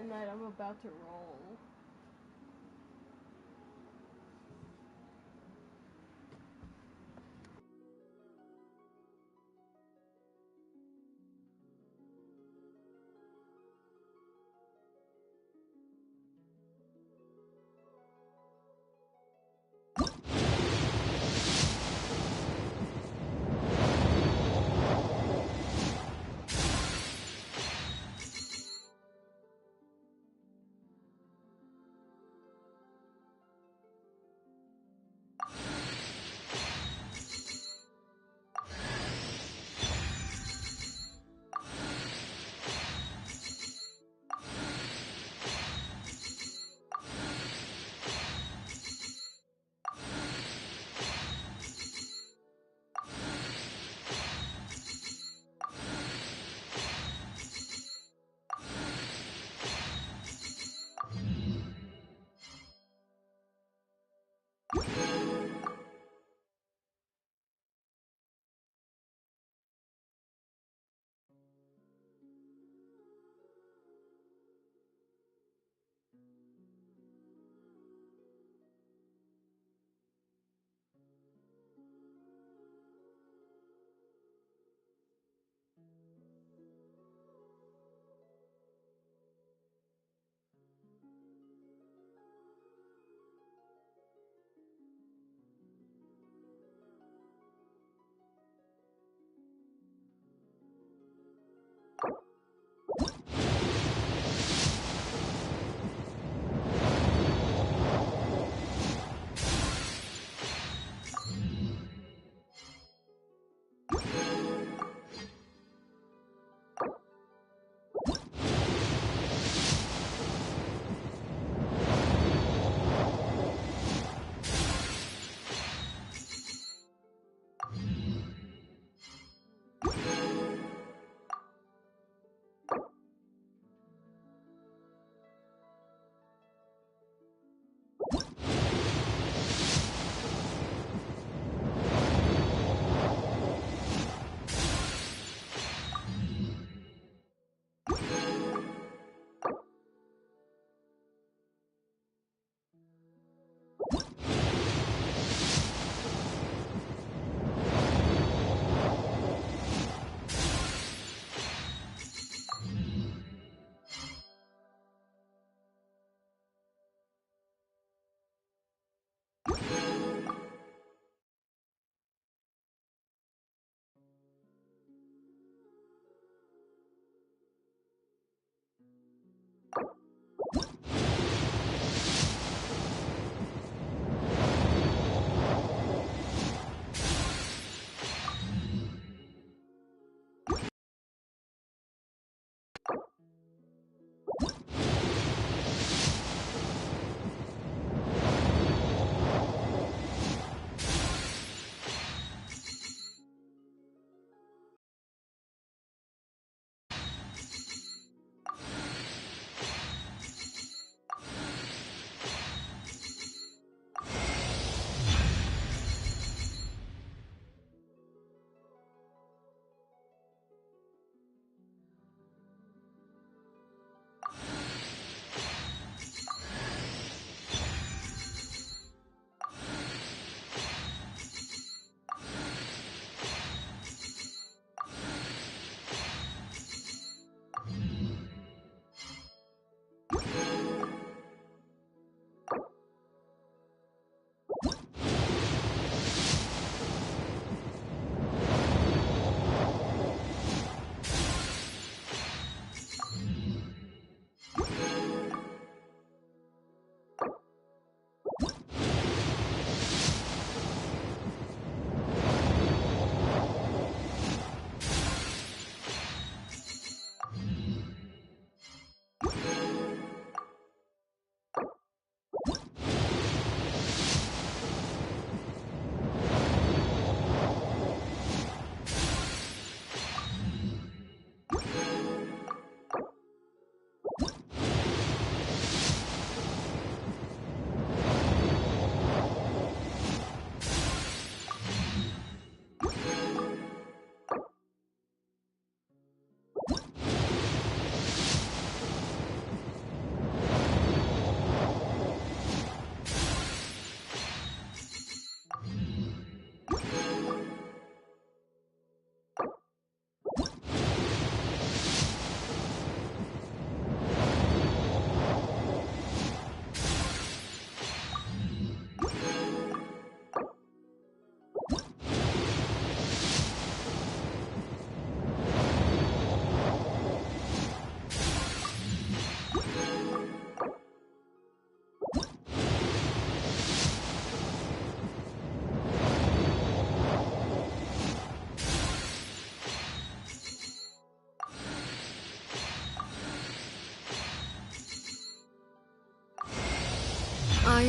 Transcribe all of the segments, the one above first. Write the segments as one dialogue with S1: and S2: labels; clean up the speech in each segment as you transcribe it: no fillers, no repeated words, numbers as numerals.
S1: hand that I'm about to roll.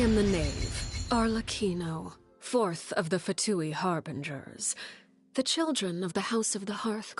S1: am the Knave, Arlecchino, fourth of the Fatui Harbingers. The children of the House of the Hearth.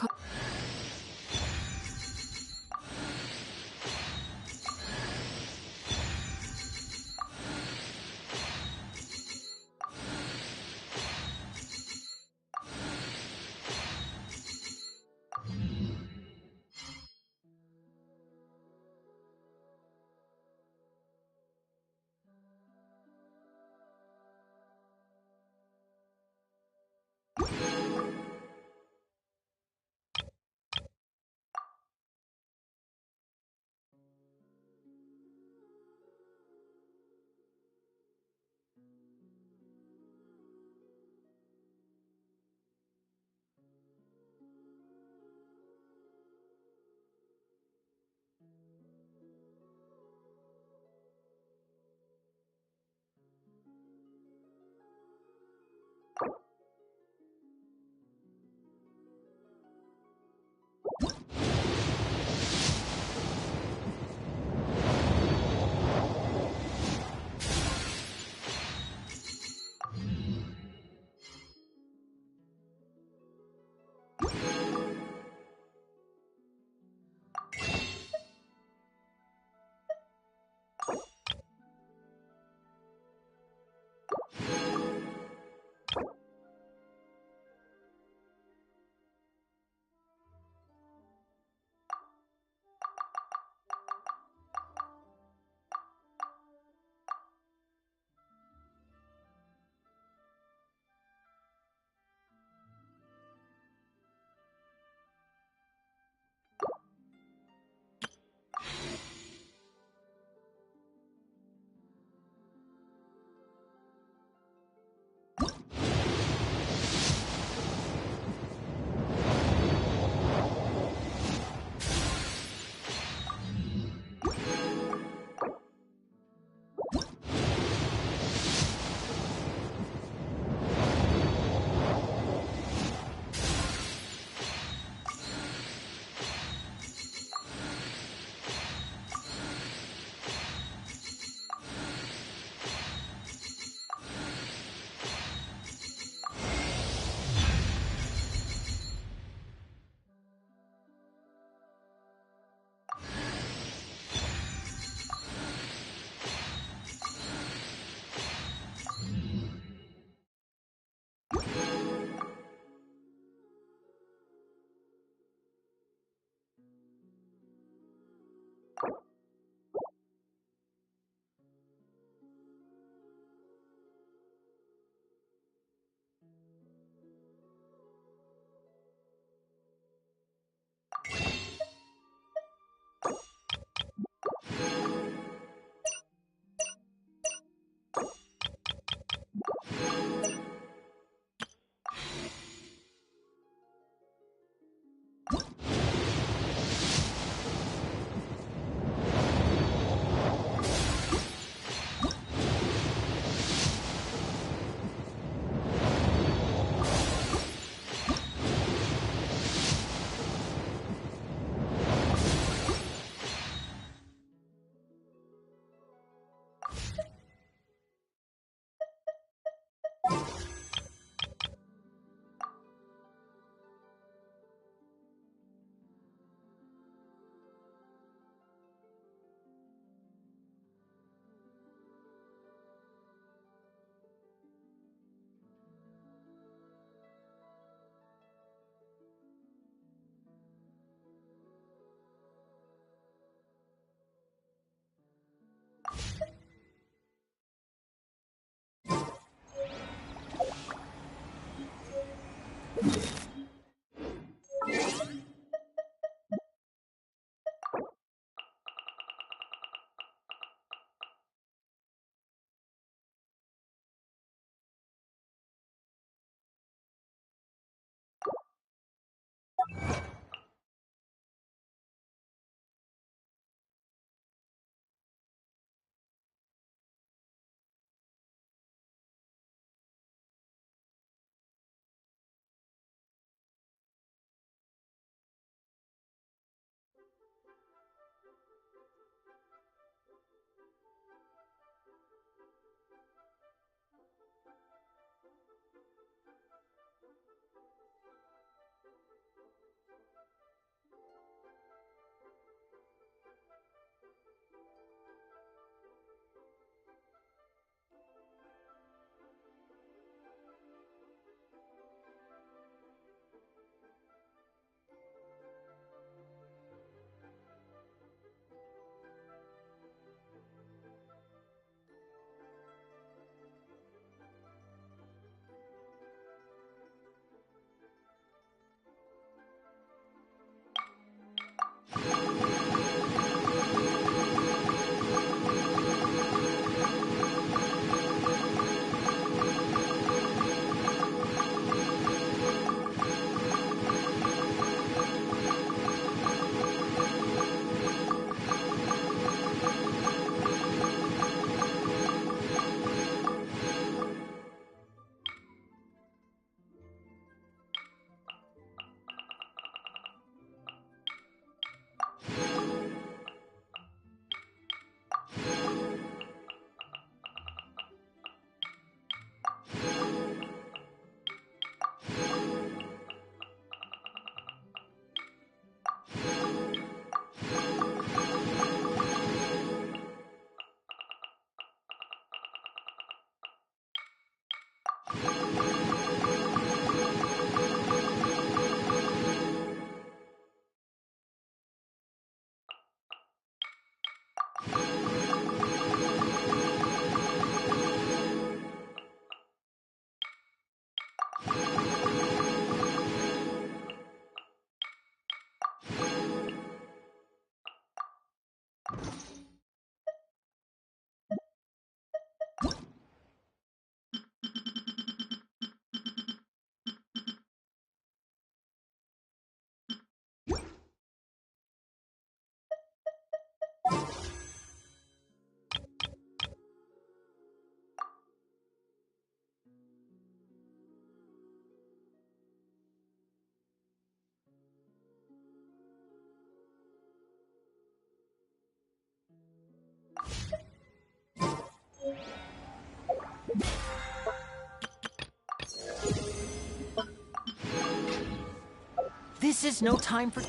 S2: This is no time for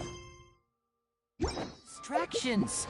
S2: distractions.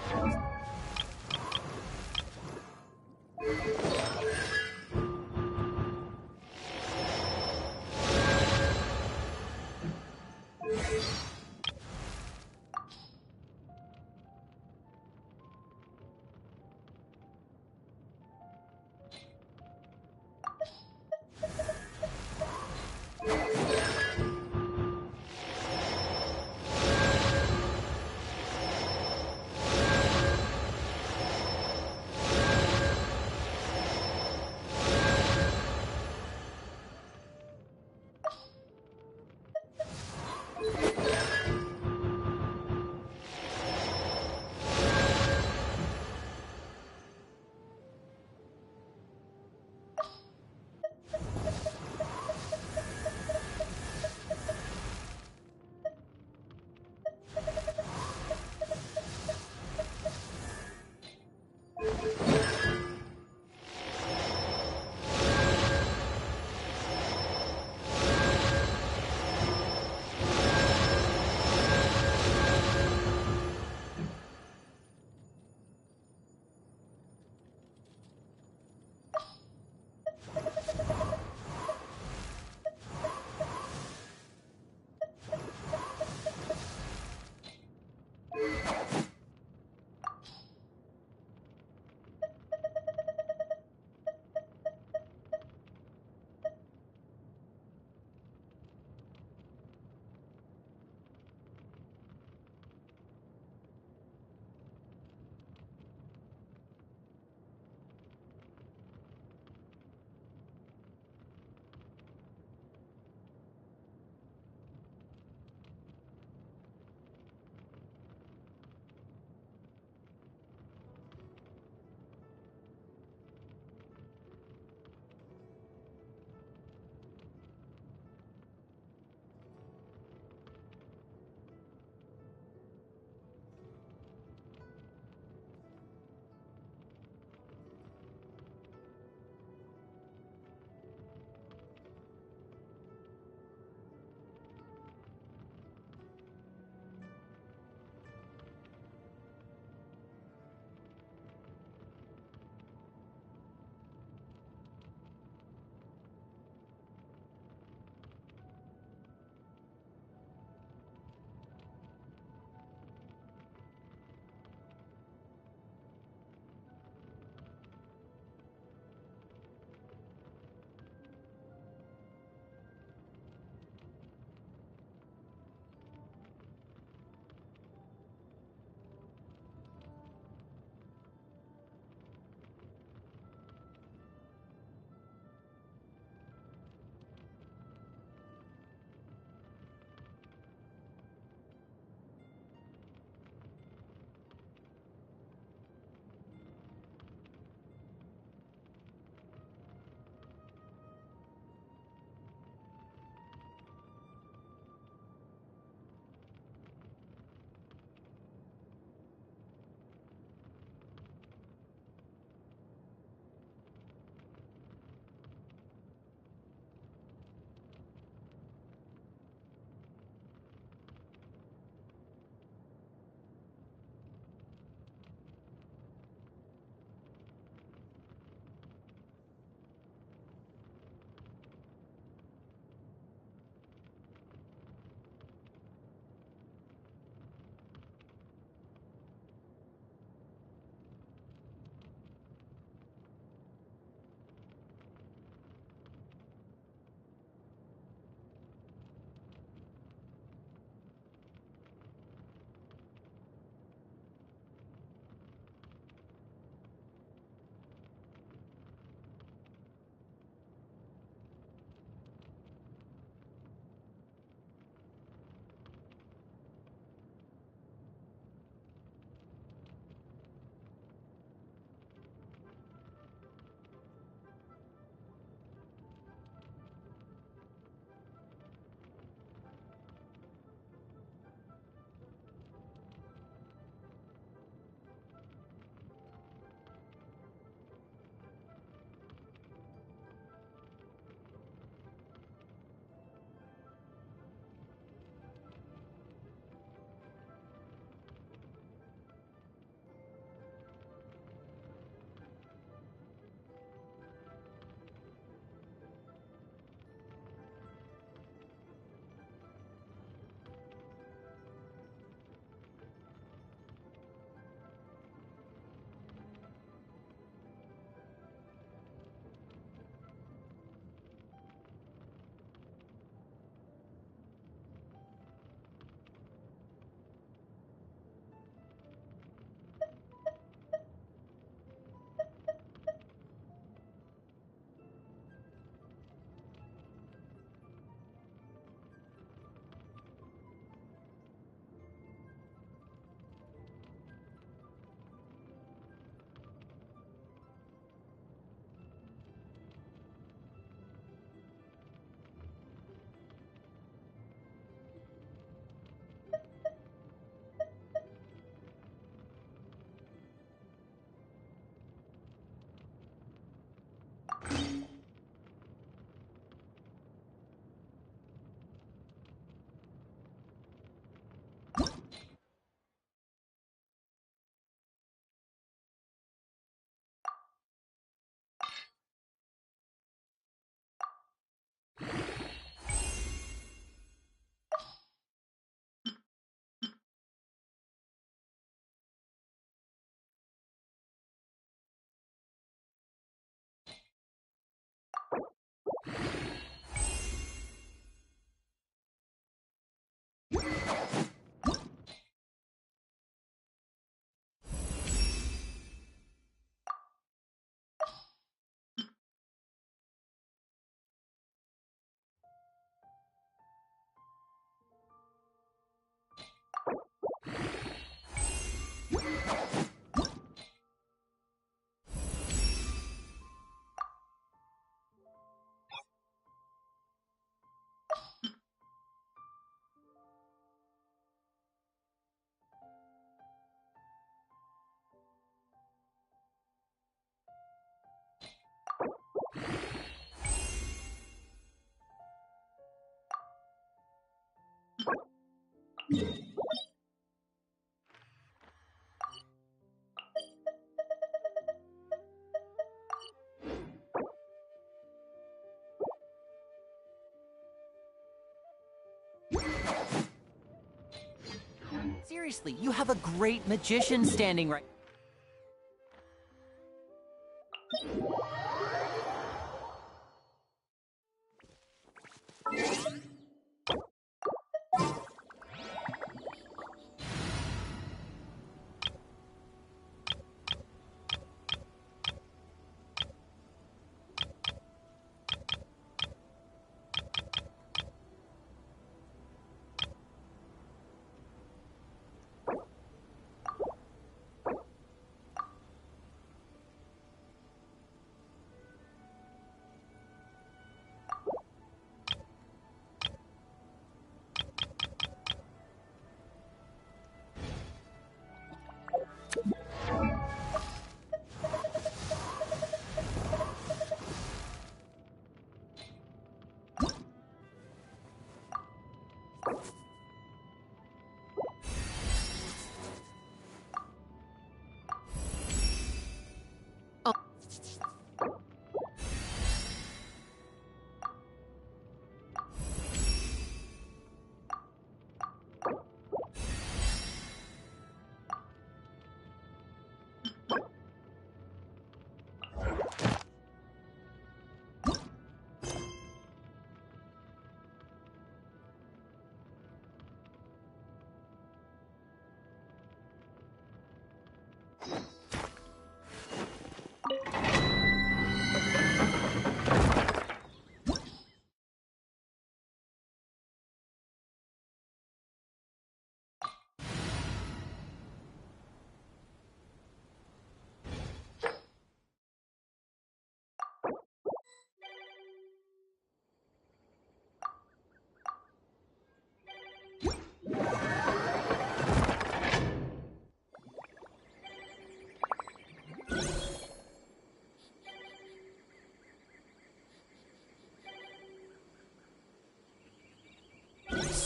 S2: Seriously, you have a great magician standing right...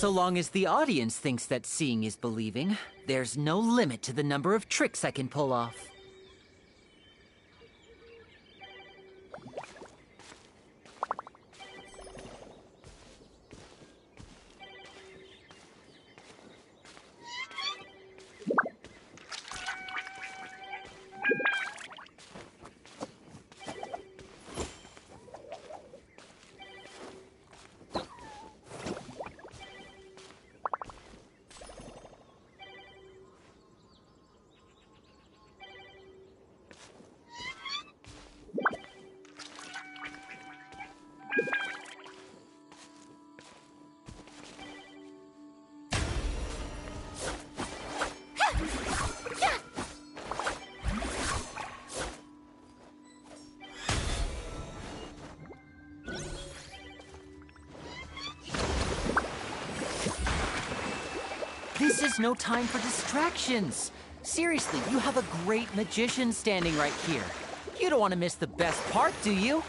S2: So long as the audience thinks that seeing is believing, there's no limit to the number of tricks I can pull off. This is no time for distractions. Seriously, you have a great magician standing right here. You don't want to miss the best part, do you?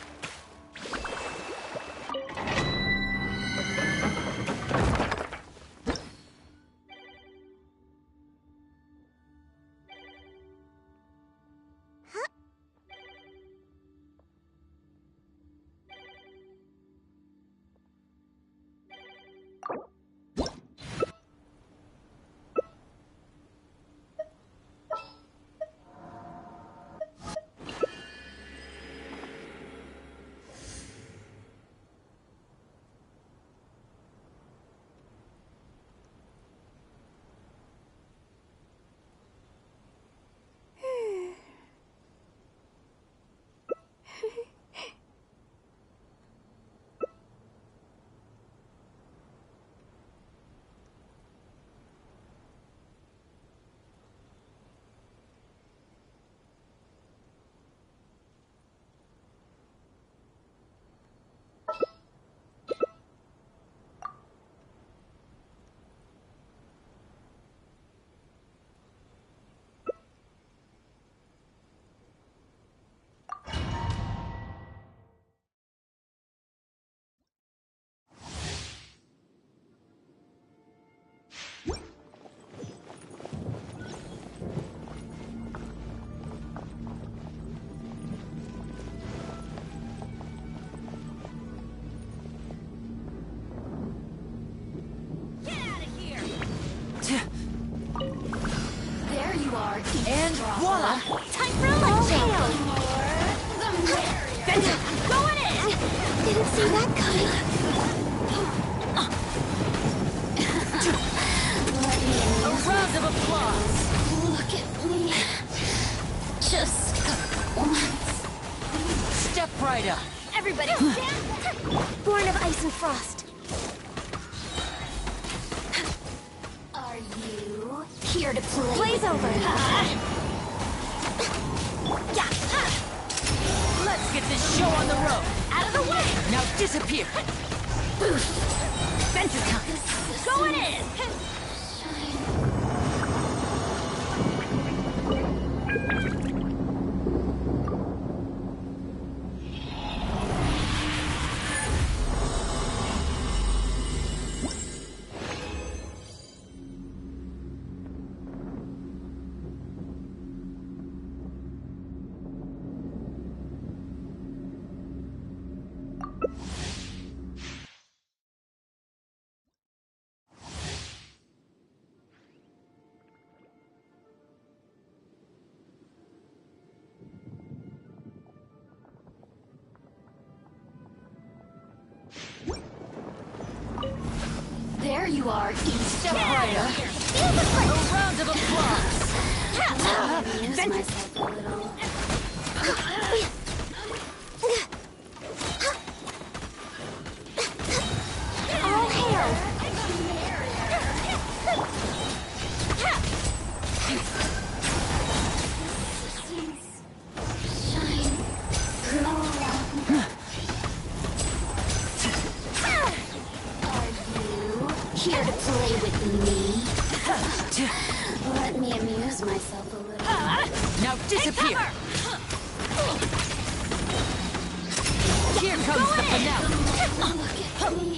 S3: are.
S2: And voila!
S3: Time for a lunch tail. Benton, going in. Didn't see that coming.
S2: A round of applause!
S3: Look at me. Just once.
S2: Step right up!
S3: Everybody stand. Born of ice and frost. Are you here to play? Blaze over.
S2: Let's get this show on the road!
S3: Out of the way.
S2: Now disappear!
S3: Venture time. Going in. There you are,
S2: Step right up! A round of applause!
S3: Amuse myself a little. All hail! Shine, glow. Are you here to play with me? Let me amuse myself a little.
S2: Now disappear! Here comes the finale!
S3: Look at me.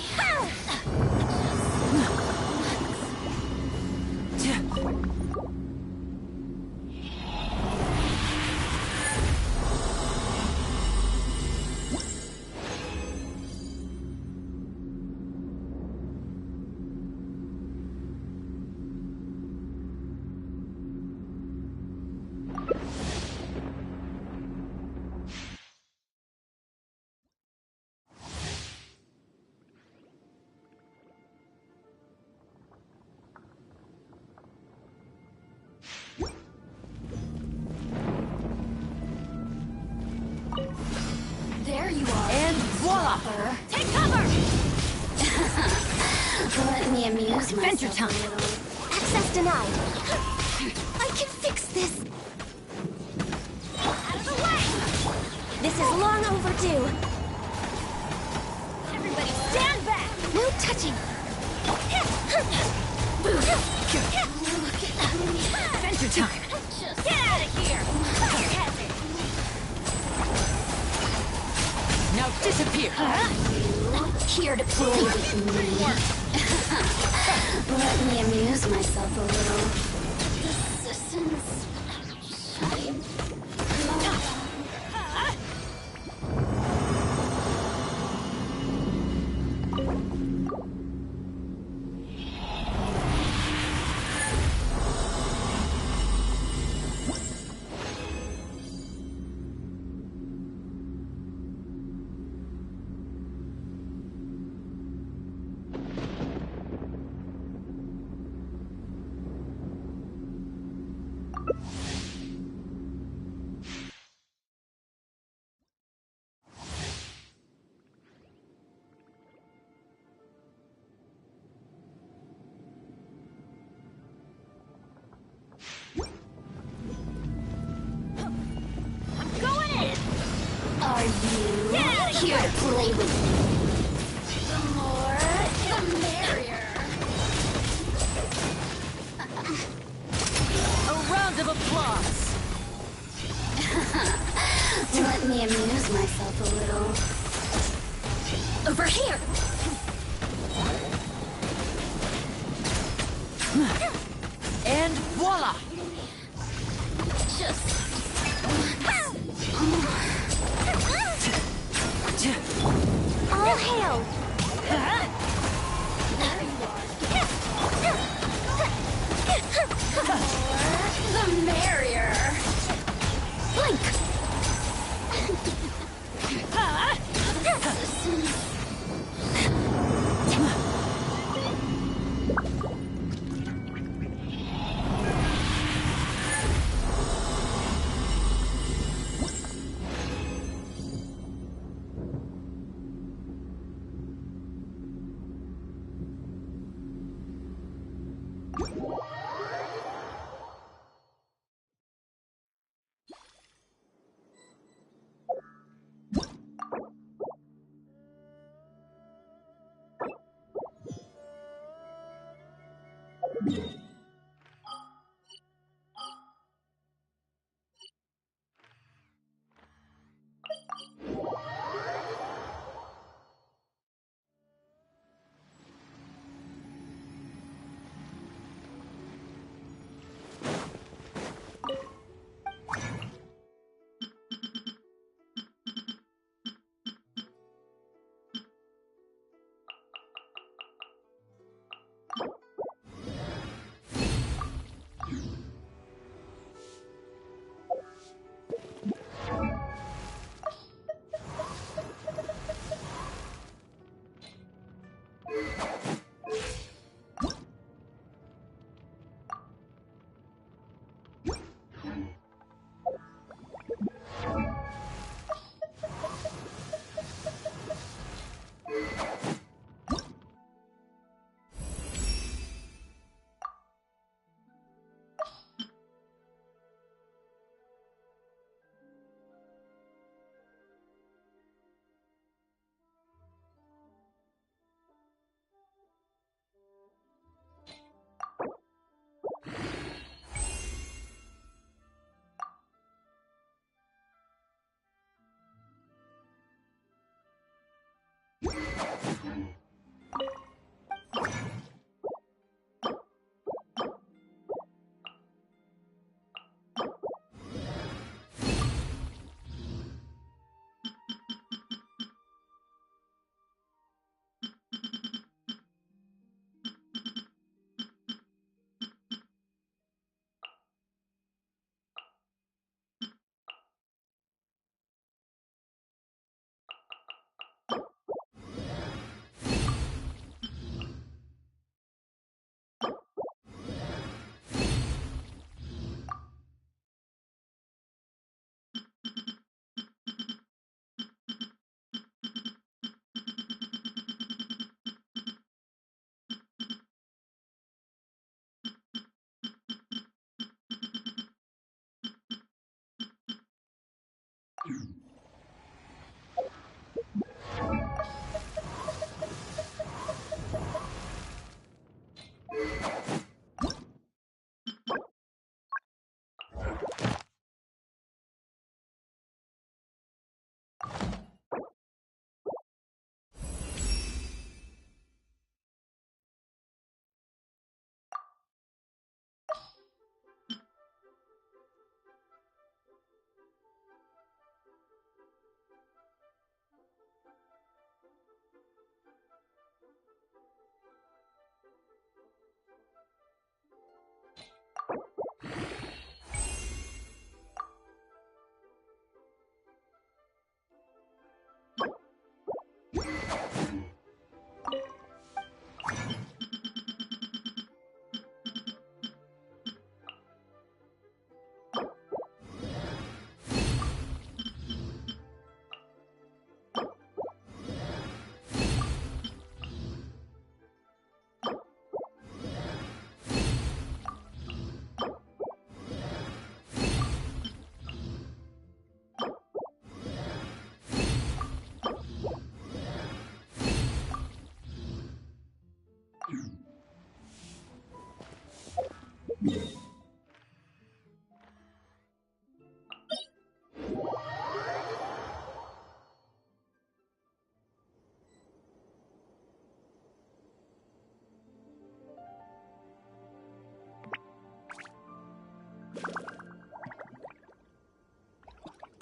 S3: There you are.
S2: And voila!
S3: Take cover! Let me amuse myself.
S2: Adventure time.
S3: A little. Access denied. I can fix this. Out of the way! This is long overdue. Everybody stand back! No touching.
S2: Adventure time!
S3: Just get out of here!
S2: Now disappear!
S3: Here to play with me. Let me amuse myself a little. Assistance. Shine. Are you here to play with me? The more, the merrier.
S2: A round of applause!
S3: Let me amuse myself a little. Over here!
S2: And voila!
S3: Just all hail! The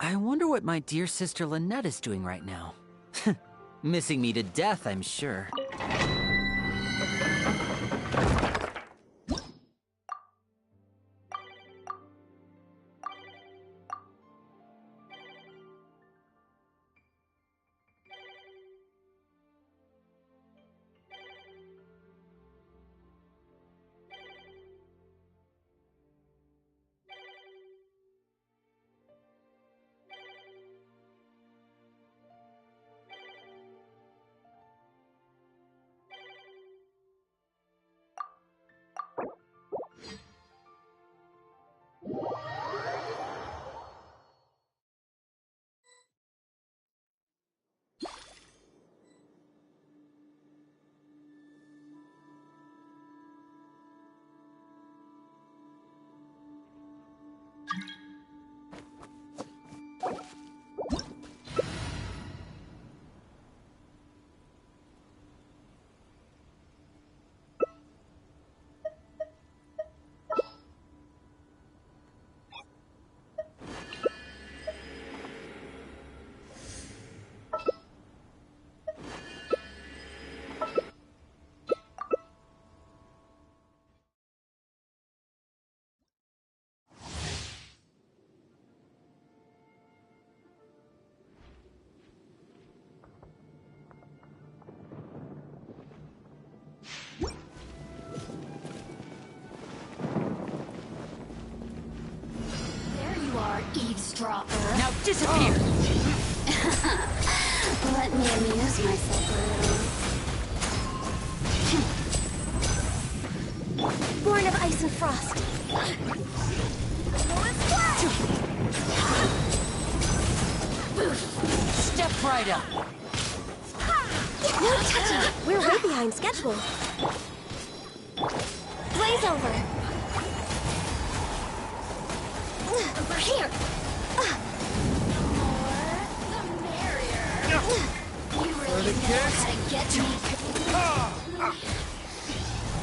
S2: I wonder what my dear sister Lynette is doing right now. Missing me to death, I'm sure.
S3: eavesdropper.
S2: Now disappear!
S3: Let me amuse myself a little. Born of ice and frost.
S2: Step right up!
S3: No touching! We're way behind schedule. Blaze over! Over here! The merrier. You really know how to get me.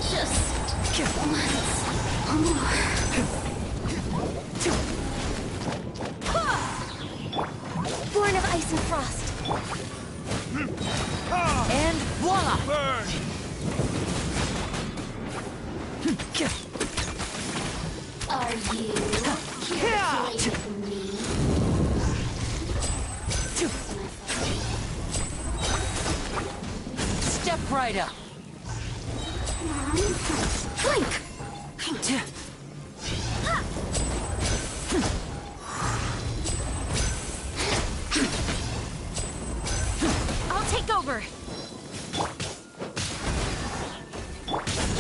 S3: Just once more. Born of ice and frost.
S2: And voila!
S4: Burn!
S3: Are you here to play with me?
S2: Step right up!
S3: Blink! I'll take over.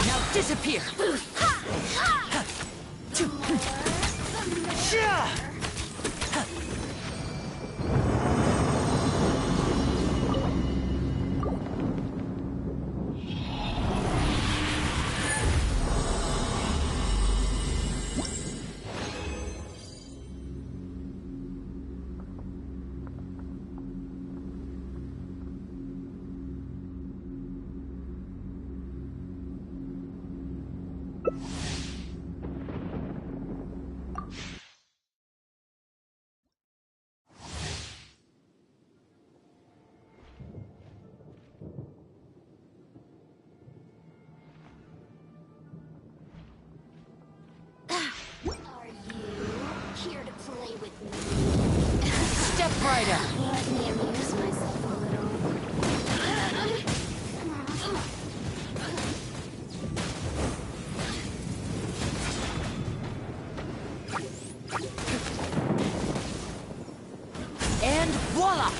S2: Now disappear!
S3: Are you here to play with me?
S2: Step right up!
S3: Let me amuse myself a little.
S2: And voila!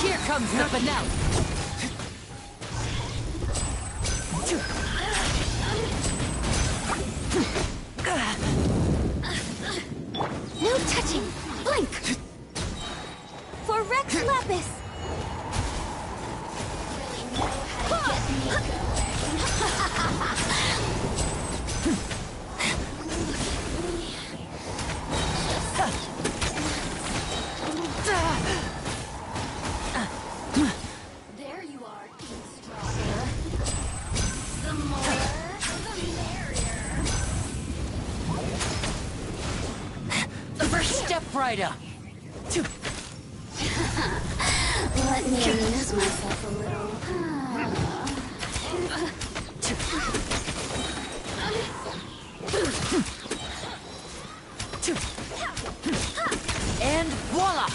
S2: Here comes the finale!
S3: No touching! Blink! For Rex Lapis! Really know how to get me There you are, eavesdropper. The more, the merrier.
S2: Over here! Step right up!
S3: Let me amuse myself a little.
S2: And voila!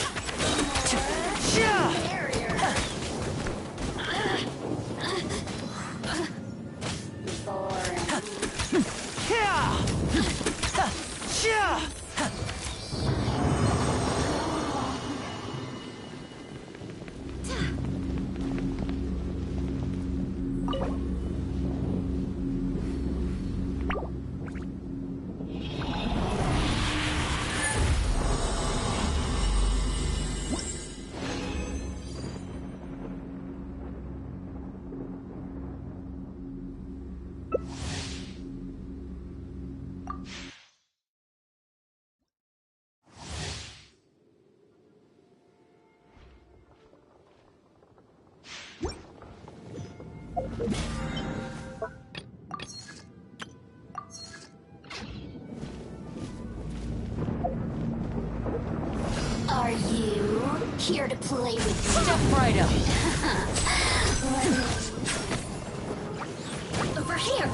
S3: Are you here to play with me?
S2: Step right up!
S3: Over here!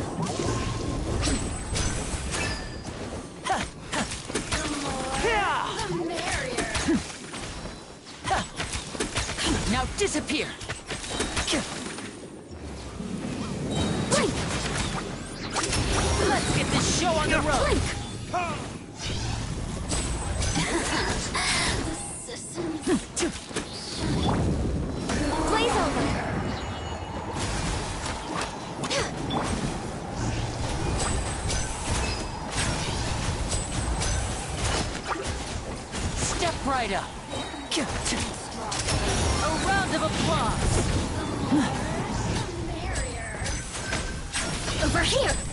S3: The merrier!
S2: Now disappear!
S3: Blink!
S2: Let's get this show on the road!
S3: Blink!
S2: right up. A round of applause.
S3: Over here!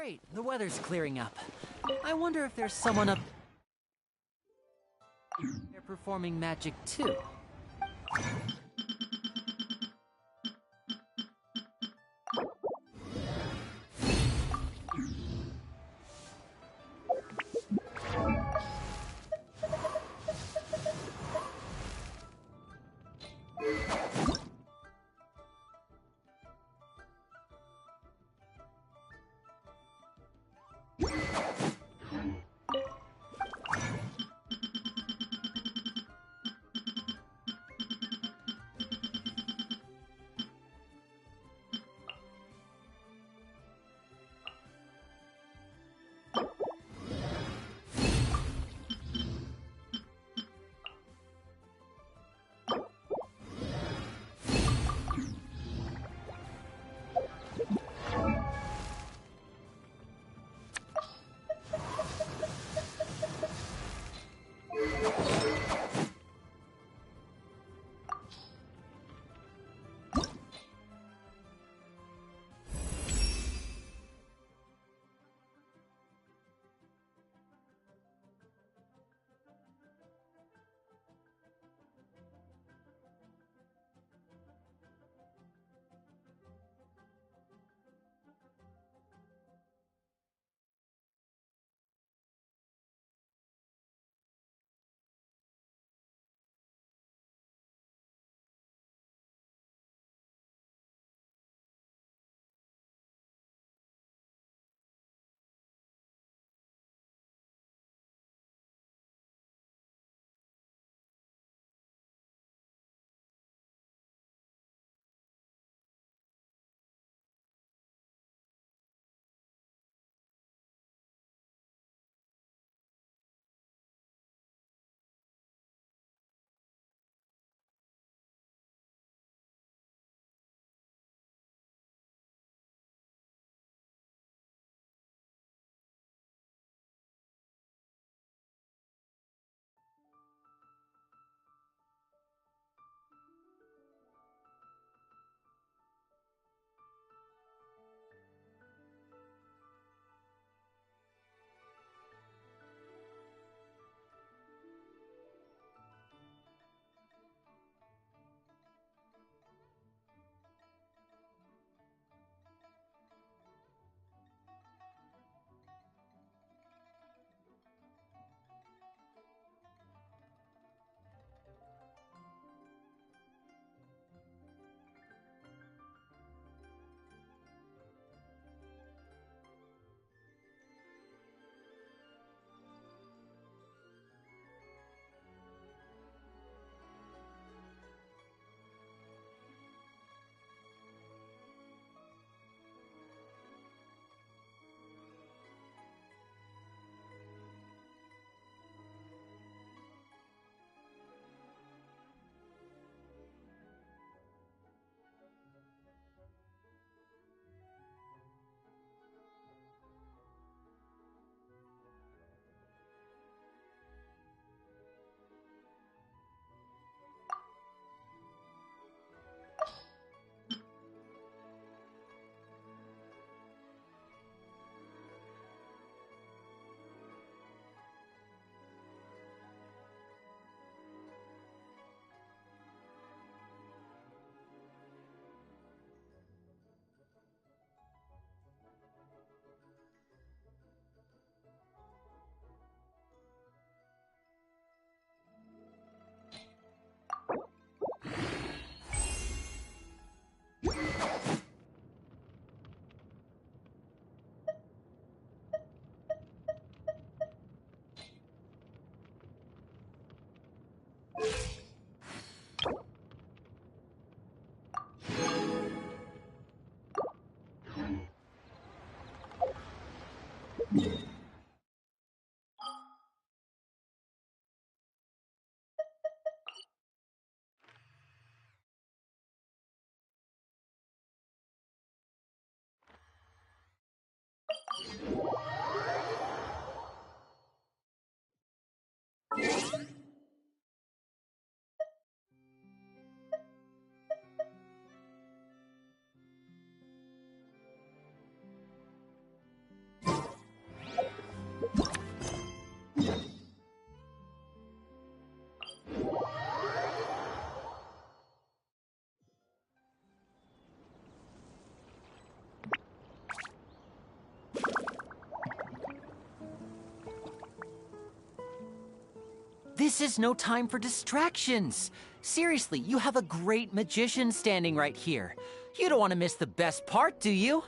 S2: Great, the weather's clearing up. I wonder if there's someone up there performing magic too. This is no time for distractions. Seriously, you have a great magician standing right here. You don't want to miss the best part, do you?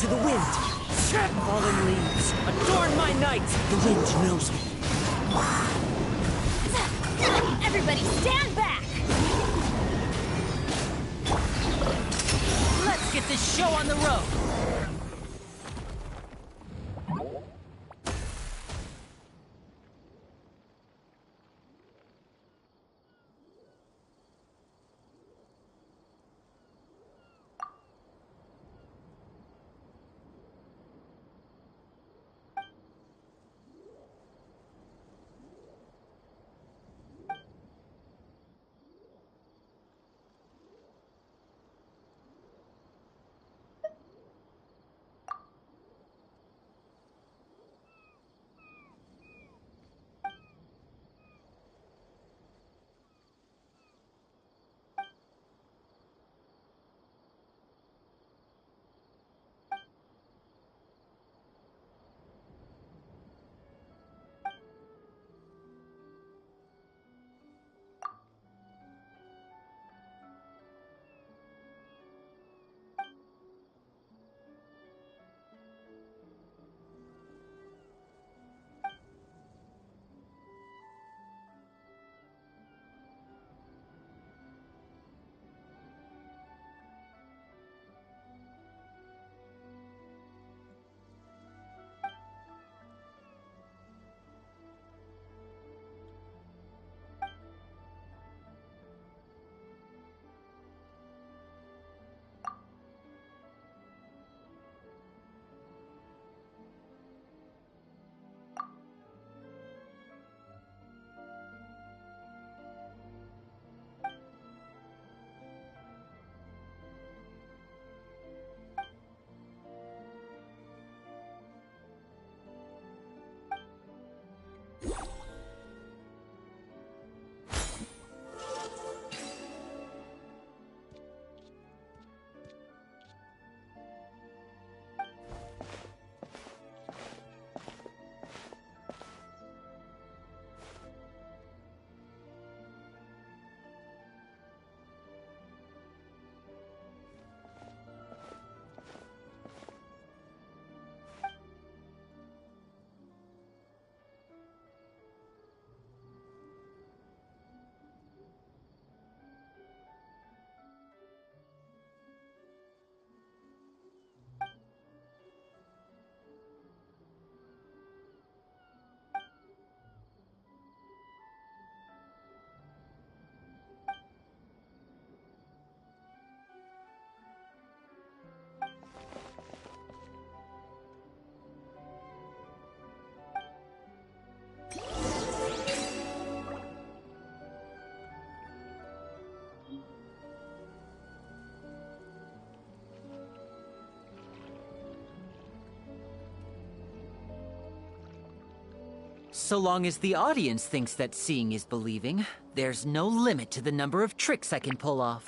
S4: to the wind. Fallen leaves, adorn my night. The wind knows me.
S3: Everybody stand back!
S2: Let's get this show on the road! So long as the audience thinks that seeing is believing, there's no limit to the number of tricks I can pull off.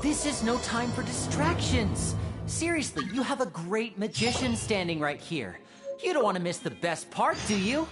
S2: This is no time for distractions. Seriously, you have a great magician standing right here. You don't want to miss the best part, do you?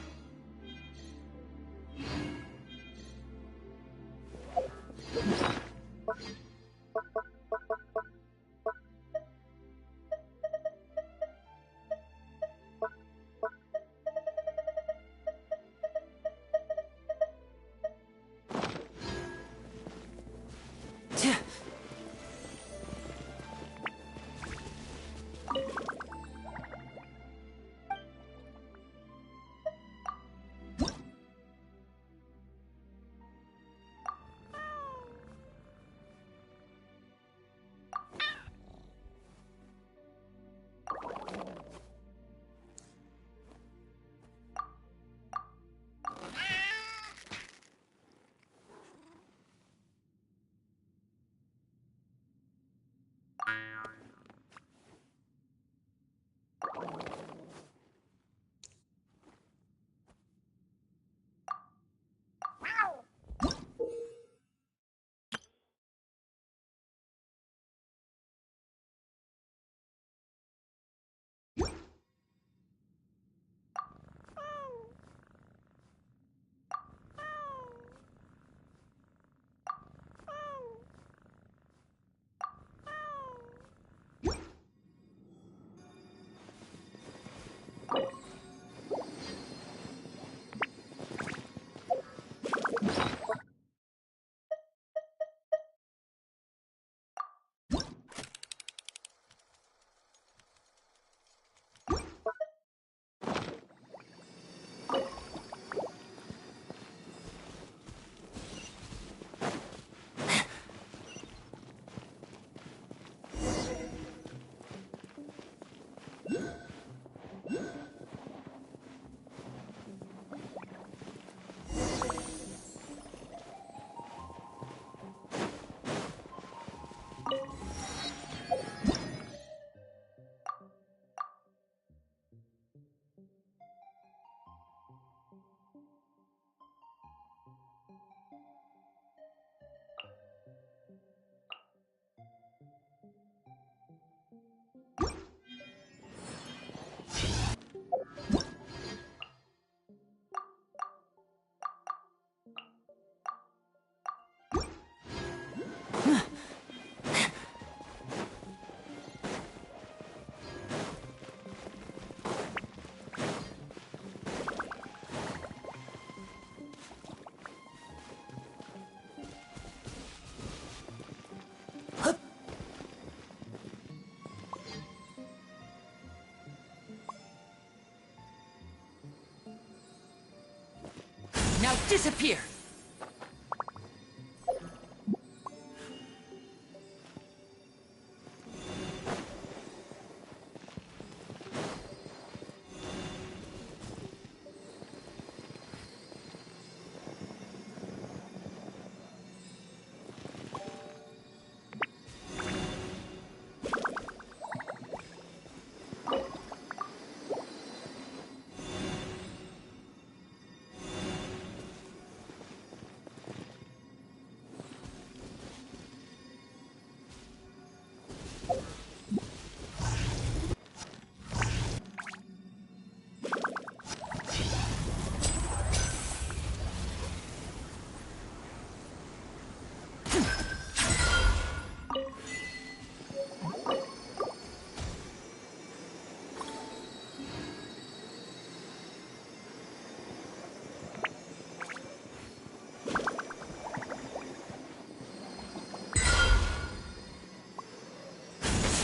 S2: Now disappear!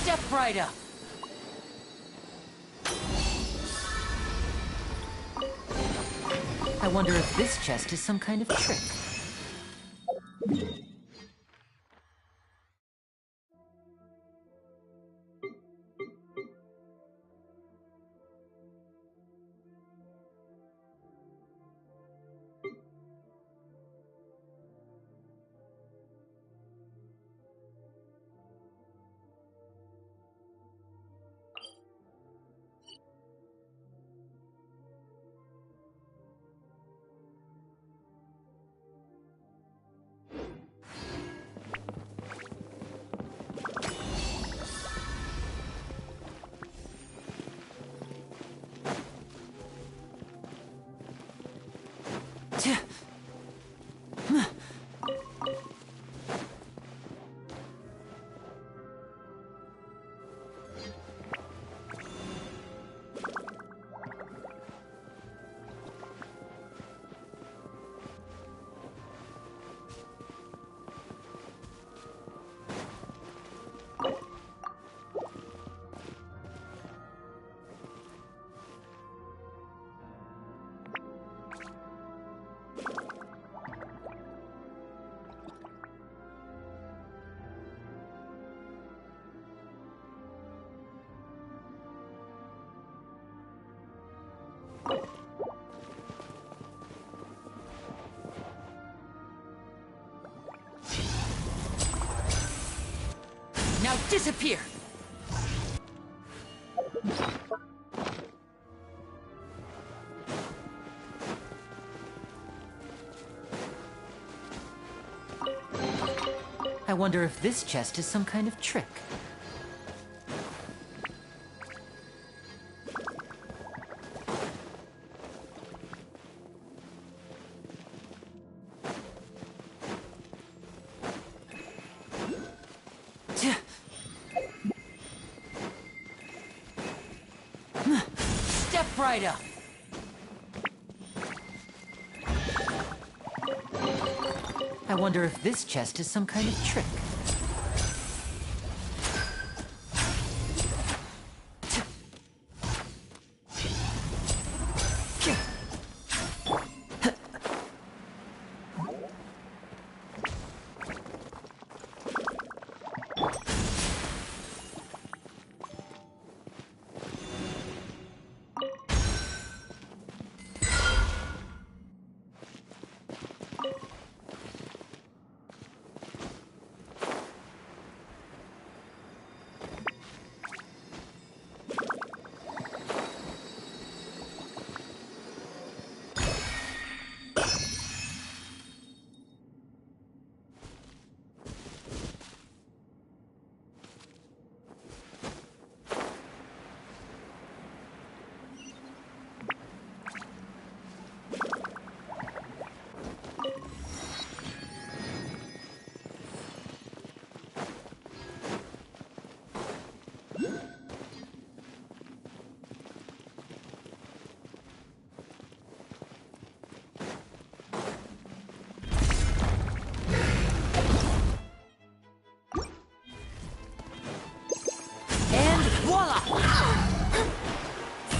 S2: Step right up! I wonder if this chest is some kind of trick. Now disappear! I wonder if this chest is some kind of trick. Step right up! I wonder if this chest is some kind of trick.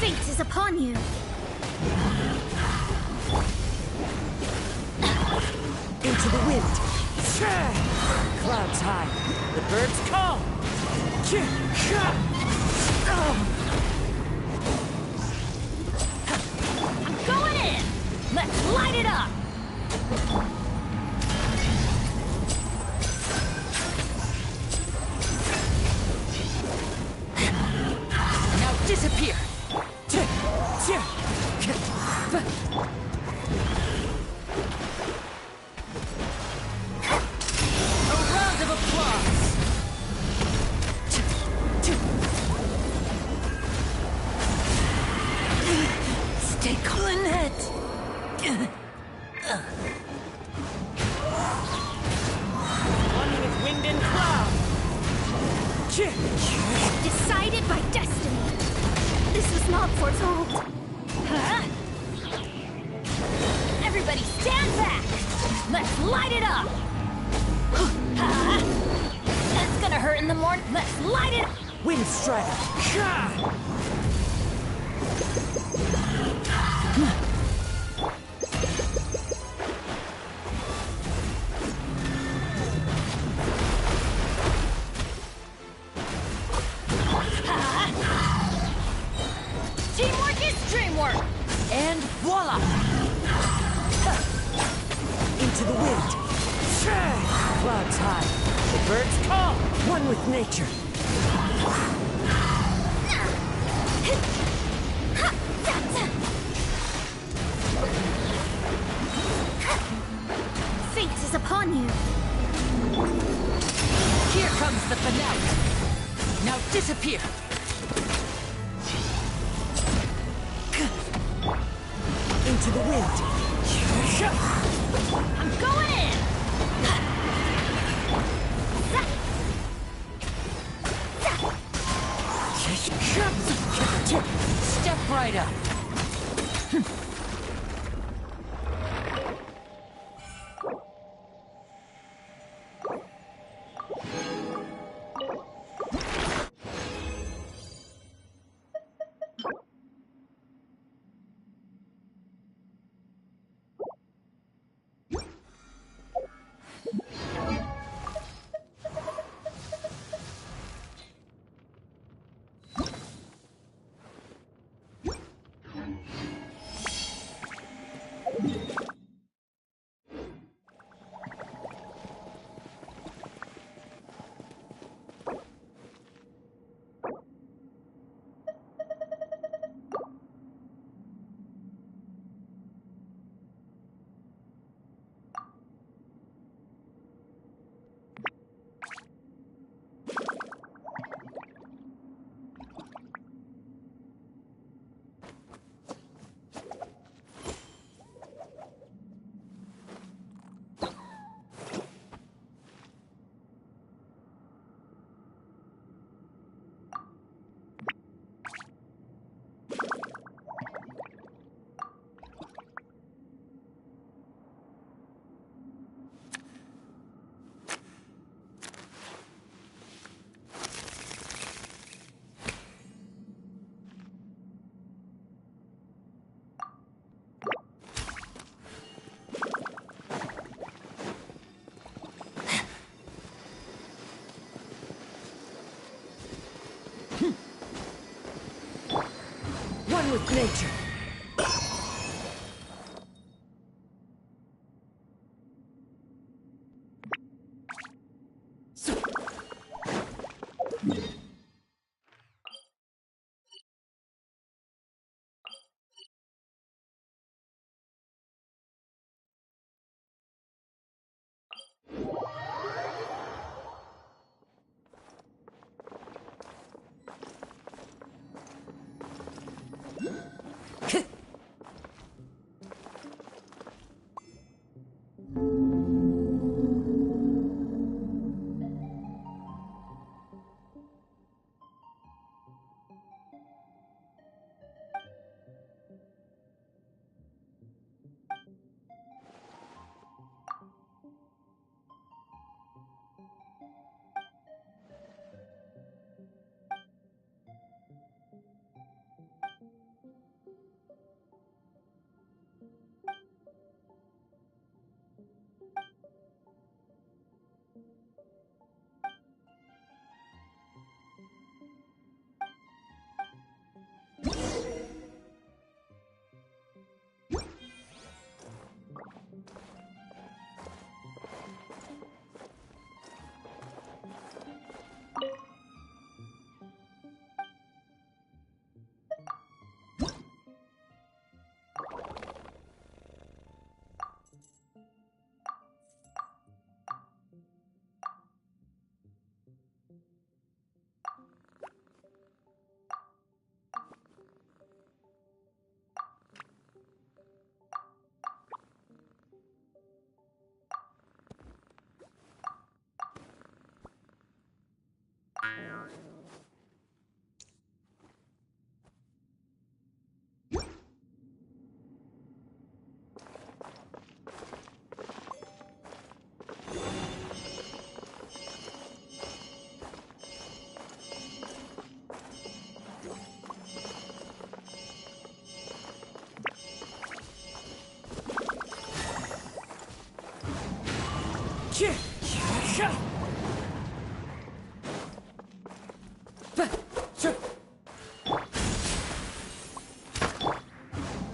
S3: Fate is upon you.
S4: Into the wind. Clouds high. The birds call.
S3: I'm going in. Let's light it up.
S2: Now disappear! A round of applause!
S4: Stay cool, Lynette. One with wind and cloud.
S3: Decided by destiny. This was not foretold. Huh? Everybody stand back! Let's light it up! Huh? That's gonna hurt in the morning. Let's light it up!
S4: Wind strider.
S3: Teamwork is dreamwork!
S2: And voila!
S4: Into the wind. Clouds high. The birds call. One with nature.
S3: Fate is upon you.
S2: Here comes the finale! Now disappear!
S4: Into the wind.
S3: I'm going in!
S2: Step right up!
S4: One with nature.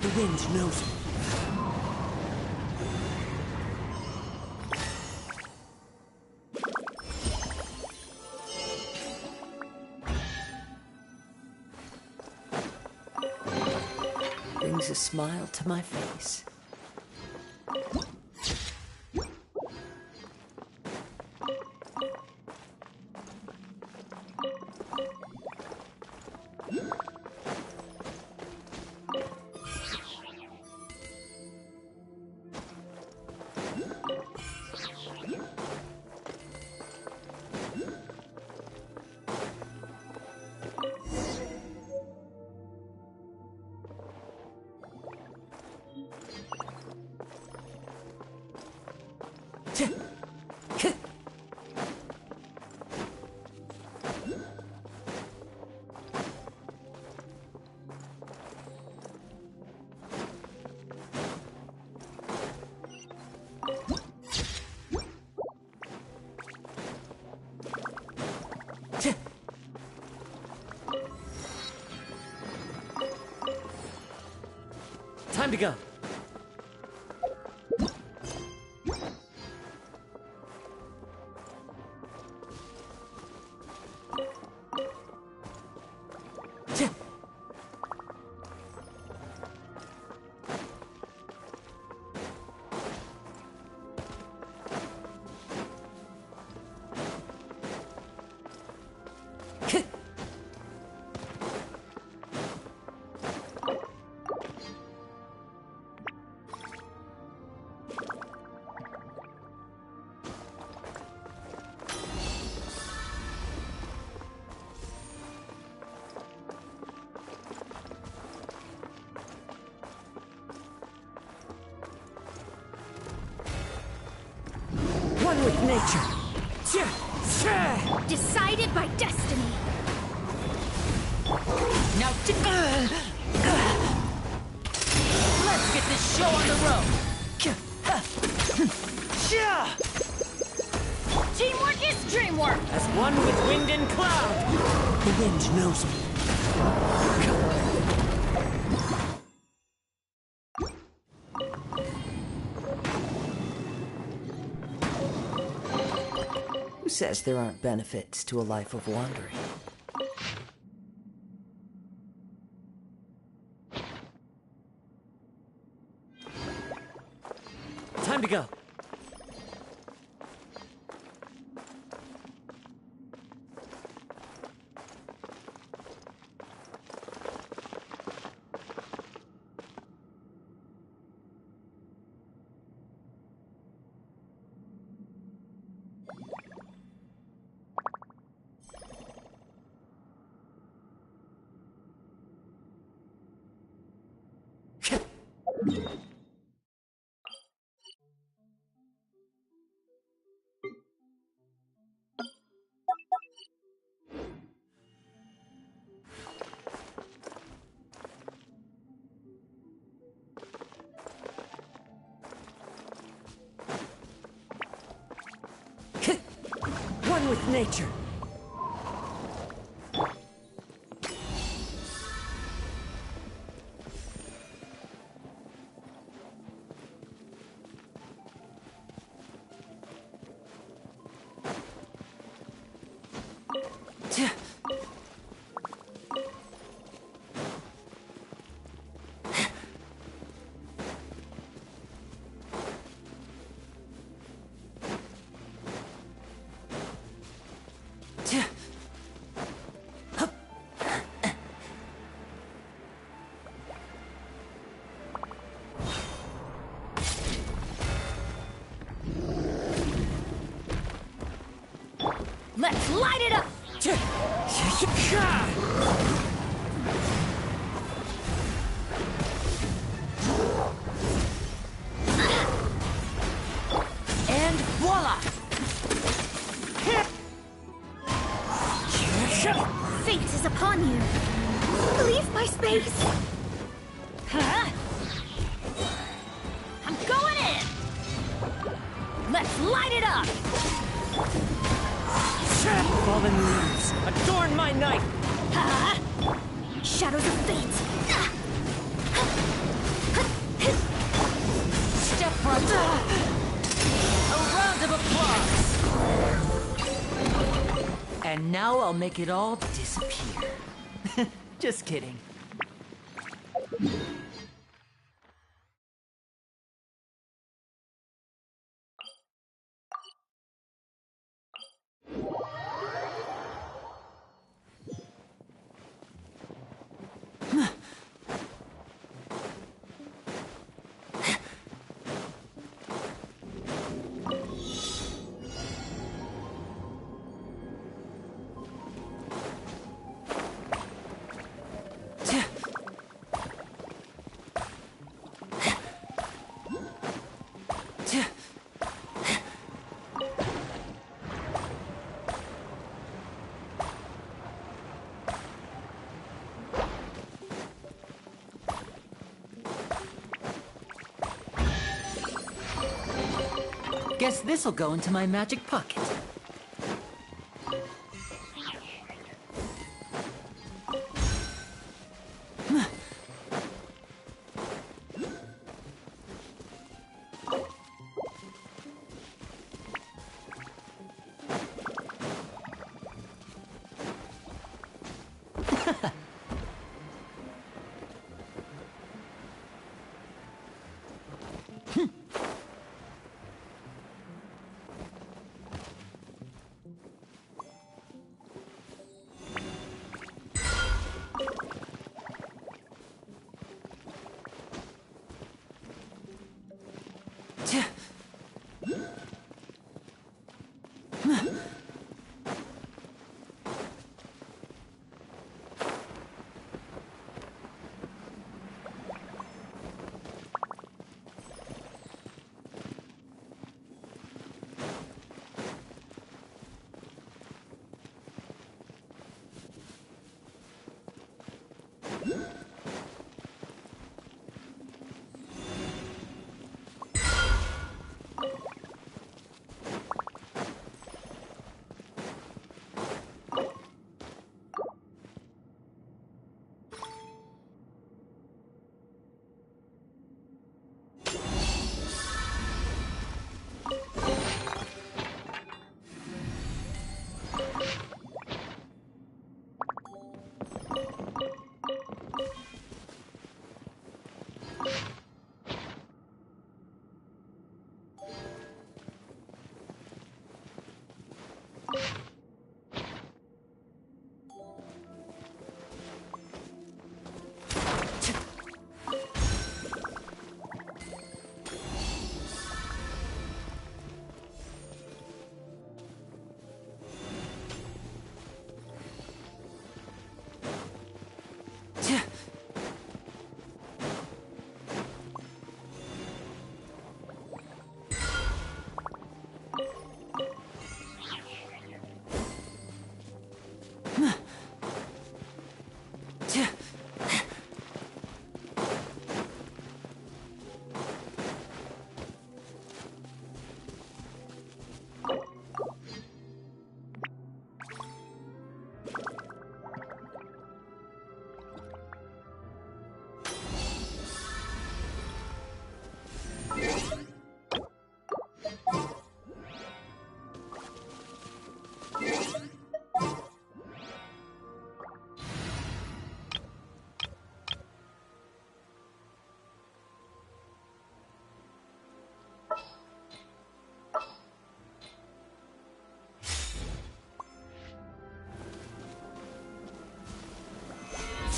S4: The wind knows me. Brings a smile to my face. Time to go. One with nature.
S3: Decided by destiny.
S2: Now, let's get this show on the road.
S3: Teamwork is dreamwork.
S4: As one with wind and cloud. The wind knows me. Who says there aren't benefits to a life of wandering? Time to go. One with nature.
S3: Let's light it up!
S2: And voila!
S3: Fate is upon you. Leave my space. Huh? I'm going in. Let's light it up.
S4: Fallen leaves, adorn my night!
S3: Huh? Shadows of fate.
S2: Step right up! A round of applause! And now I'll make it all disappear. Just kidding. Guess this'll go into my magic pocket.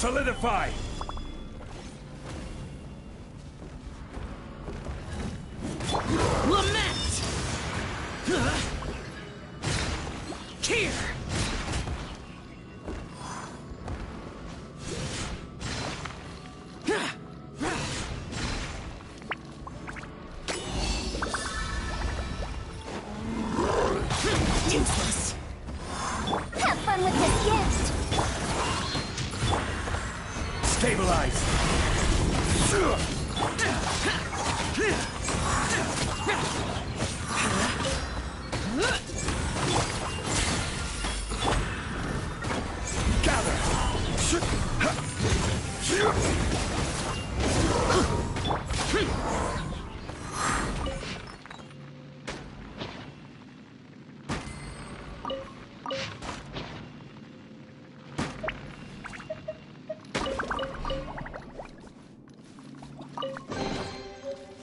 S5: Solidify!
S2: Lament! Here!
S3: Useless. Have fun with this gift.
S5: Stabilize! Gather!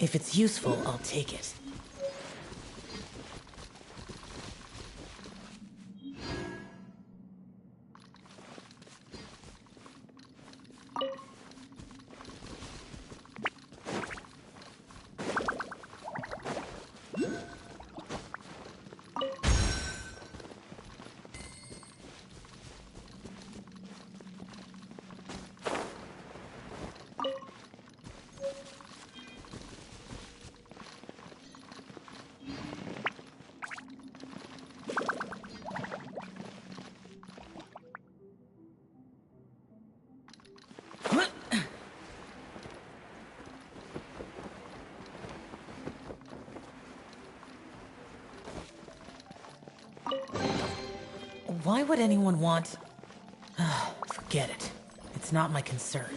S2: If it's useful, I'll take it. Why would anyone want... Forget it. It's not my concern.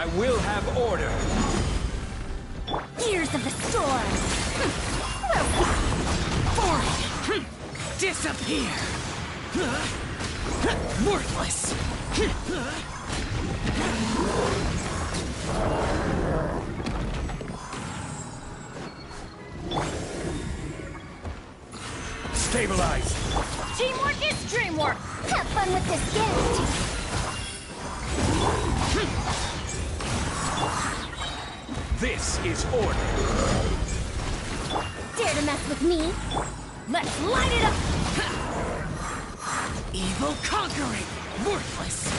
S5: I will have order.
S3: Gears of the storm!
S2: Disappear! Worthless!
S5: Stabilize!
S3: Teamwork is dreamwork! Have fun with this gift!
S5: This is order.
S3: Dare to mess with me? Let's light it up!
S2: Evil conquering! Worthless!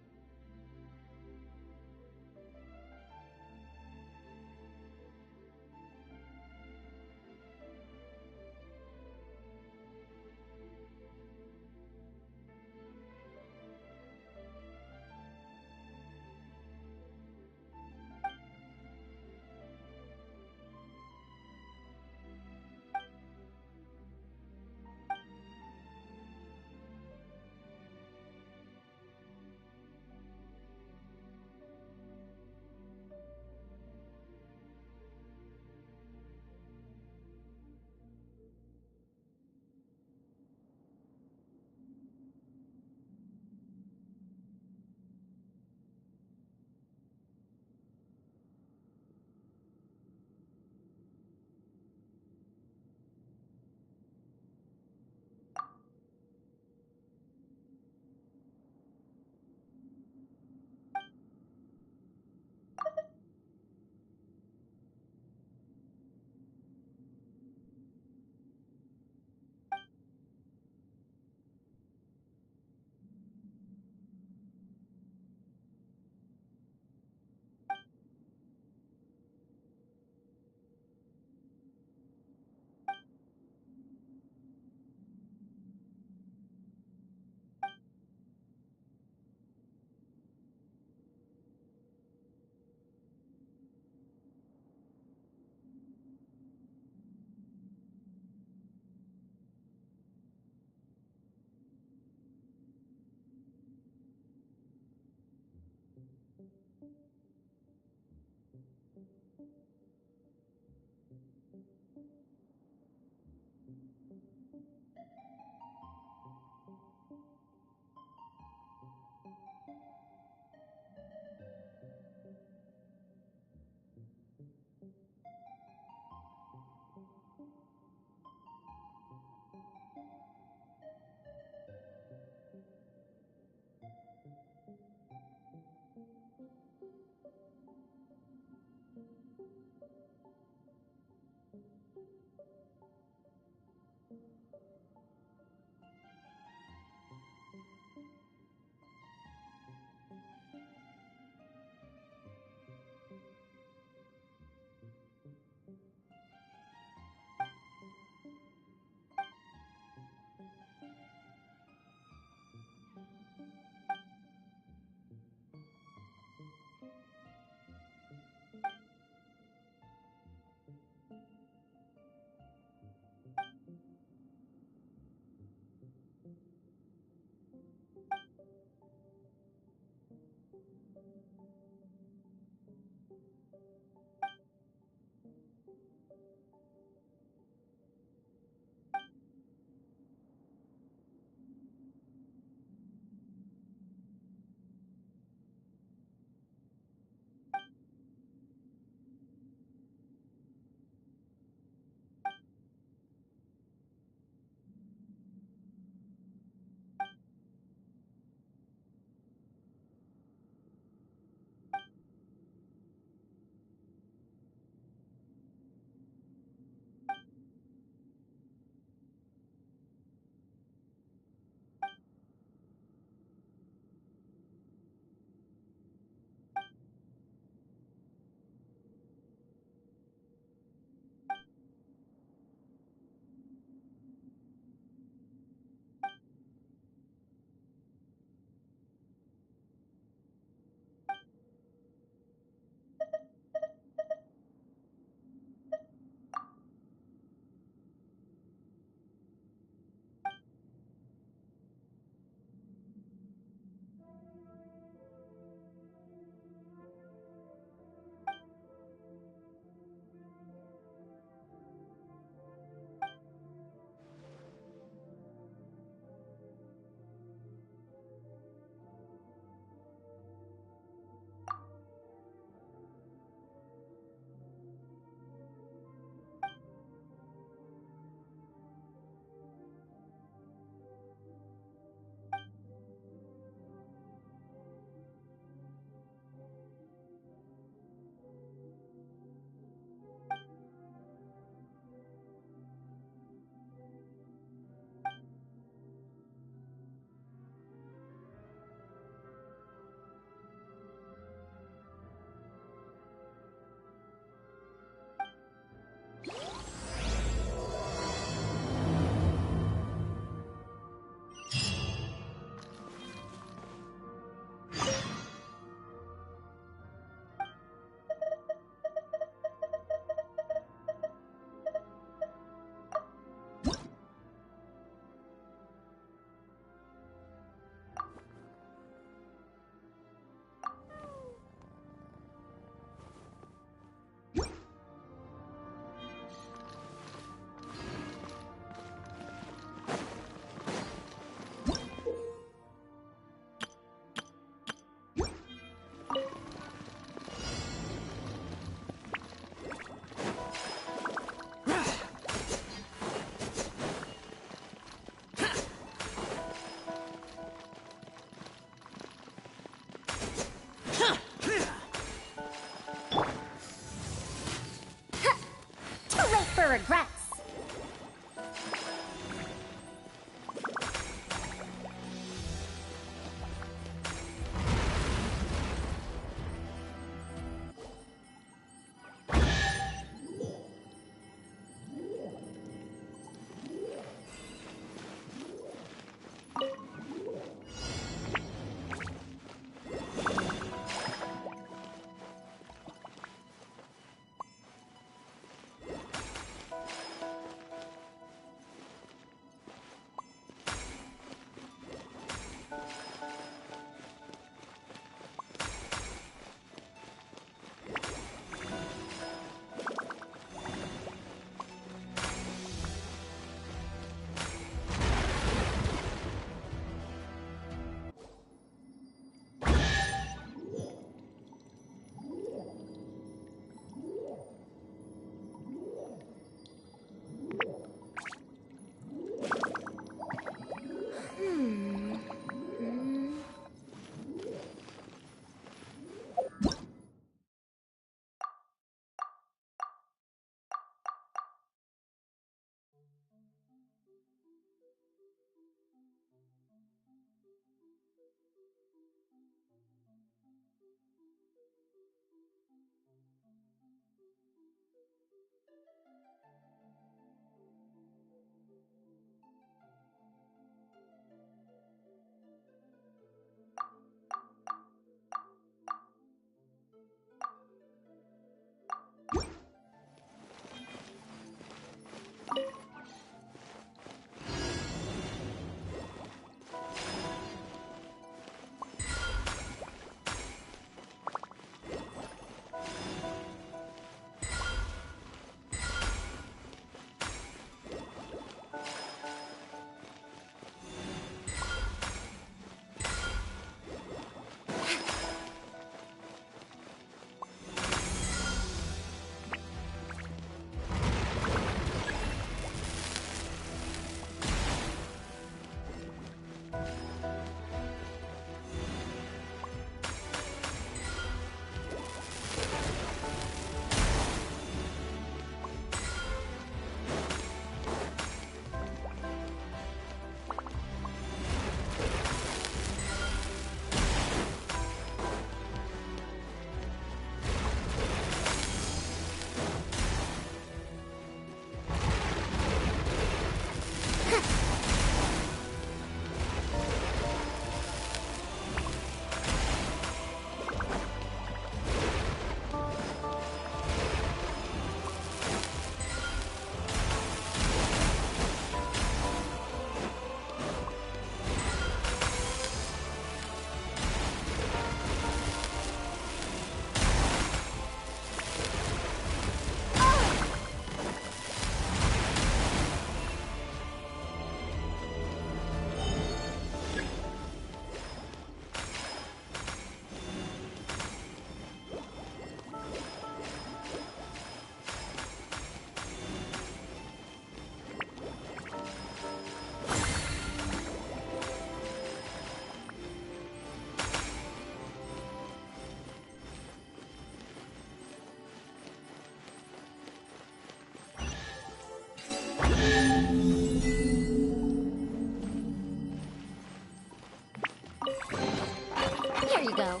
S6: go.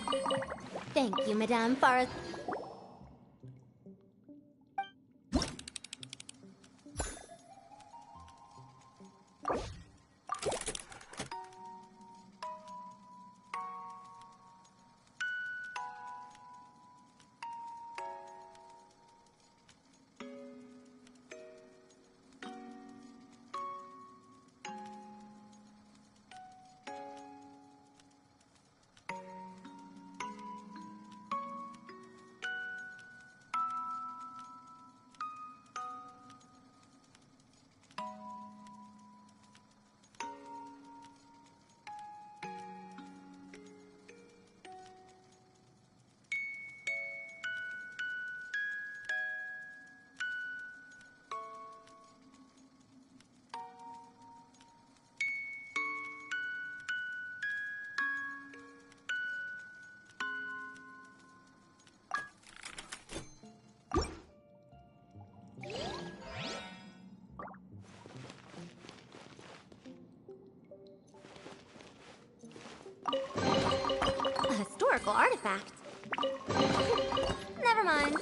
S6: Thank you, Madame Farah. A historical artifact. Never mind.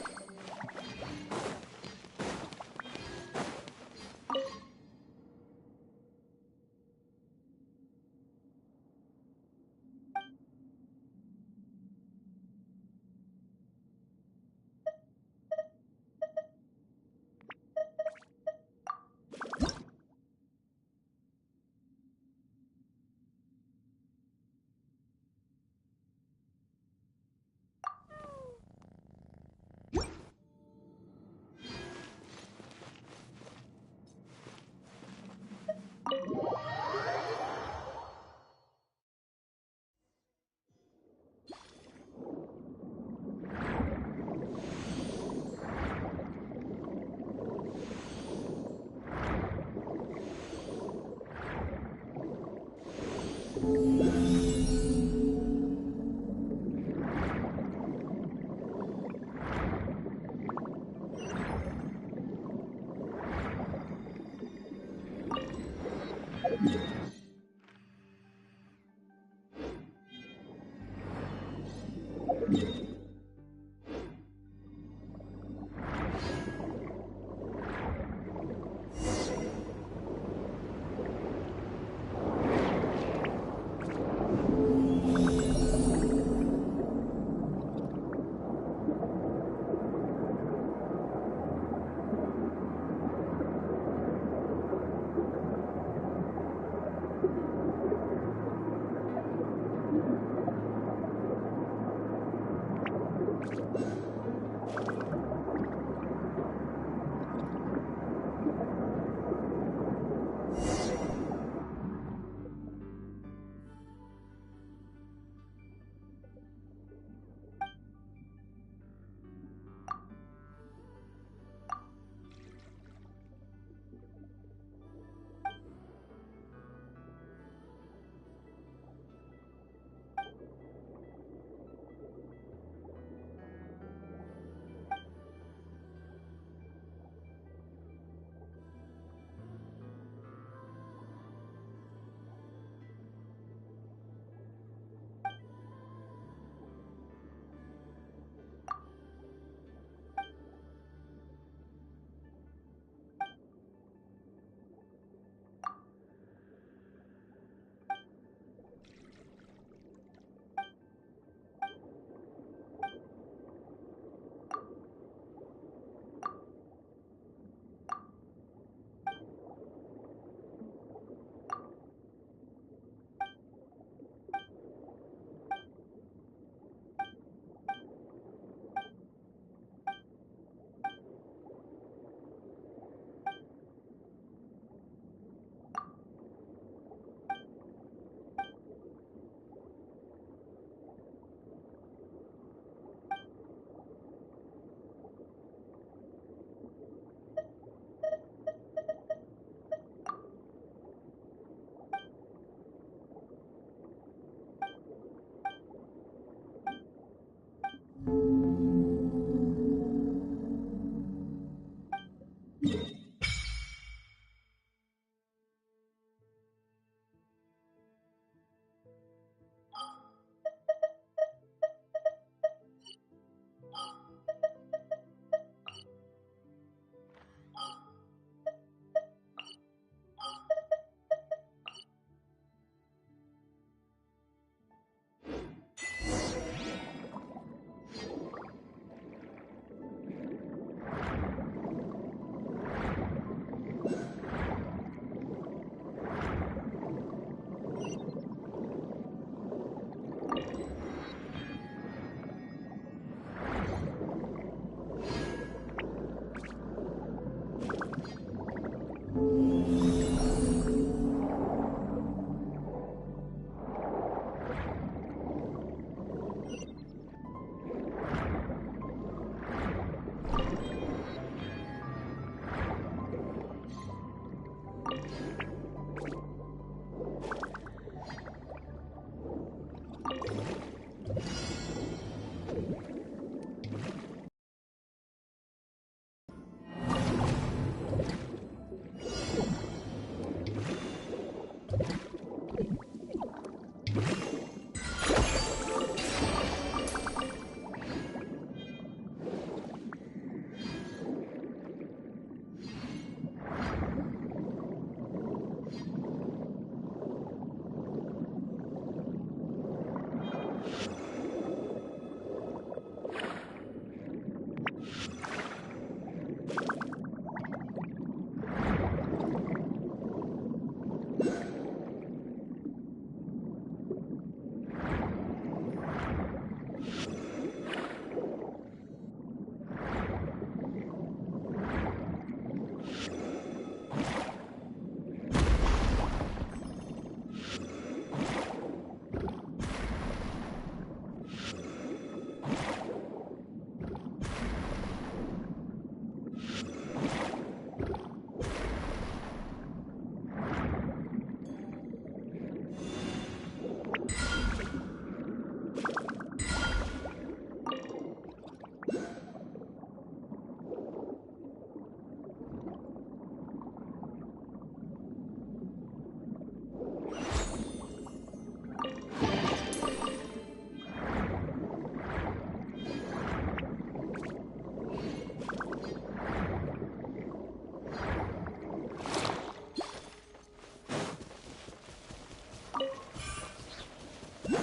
S3: Truth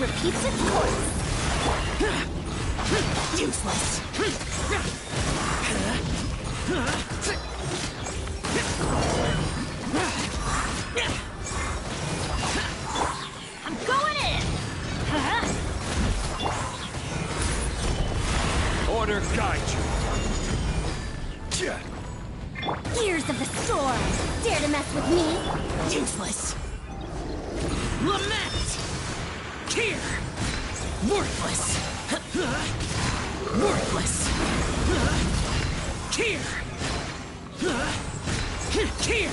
S3: repeats its course.
S4: Useless.
S3: I'm going in!
S5: Order guide you.
S3: Gears of the storm! Dare to mess with me?
S4: Useless. Lament. Here. Worthless. Worthless. Here. Here.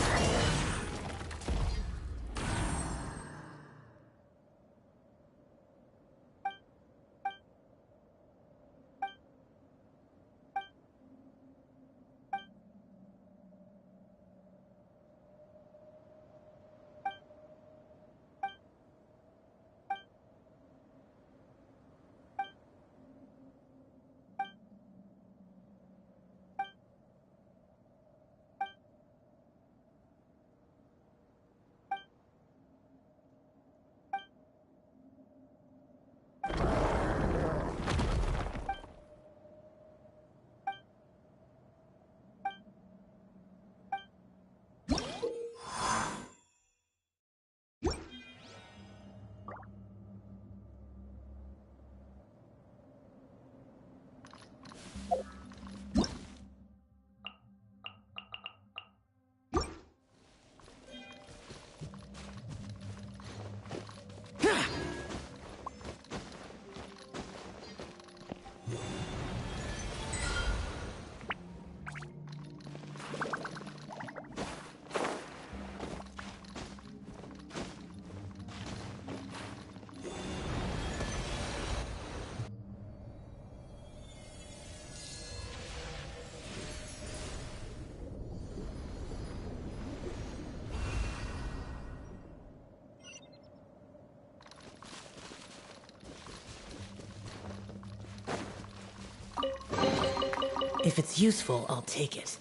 S4: If it's useful, I'll take it.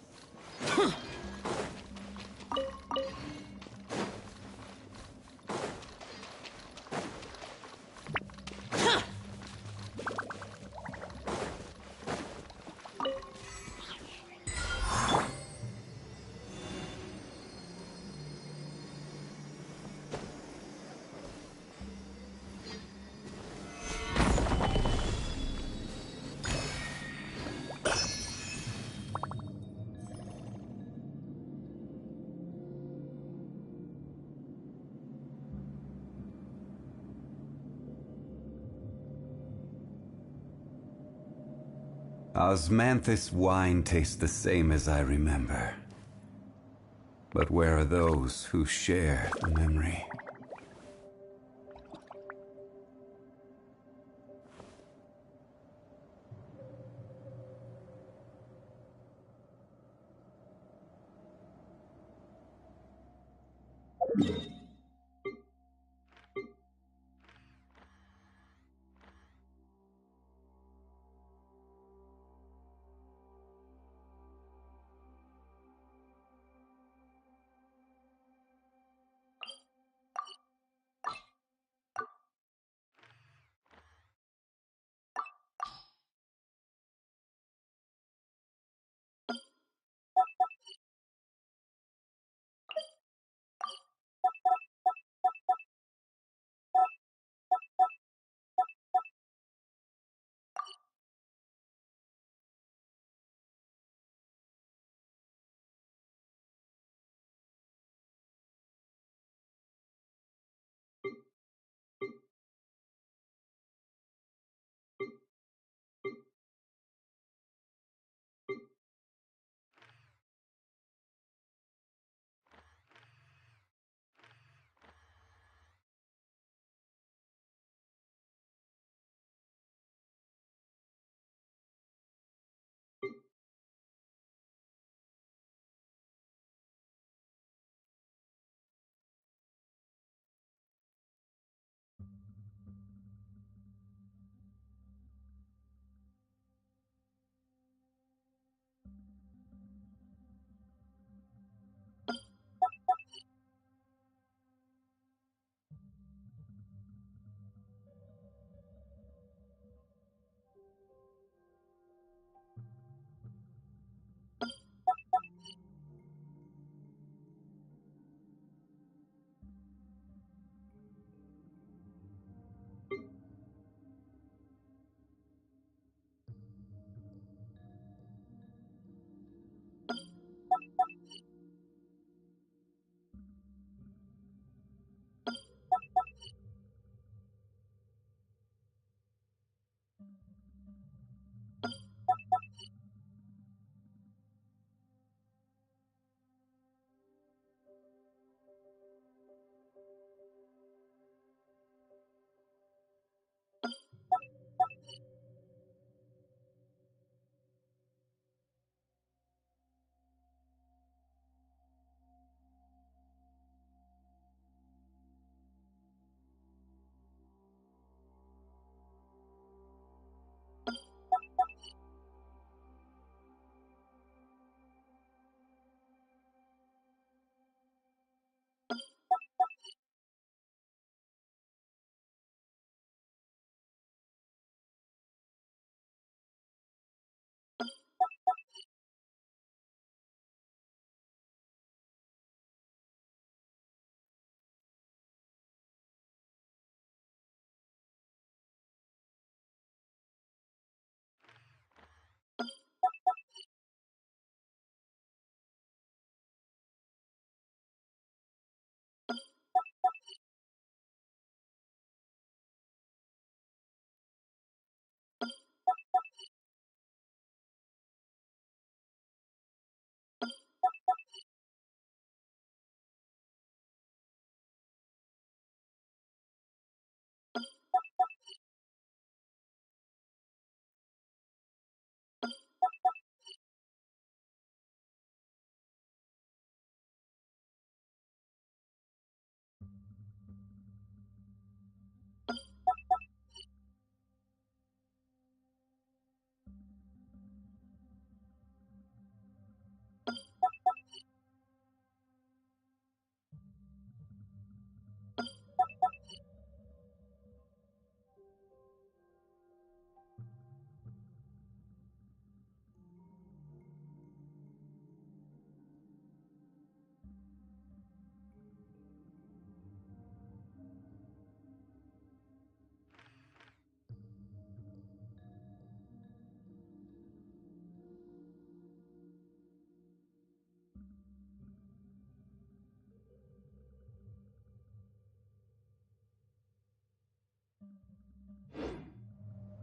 S7: Osmanthus wine tastes the same as I remember. But where are those who share the memory?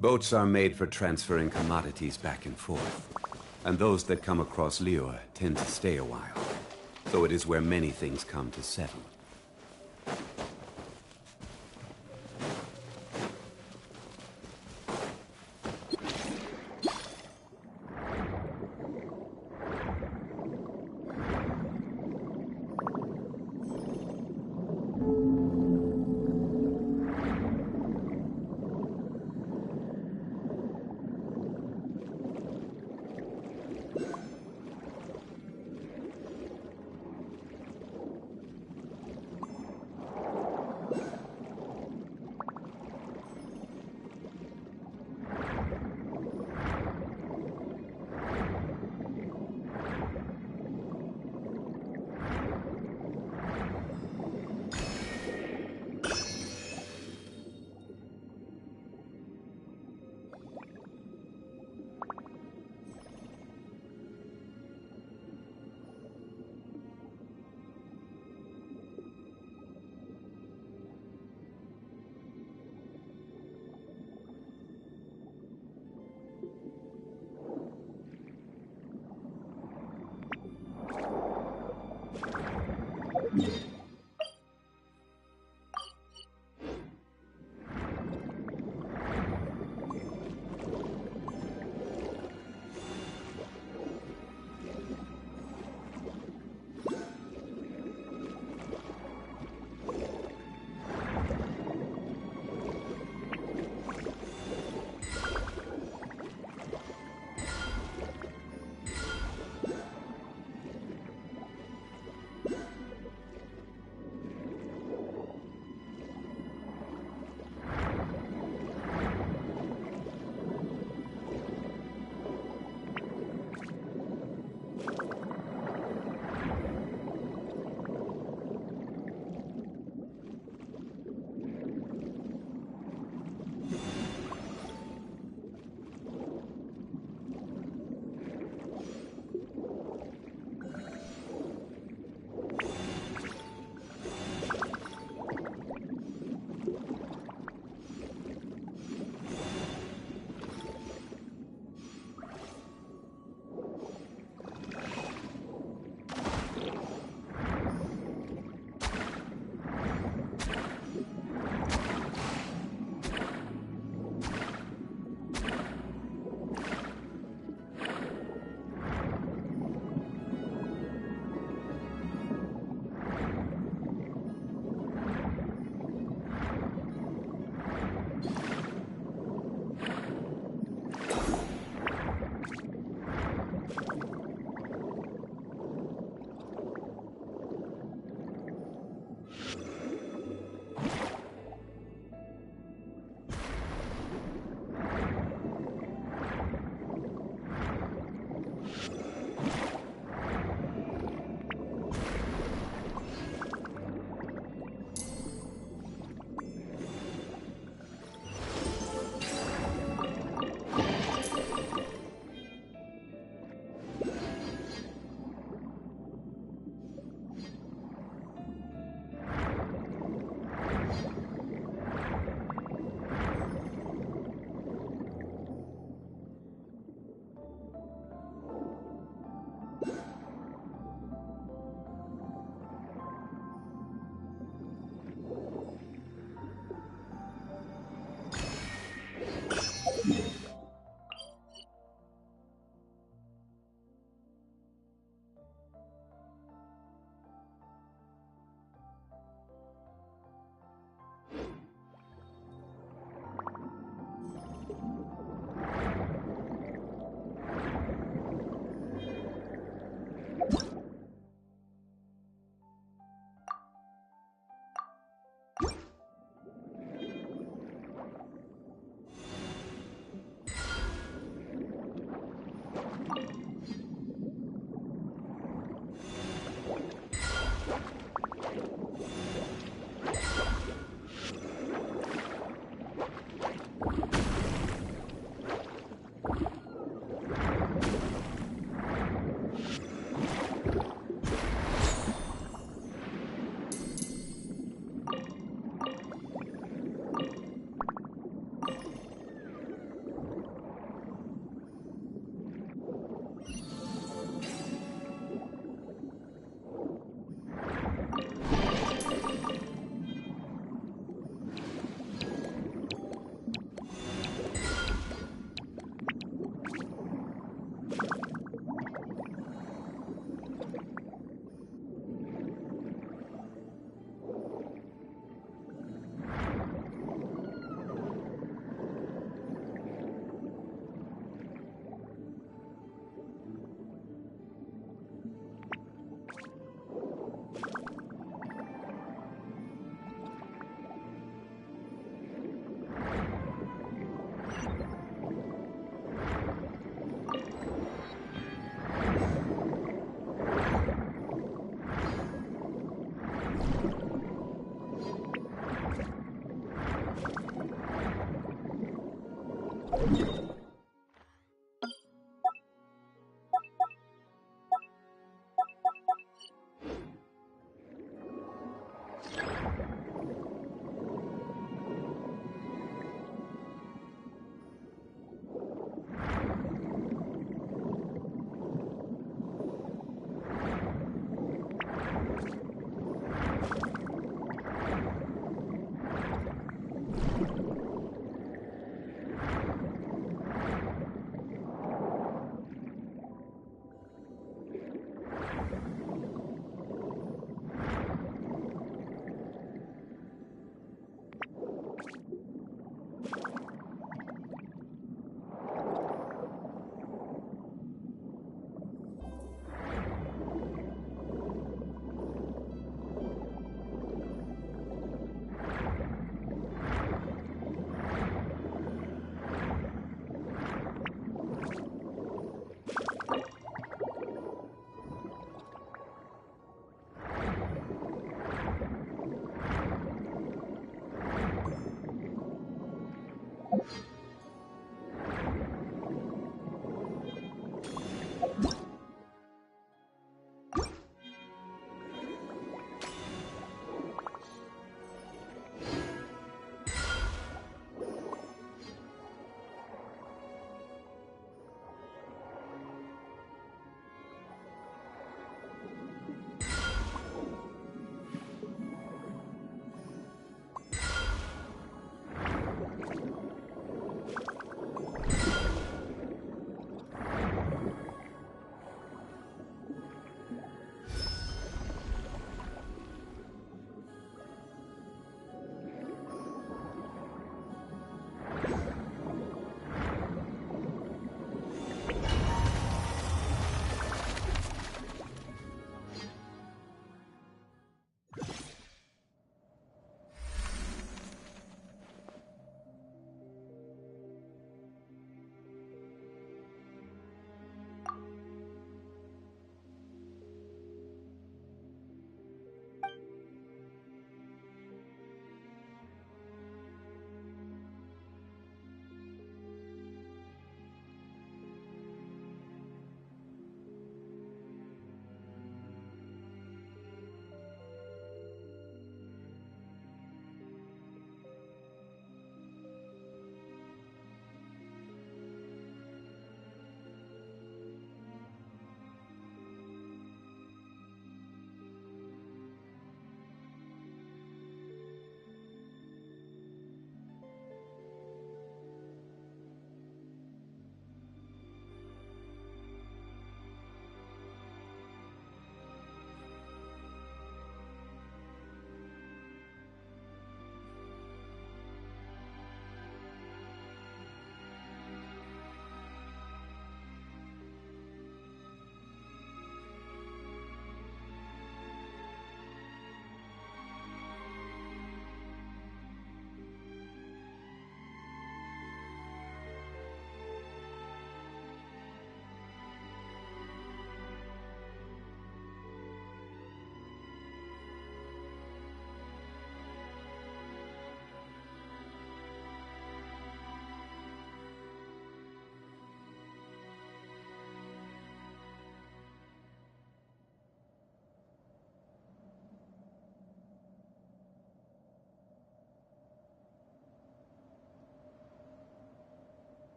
S7: Boats are made for transferring commodities back and forth. And those that come across Liyue tend to stay a while. So it is where many things come to settle.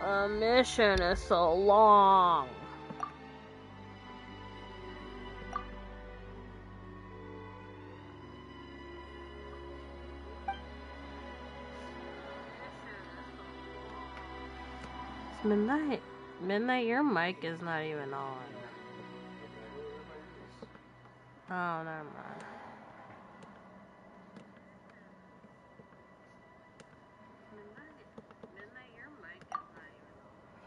S8: The mission is so long. Midnight. Midnight, your mic is not even on. Oh, never mind. Midnight, your mic is not even on.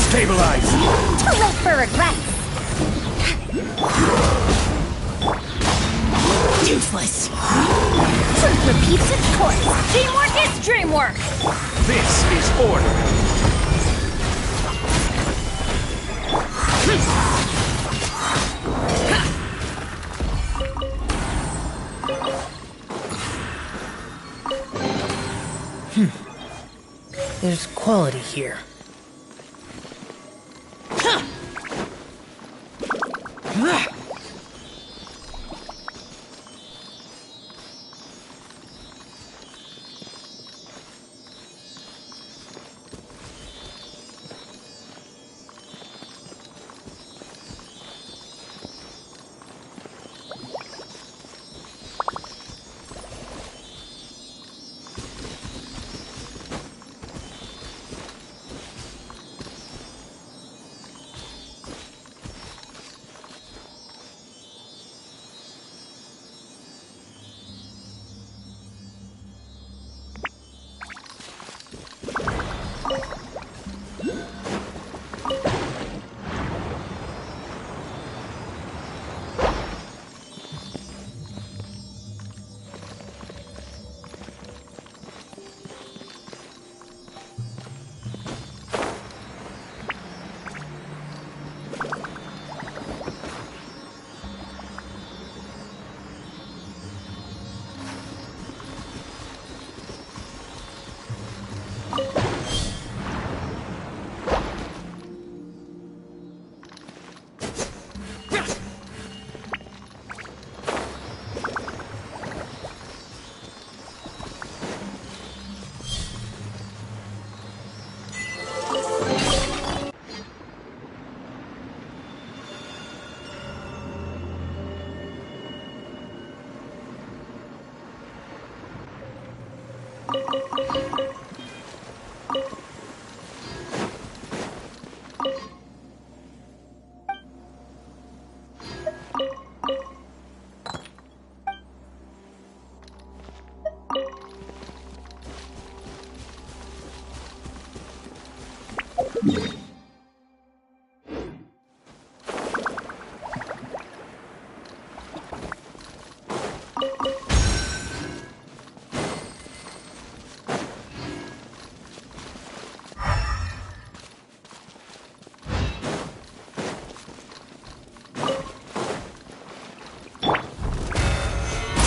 S5: Stabilize!
S3: Too late for regrets! Useless! Truth repeats its course! Teamwork is dreamwork!
S5: This is order!
S2: There's quality here.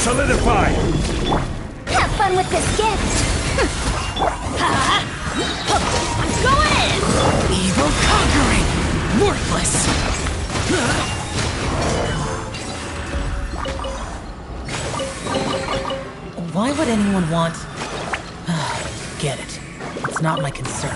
S5: Solidify!
S3: Have fun with this gift! I'm going in!
S2: Evil conquering! Worthless! Why would anyone want... Get it. It's not my concern.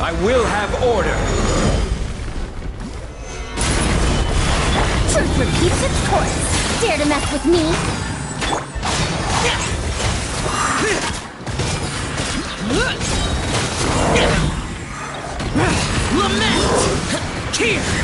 S5: I will have order.
S6: Truth repeats its course. Dare to mess with me?
S2: Lament! Here!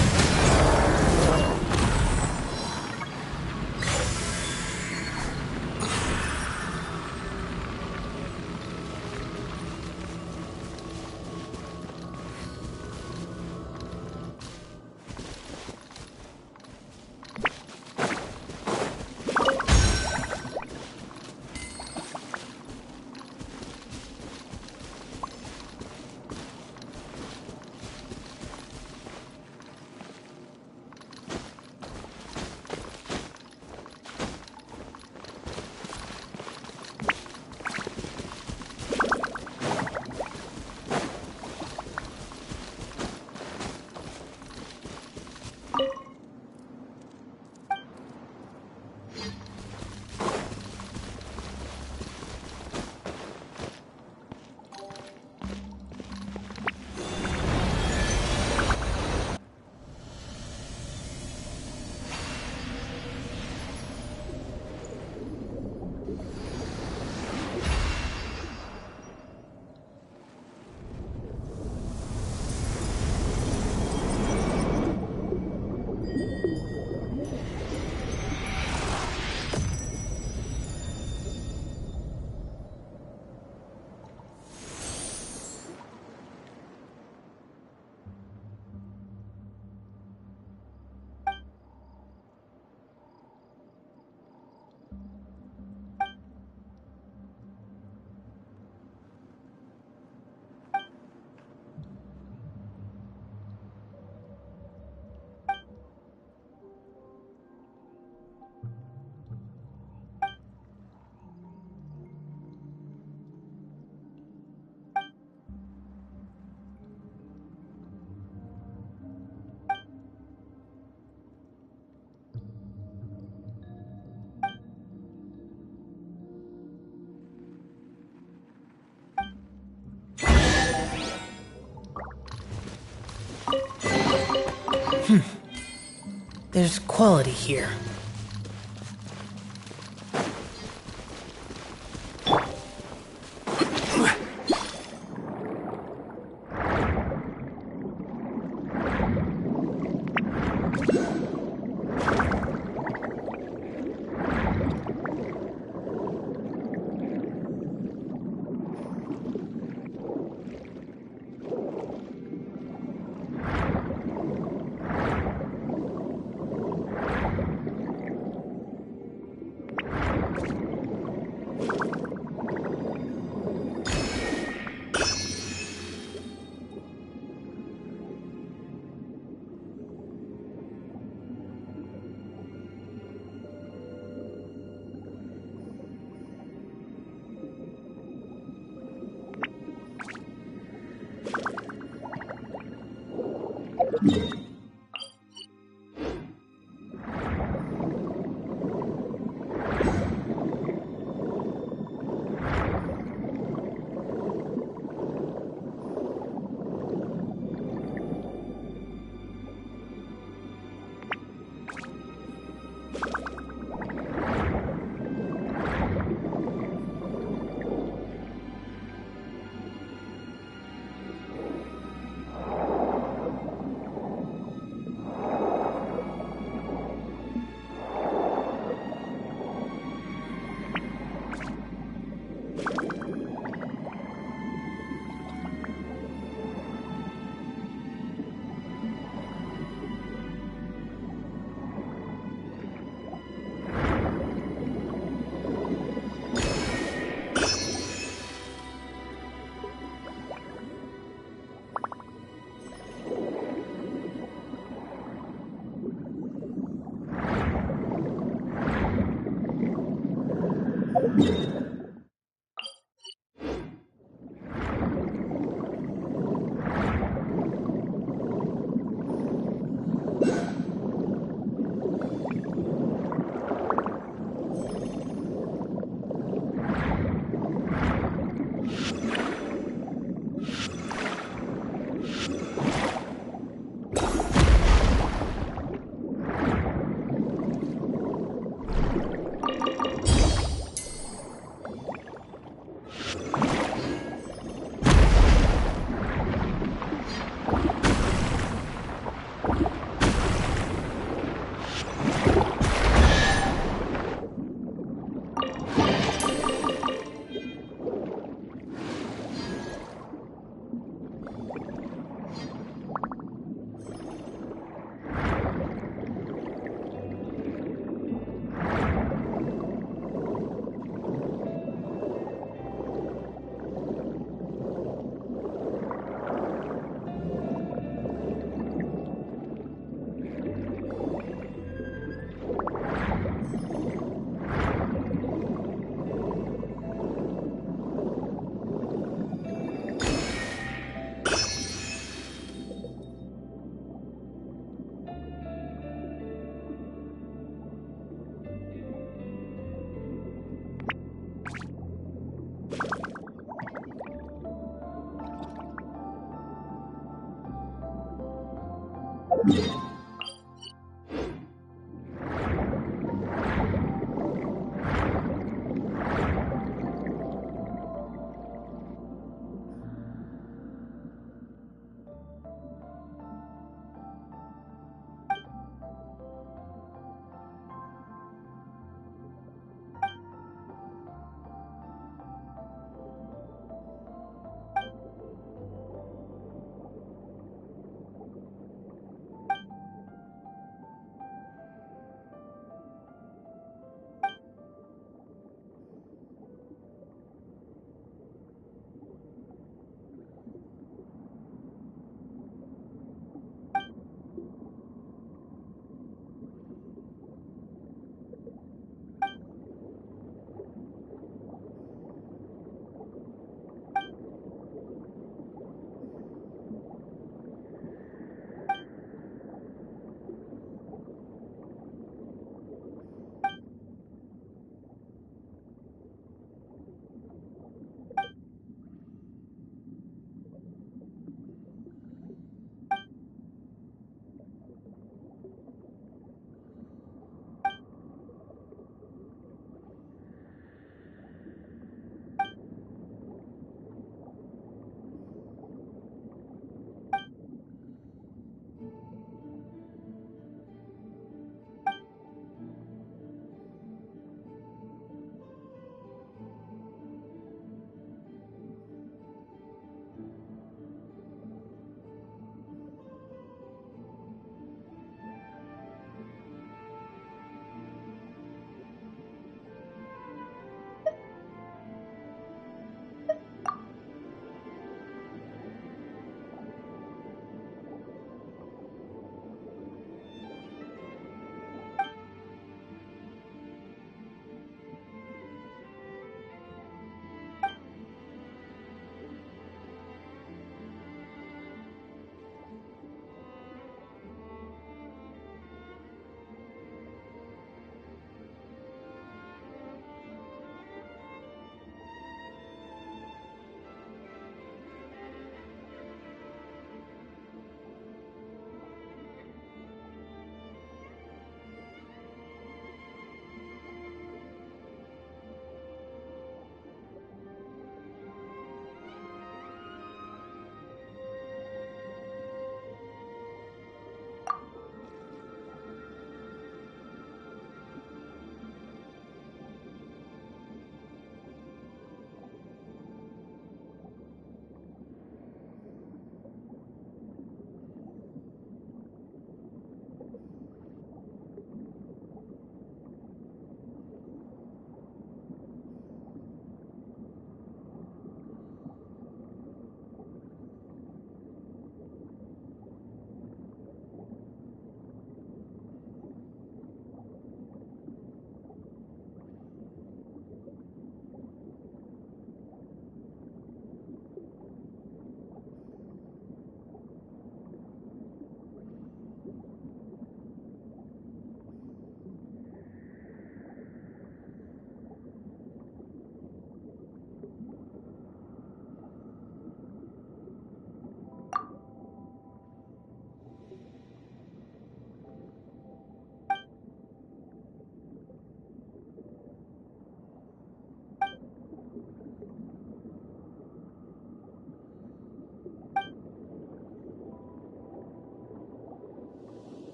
S9: There's quality here.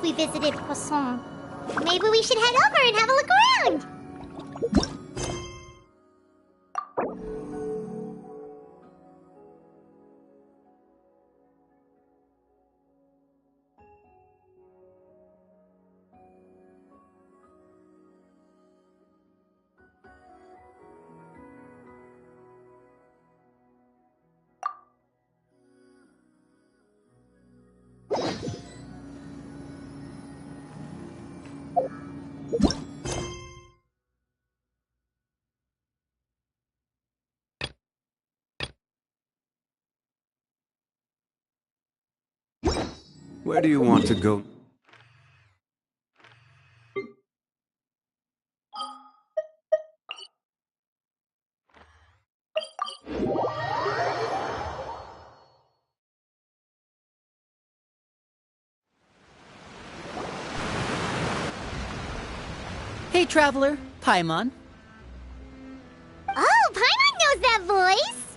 S6: we visited Poisson. Maybe we should head over and have a look around.
S7: Where do you want to go?
S2: Hey, traveler. Paimon.
S6: Oh, Paimon knows that voice!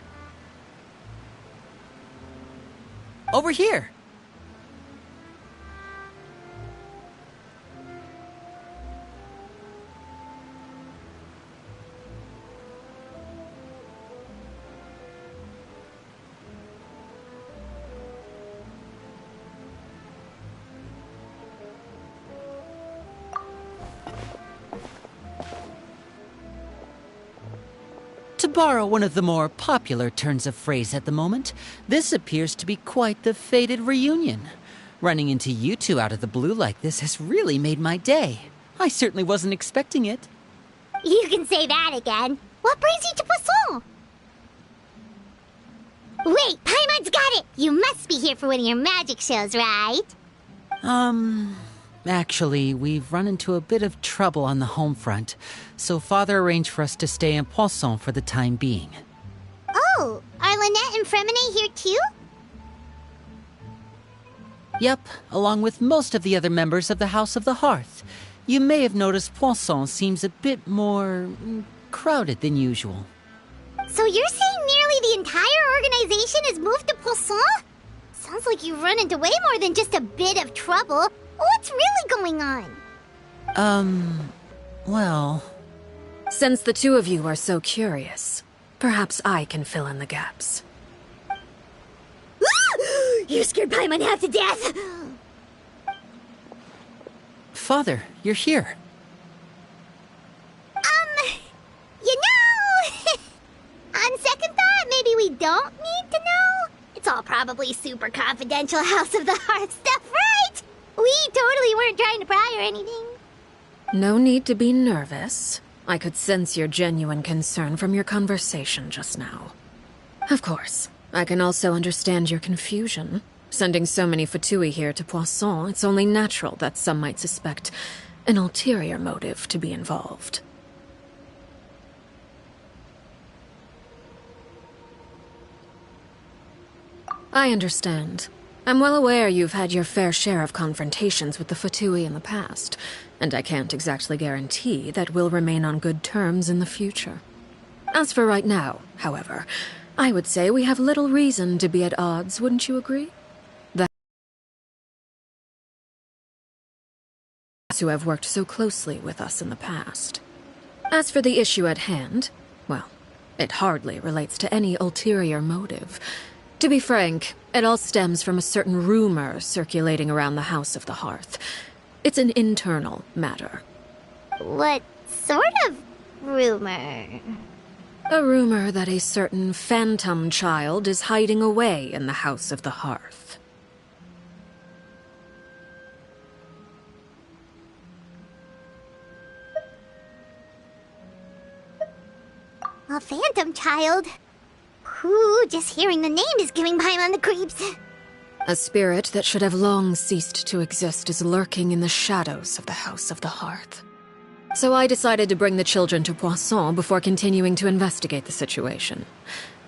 S2: Over here. To borrow one of the more popular turns of phrase at the moment, this appears to be quite the fated reunion. Running into you two out of the blue like this has really made my day. I certainly wasn't expecting it.
S6: You can say that again. What brings you to Poisson? Wait, Paimon's got it! You must be here for one of your magic shows, right?
S2: Actually, we've run into a bit of trouble on the home front, so Father arranged for us to stay in Poisson for the time being.
S6: Oh, are Lynette and Fremine here too?
S2: Yep, along with most of the other members of the House of the Hearth. You may have noticed Poisson seems a bit more crowded than usual.
S6: So you're saying nearly the entire organization has moved to Poisson? Sounds like you've run into way more than just a bit of trouble. What's really going on?
S2: Well...
S1: Since the two of you are so curious, perhaps I can fill in the gaps.
S6: You scared Paimon half to death!
S2: Father, you're here.
S6: You know... On second thought, maybe we don't need to know. It's all probably super confidential House of the Hearth stuff, right? We totally weren't trying to pry or anything.
S1: No need to be nervous. I could sense your genuine concern from your conversation just now. Of course, I can also understand your confusion. Sending so many Fatui here to Poisson, it's only natural that some might suspect an ulterior motive to be involved. I understand. I'm well aware you've had your fair share of confrontations with the Fatui in the past, and I can't exactly guarantee that we'll remain on good terms in the future. As for right now, however, I would say we have little reason to be at odds, wouldn't you agree? That's who have worked so closely with us in the past. As for the issue at hand, well, it hardly relates to any ulterior motive. To be frank, it all stems from a certain rumor circulating around the House of the Hearth. It's an internal matter.
S6: What sort of rumor?
S1: A rumor that a certain phantom child is hiding away in the House of the Hearth.
S6: A phantom child? Ooh, just hearing the name is giving Paimon the creeps.
S1: A spirit that should have long ceased to exist is lurking in the shadows of the House of the Hearth. So I decided to bring the children to Poisson before continuing to investigate the situation.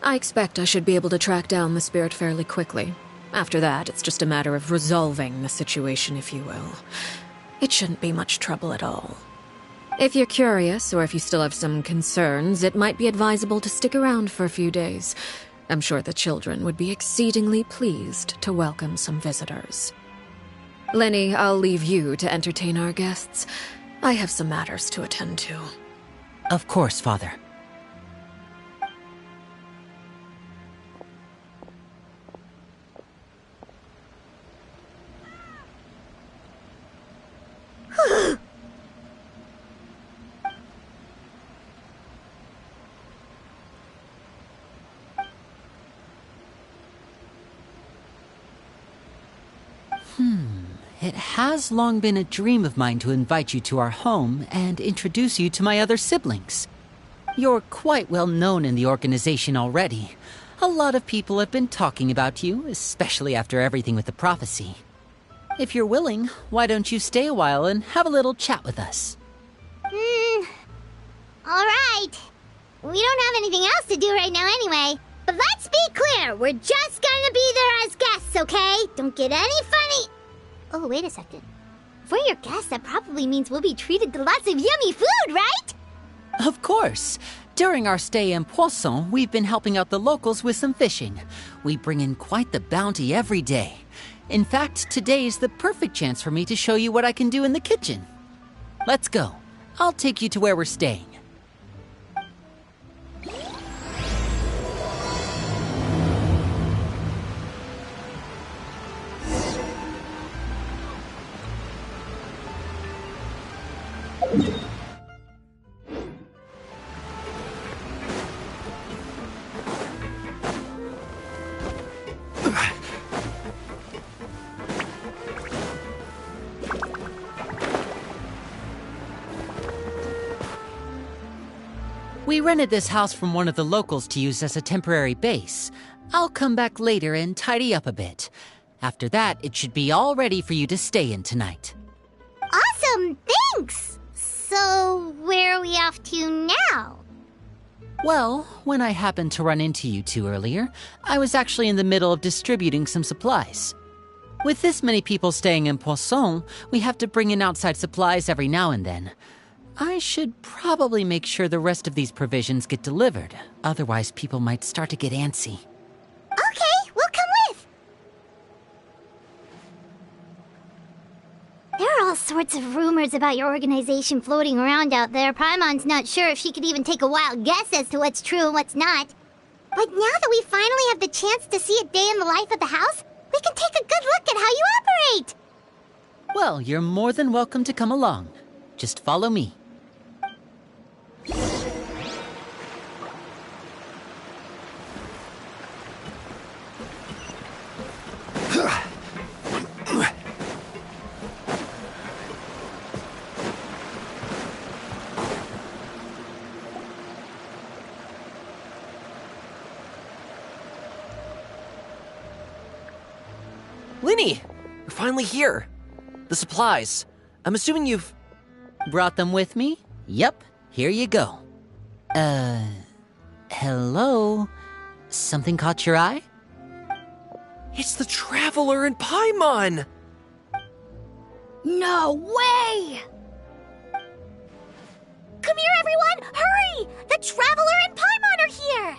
S1: I expect I should be able to track down the spirit fairly quickly. After that, it's just a matter of resolving the situation, if you will. It shouldn't be much trouble at all. If you're curious, or if you still have some concerns, it might be advisable to stick around for a few days. I'm sure the children would be exceedingly pleased to welcome some visitors. Lenny, I'll leave you to entertain our guests. I have some matters to attend to.
S2: Of course, Father. It has long been a dream of mine to invite you to our home and introduce you to my other siblings. You're quite well known in the organization already. A lot of people have been talking about you, especially after everything with the prophecy. If you're willing, why don't you stay a while and have a little chat with us?
S6: Alright. We don't have anything else to do right now anyway. But let's be clear, we're just gonna be there as guests, okay? Don't get any funny... Oh, wait a second. If we're your guests, that probably means we'll be treated to lots of yummy food, right?
S2: Of course. During our stay in Poisson, we've been helping out the locals with some fishing. We bring in quite the bounty every day. In fact, today's the perfect chance for me to show you what I can do in the kitchen. Let's go. I'll take you to where we're staying. We rented this house from one of the locals to use as a temporary base. I'll come back later and tidy up a bit. After that, it should be all ready for you to stay in tonight.
S6: Awesome, thanks! So, where are we off to now?
S2: Well, when I happened to run into you two earlier, I was actually in the middle of distributing some supplies. With this many people staying in Poisson, we have to bring in outside supplies every now and then. I should probably make sure the rest of these provisions get delivered. Otherwise, people might start to get antsy.
S6: Okay, we'll come with. There are all sorts of rumors about your organization floating around out there. Paimon's not sure if she could even take a wild guess as to what's true and what's not. But now that we finally have the chance to see a day in the life of the house, we can take a good look at how you operate.
S2: Well, you're more than welcome to come along. Just follow me.
S10: Linny! You're finally here. The supplies. I'm assuming you've...
S2: Brought them with me? Yep, here you go. Hello? Something caught your eye?
S10: It's the Traveler in Paimon!
S3: No way!
S6: Come here, everyone! Hurry! The Traveler and Paimon are here!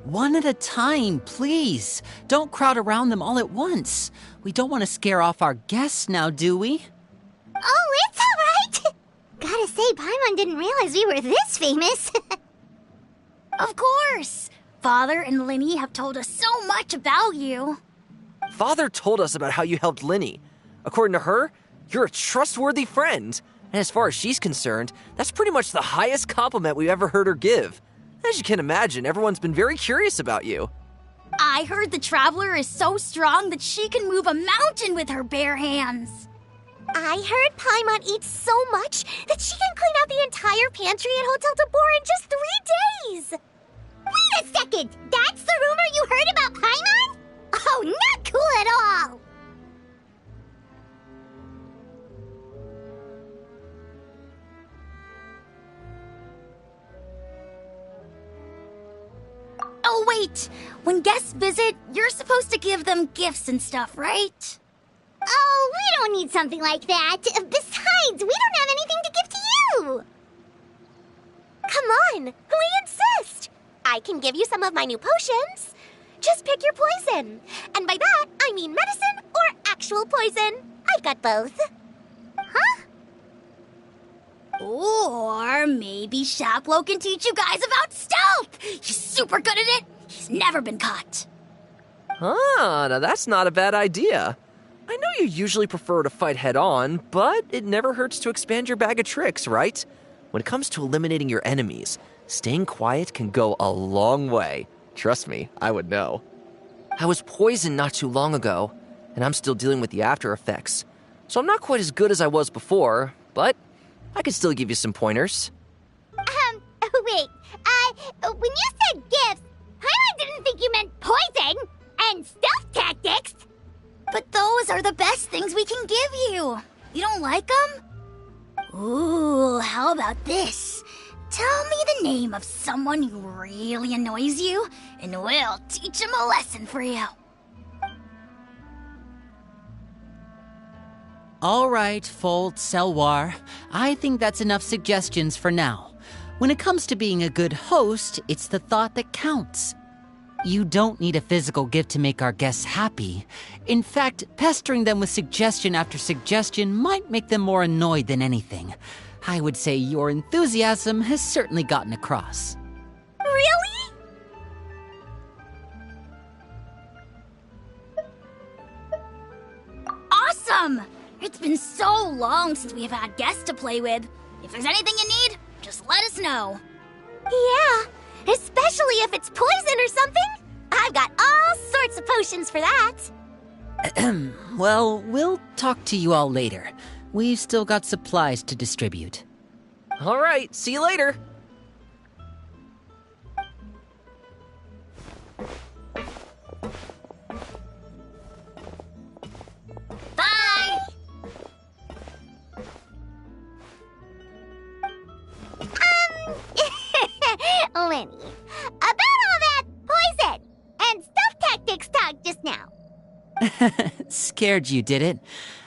S2: One at a time, please. Don't crowd around them all at once. We don't want to scare off our guests now, do we?
S6: Oh, it's all right! Gotta say, Paimon didn't realize we were this famous.
S3: Of course! Father and Linny have told us so much about you.
S10: Father told us about how you helped Linny. According to her, you're a trustworthy friend. And as far as she's concerned, that's pretty much the highest compliment we've ever heard her give. As you can imagine, everyone's been very curious about you.
S3: I heard the Traveler is so strong that she can move a mountain with her bare hands.
S6: I heard Paimon eats so much that she can clean out the entire pantry at Hotel de Boer in just 3 days. Wait a second! That's the rumor you heard about Paimon? Oh, not cool at all!
S3: Oh, wait! When guests visit, you're supposed to give them gifts and stuff, right?
S6: Oh, we don't need something like that. Besides, we don't have anything to give to you. Come on, we insist. I can give you some of my new potions. Just pick your poison. And by that, I mean medicine or actual poison. I've got both. Huh?
S3: Or maybe Shaplo can teach you guys about stealth. He's super good at it. He's never been caught.
S10: Ah, now that's not a bad idea. I know you usually prefer to fight head-on, but it never hurts to expand your bag of tricks, right? When it comes to eliminating your enemies, staying quiet can go a long way. Trust me, I would know. I was poisoned not too long ago, and I'm still dealing with the after effects. So I'm not quite as good as I was before, but I can still give you some pointers.
S6: Wait. When you said gifts, Paimon didn't think you meant poison and stealth tactics.
S3: But those are the best things we can give you. You don't like them? Ooh, how about this? Tell me the name of someone who really annoys you, and we'll teach him a lesson for you.
S2: All right, Fold, Selwar. I think that's enough suggestions for now. When it comes to being a good host, it's the thought that counts. You don't need a physical gift to make our guests happy. In fact, pestering them with suggestion after suggestion might make them more annoyed than anything. I would say your enthusiasm has certainly gotten across.
S6: Really?
S3: Awesome! It's been so long since we've had guests to play with. If there's anything you need, just let us know.
S6: Yeah, especially if it's poison or something. I've got all sorts of potions for that.
S2: Well, we'll talk to you all later. We've still got supplies to distribute.
S10: All right, see you later.
S3: Bye!
S6: Lenny, about all that poison and stealth tactics talk just now.
S2: Scared you, did it?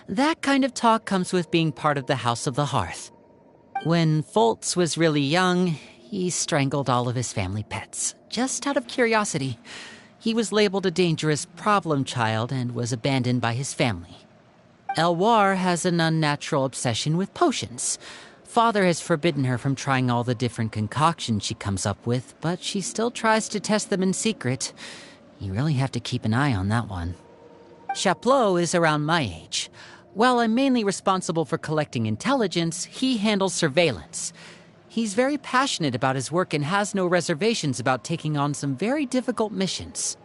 S2: That kind of talk comes with being part of the House of the Hearth. When Foltz was really young, he strangled all of his family pets, just out of curiosity. He was labeled a dangerous problem child and was abandoned by his family. Elwar has an unnatural obsession with potions. Father has forbidden her from trying all the different concoctions she comes up with, but she still tries to test them in secret. You really have to keep an eye on that one. Chaplot is around my age. While I'm mainly responsible for collecting intelligence, he handles surveillance. He's very passionate about his work and has no reservations about taking on some very difficult missions.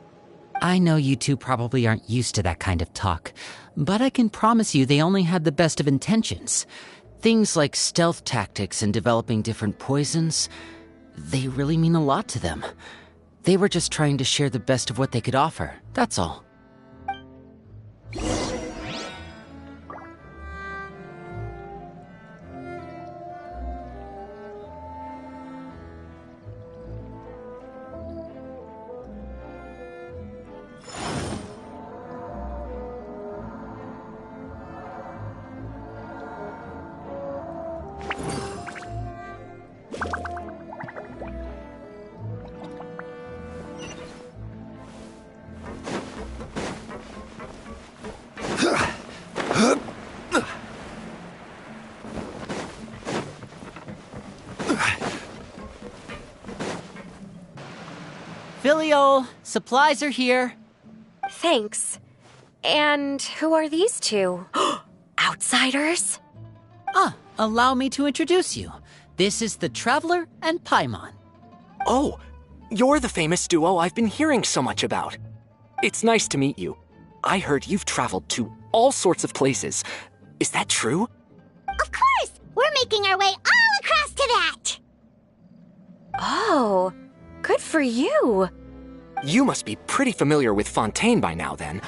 S2: I know you two probably aren't used to that kind of talk, but I can promise you they only had the best of intentions. Things like stealth tactics and developing different poisons, they really mean a lot to them. They were just trying to share the best of what they could offer, that's all. Filio, supplies are here.
S11: Thanks. And who are these two? Outsiders?
S2: Allow me to introduce you. This is the Traveler and Paimon.
S12: Oh, you're the famous duo I've been hearing so much about. It's nice to meet you. I heard you've traveled to all sorts of places. Is that true?
S6: Of course! We're making our way all across to that!
S11: Oh, good for you.
S12: You must be pretty familiar with Fontaine by now, then.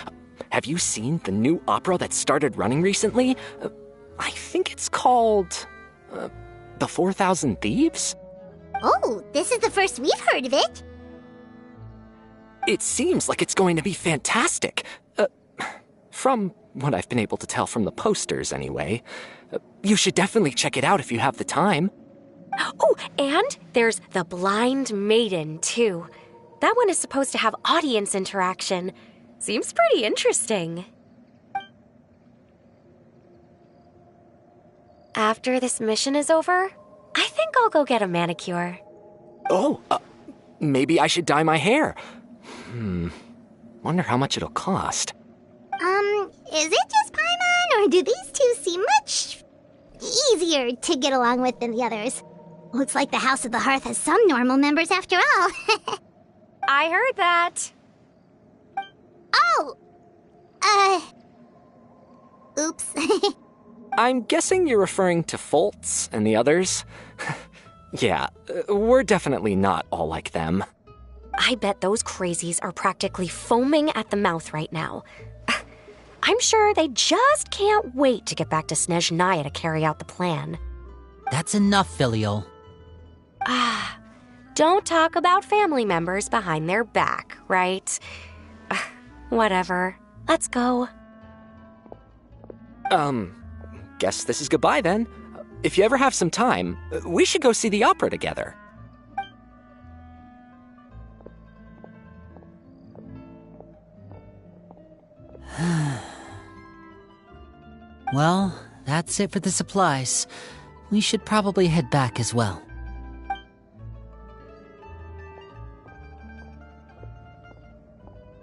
S12: Have you seen the new opera that started running recently? I think it's called... The 4,000 Thieves?
S6: Oh, this is the first we've heard of it.
S12: It seems like it's going to be fantastic. From what I've been able to tell from the posters, anyway. You should definitely check it out if you have the time.
S11: Oh, and there's the Blind Maiden, too. That one is supposed to have audience interaction. Seems pretty interesting. After this mission is over, I think I'll go get a manicure.
S12: Oh, maybe I should dye my hair. Wonder how much it'll cost.
S6: Is it just Paimon, or do these two seem much easier to get along with than the others? Looks like the House of the Hearth has some normal members after all.
S11: I heard that.
S6: Oh! Oops.
S12: I'm guessing you're referring to Foltz and the others? Yeah, we're definitely not all like them.
S11: I bet those crazies are practically foaming at the mouth right now. I'm sure they just can't wait to get back to Snezhnaya to carry out the plan.
S2: That's enough, Filial.
S11: Don't talk about family members behind their back, right? Whatever. Let's go.
S12: Guess this is goodbye then. If you ever have some time, we should go see the opera together.
S2: Well, that's it for the supplies. We should probably head back as well.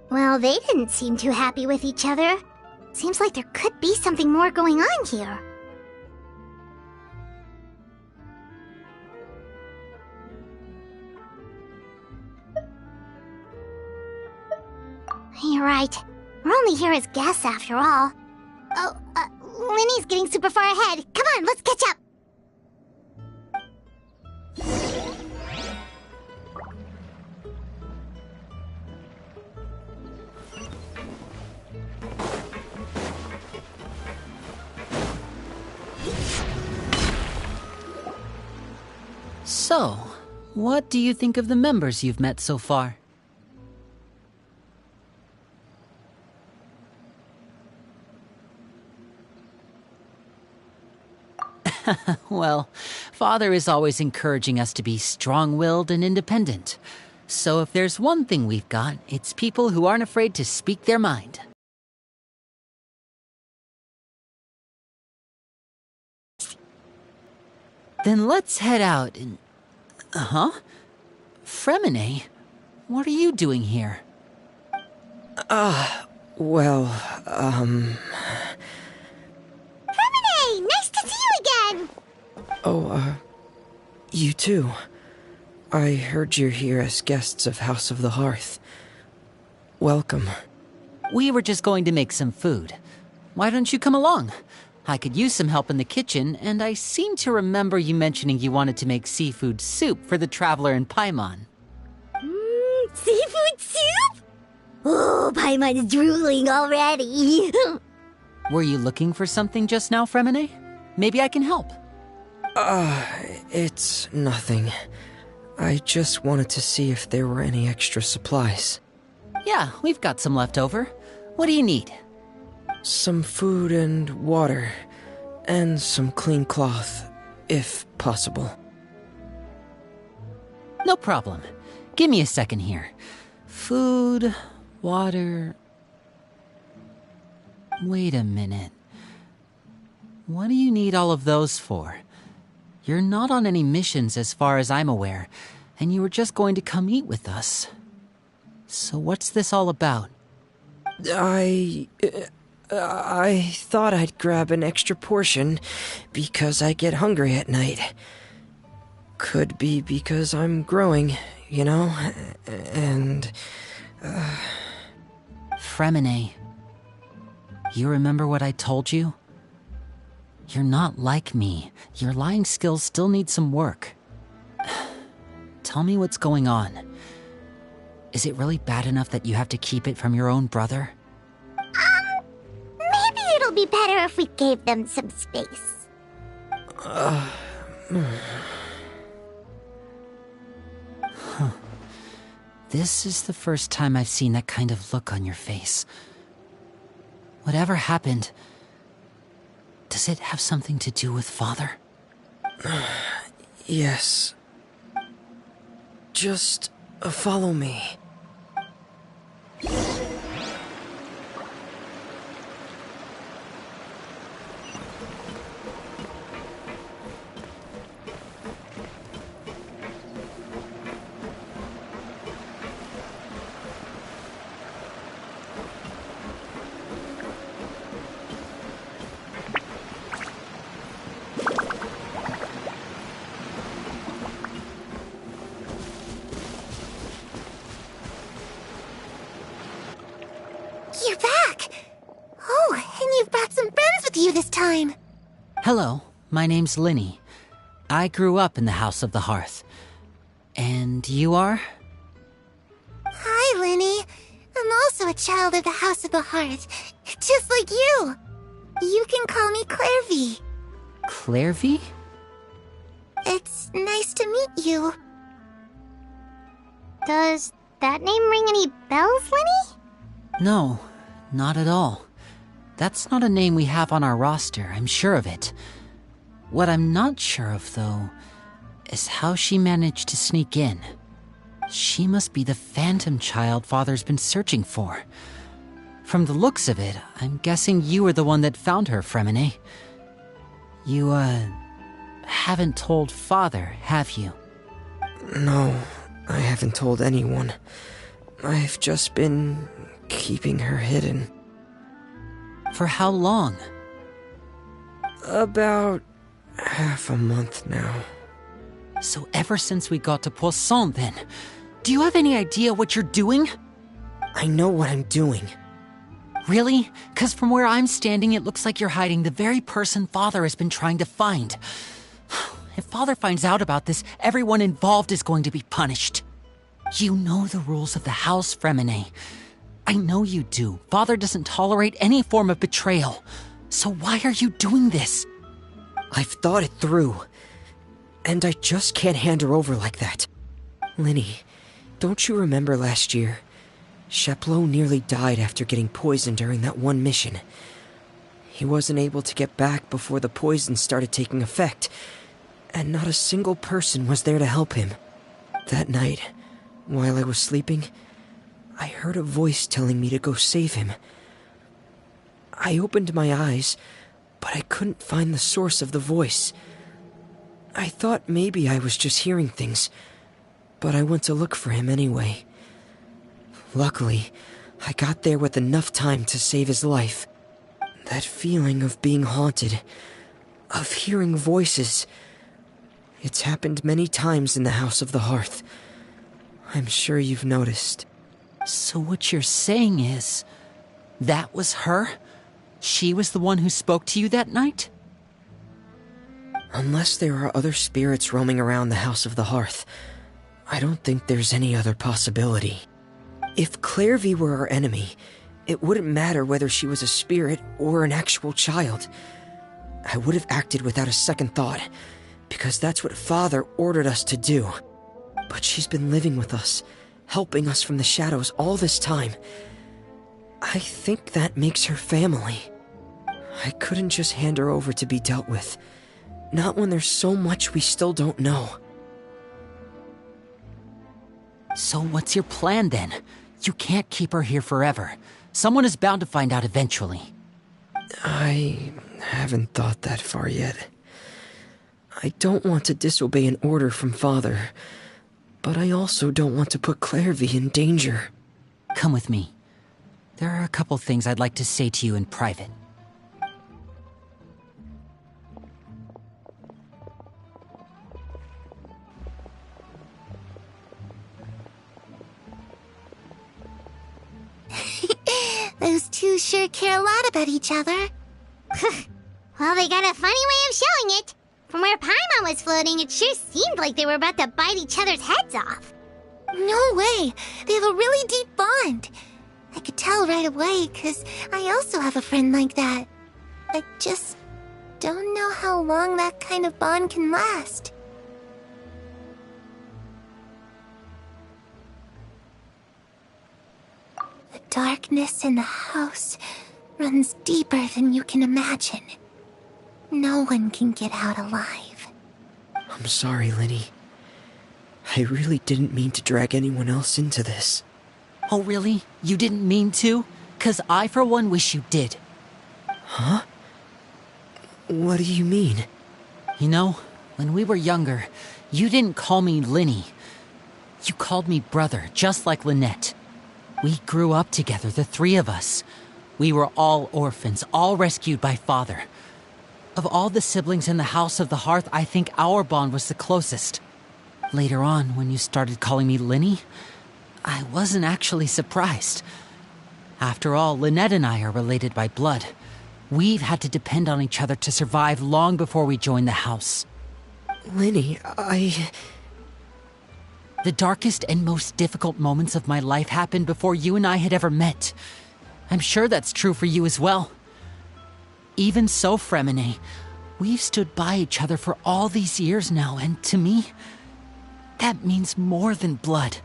S6: Well, they didn't seem too happy with each other. Seems like there could be something more going on here. You're right. We're only here as guests after all. Oh, Linny's getting super far ahead. Come on, let's catch up.
S2: So, what do you think of the members you've met so far? Well, Father is always encouraging us to be strong-willed and independent. So if there's one thing we've got, it's people who aren't afraid to speak their mind. Then let's head out and... Fremine, what are you doing here?
S9: Well,
S6: Fremine, nice to see you again!
S9: Oh, you too. I heard you're here as guests of House of the Hearth. Welcome.
S2: We were just going to make some food. Why don't you come along? I could use some help in the kitchen, and I seem to remember you mentioning you wanted to make seafood soup for the traveler in Paimon.
S6: Seafood soup? Oh, Paimon is drooling already.
S2: Were you looking for something just now, Fremine? Maybe I can help.
S9: It's nothing. I just wanted to see if there were any extra supplies.
S2: Yeah, we've got some left over. What do you need?
S9: Some food and water, and some clean cloth, if possible.
S2: No problem. Give me a second here. Food, water... Wait a minute. What do you need all of those for? You're not on any missions as far as I'm aware, and you were just going to come eat with us. So what's this all about?
S9: I thought I'd grab an extra portion because I get hungry at night. Could be because I'm growing, you know, and...
S2: Fremine, you remember what I told you? You're not like me. Your lying skills still need some work. Tell me what's going on. Is it really bad enough that you have to keep it from your own brother?
S6: Maybe it'll be better if we gave them some space.
S2: This is the first time I've seen that kind of look on your face. Whatever happened, does it have something to do with Father?
S9: Yes. Just follow me.
S6: You're back! Oh, and you've brought some friends with you this time.
S2: Hello, my name's Linny. I grew up in the House of the Hearth. And you are?
S6: Hi, Linny. I'm also a child of the House of the Hearth, just like you. You can call me Clairvy.
S2: Clairvy?
S6: It's nice to meet you. Does that name ring any bells, Linny?
S2: No, not at all. That's not a name we have on our roster, I'm sure of it. What I'm not sure of, though, is how she managed to sneak in. She must be the phantom child Father's been searching for. From the looks of it, I'm guessing you were the one that found her, Fremine. You, haven't told Father, have you?
S9: No, I haven't told anyone. I've just been keeping her hidden.
S2: For how long?
S9: About half a month now.
S2: So ever since we got to Poisson, then. Do you have any idea what you're doing?
S9: I know what I'm doing.
S2: Really? 'Cause from where I'm standing, it looks like you're hiding the very person Father has been trying to find. If Father finds out about this, everyone involved is going to be punished. You know the rules of the house, Fremine. I know you do. Father doesn't tolerate any form of betrayal. So why are you doing this?
S9: I've thought it through. And I just can't hand her over like that. Linny, don't you remember last year? Sheplo nearly died after getting poisoned during that one mission. He wasn't able to get back before the poison started taking effect, and not a single person was there to help him. That night, while I was sleeping, I heard a voice telling me to go save him. I opened my eyes, but I couldn't find the source of the voice. I thought maybe I was just hearing things, but I went to look for him anyway. Luckily, I got there with enough time to save his life. That feeling of being haunted, of hearing voices, it's happened many times in the House of the Hearth. I'm sure you've noticed.
S2: So what you're saying is, that was her? She was the one who spoke to you that night?
S9: Unless there are other spirits roaming around the House of the Hearth, I don't think there's any other possibility. If Clairvy were our enemy, it wouldn't matter whether she was a spirit or an actual child. I would have acted without a second thought, because that's what Father ordered us to do. But she's been living with us, helping us from the shadows all this time. I think that makes her family. I couldn't just hand her over to be dealt with. Not when there's so much we still don't know.
S2: So what's your plan then? You can't keep her here forever. Someone is bound to find out eventually.
S9: I haven't thought that far yet. I don't want to disobey an order from Father, but I also don't want to put Clairvy in danger.
S2: Come with me. There are a couple things I'd like to say to you in private.
S6: Those two sure care a lot about each other. Well, they got a funny way of showing it. From where Paimon was floating, it sure seemed like they were about to bite each other's heads off. No way! They have a really deep bond. I could tell right away, 'cause I also have a friend like that. I just don't know how long that kind of bond can last. The darkness in the house runs deeper than you can imagine. No one can get out alive.
S9: I'm sorry, Linny. I really didn't mean to drag anyone else into this.
S2: Oh, really? You didn't mean to? 'Cause I, for one, wish you did.
S9: Huh? What do you mean?
S2: You know, when we were younger, you didn't call me Linny. You called me brother, just like Lynette. We grew up together, the three of us. We were all orphans, all rescued by father. Of all the siblings in the House of the Hearth, I think our bond was the closest. Later on, when you started calling me Linny, I wasn't actually surprised. After all, Lynette and I are related by blood. We've had to depend on each other to survive long before we joined the house.
S9: Linny,
S2: The darkest and most difficult moments of my life happened before you and I had ever met. I'm sure that's true for you as well. Even so, Fremine, we've stood by each other for all these years now, and to me, that means more than blood.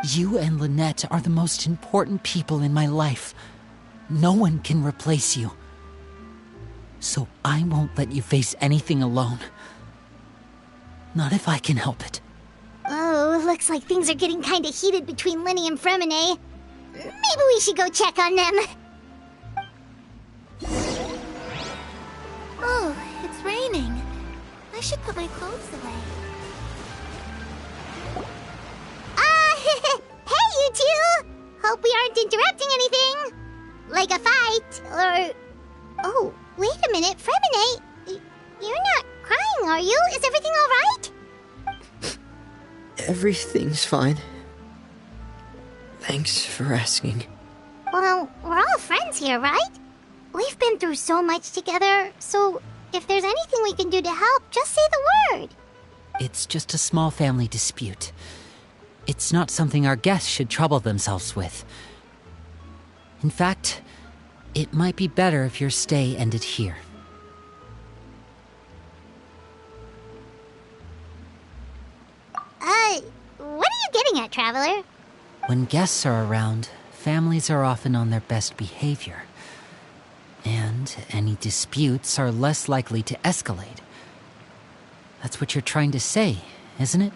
S2: You and Lynette are the most important people in my life. No one can replace you. So I won't let you face anything alone. Not if I can help it.
S6: Oh, looks like things are getting kinda heated between Linny and Fremine. Maybe we should go check on them.
S3: Oh, it's raining. I should put my clothes away.
S6: Hey, you two! Hope we aren't interrupting anything. Like a fight, or... Oh, wait a minute, Fremine. You're not crying, are you? Is everything alright?
S9: Everything's fine. Thanks for asking.
S6: Well, we're all friends here, right? We've been through so much together, so if there's anything we can do to help, just say the word.
S2: It's just a small family dispute. It's not something our guests should trouble themselves with. In fact, it might be better if your stay ended here.
S6: What are you getting at, Traveler?
S2: When guests are around, families are often on their best behavior. And any disputes are less likely to escalate. That's what you're trying to say, isn't it?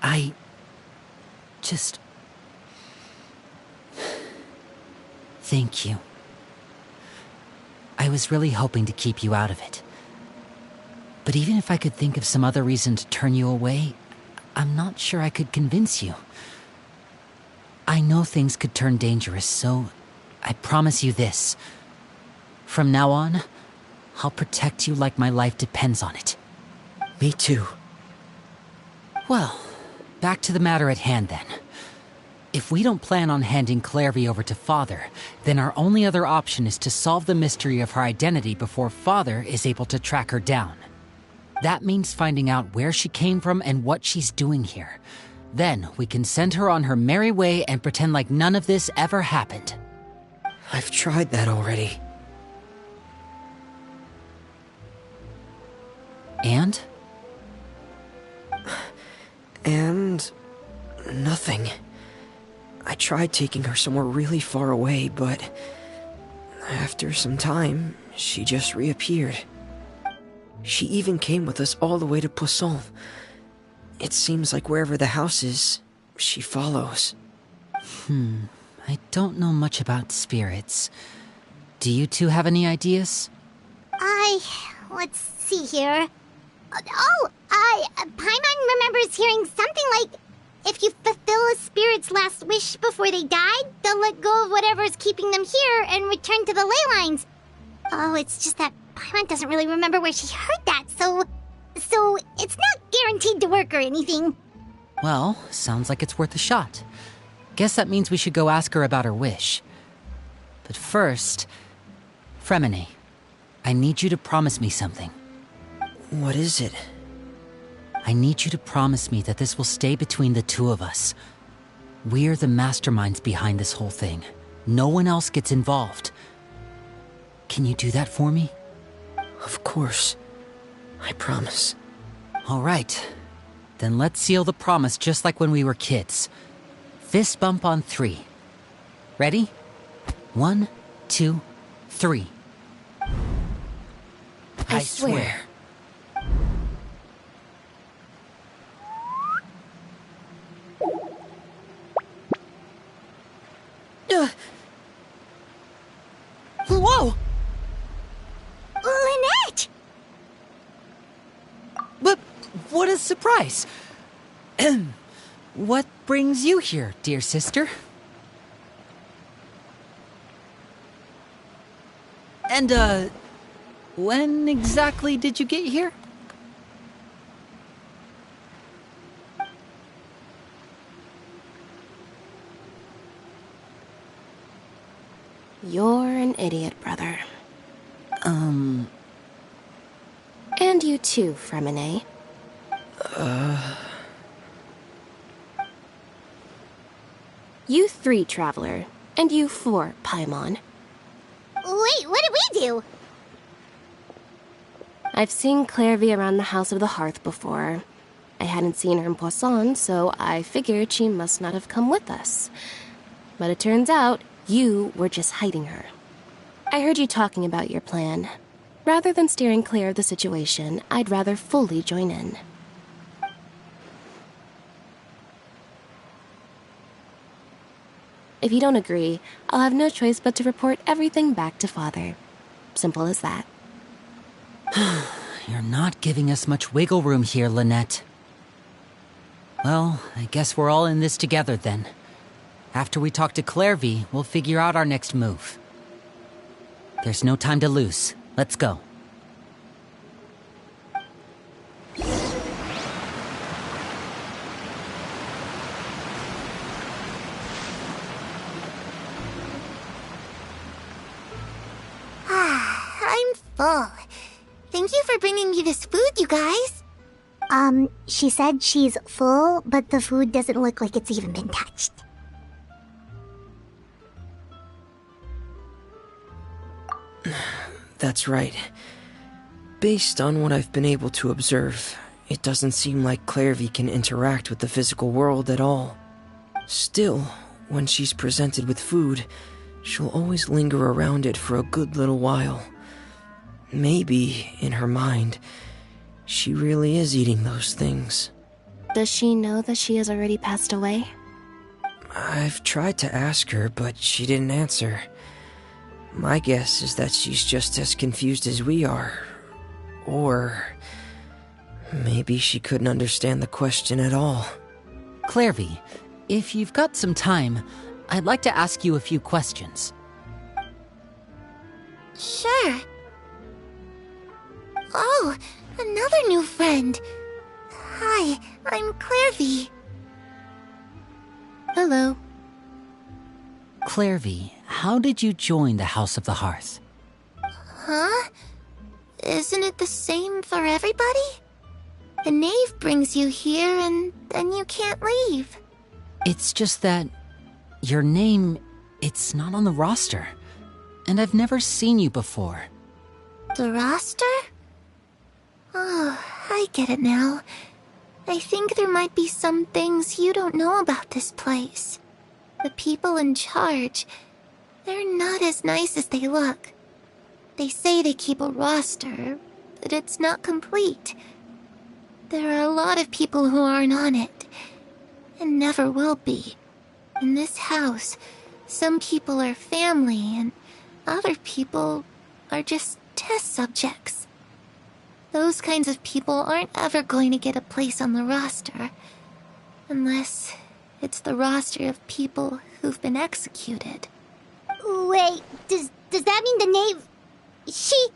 S2: I just... Thank you. I was really hoping to keep you out of it. But even if I could think of some other reason to turn you away, I'm not sure I could convince you. I know things could turn dangerous, so I promise you this. From now on, I'll protect you like my life depends on it.
S9: Me too.
S2: Well, back to the matter at hand then. If we don't plan on handing Clairvy over to Father, then our only other option is to solve the mystery of her identity before Father is able to track her down. That means finding out where she came from and what she's doing here. Then we can send her on her merry way and pretend like none of this ever happened.
S9: I've tried that already.
S2: And?
S9: And... nothing. I tried taking her somewhere really far away, but... after some time, she just reappeared. She even came with us all the way to Poisson. It seems like wherever the house is, she follows.
S2: I don't know much about spirits. Do you two have any ideas?
S6: Let's see here. Paimon remembers hearing something like, if you fulfill a spirit's last wish before they died, they'll let go of whatever's keeping them here and return to the ley lines. Oh, it's just that Paimon doesn't really remember where she heard that, so it's not guaranteed to work or anything.
S2: Well, sounds like it's worth a shot. Guess that means we should go ask her about her wish. But first, Fremine, I need you to promise me something.
S9: What is it?
S2: I need you to promise me that this will stay between the two of us. We're the masterminds behind this whole thing. No one else gets involved. Can you do that for me?
S9: Of course. I promise.
S2: All right. Then let's seal the promise just like when we were kids. Fist bump on 3. Ready? 1, 2, 3.
S9: I swear.
S2: what a surprise. What brings you here, dear sister? And, when exactly did you get here?
S13: You're an idiot, brother. And you too, Fremine. You 3, Traveler. And you 4, Paimon.
S6: Wait, what did we do?
S13: I've seen Clairvy around the House of the Hearth before. I hadn't seen her in Poisson, so I figured she must not have come with us. But it turns out you were just hiding her. I heard you talking about your plan. Rather than steering clear of the situation, I'd rather fully join in. If you don't agree, I'll have no choice but to report everything back to Father. Simple as that.
S2: You're not giving us much wiggle room here, Lynette. Well, I guess we're all in this together then. After we talk to Clairvy, we'll figure out our next move. There's no time to lose. Let's go.
S6: I'm full. Thank you for bringing me this food, you guys.
S3: She said she's full, but the food doesn't look like it's even been touched.
S9: That's right. Based on what I've been able to observe, it doesn't seem like Clairvy can interact with the physical world at all. Still, when she's presented with food, she'll always linger around it for a good little while. Maybe, in her mind, she really is eating those things.
S13: Does she know that she has already passed away?
S9: I've tried to ask her, but she didn't answer. My guess is that she's just as confused as we are. Or maybe she couldn't understand the question at all.
S2: Clairvy, if you've got some time, I'd like to ask you a few questions.
S6: Sure. Oh, another new friend. Hi, I'm Clairvy.
S13: Hello.
S2: Clairvy, how did you join the House of the Hearth?
S6: Huh? Isn't it the same for everybody? The Knave brings you here and then you can't leave.
S2: It's just that your name, it's not on the roster. And I've never seen you before.
S6: The roster? Oh, I get it now. I think there might be some things you don't know about this place. The people in charge, they're not as nice as they look. They say they keep a roster, but it's not complete. There are a lot of people who aren't on it, and never will be. In this house, some people are family, and other people are just test subjects. Those kinds of people aren't ever going to get a place on the roster, unless it's the roster of people who've been executed.
S3: Wait, does that mean the Knave... She...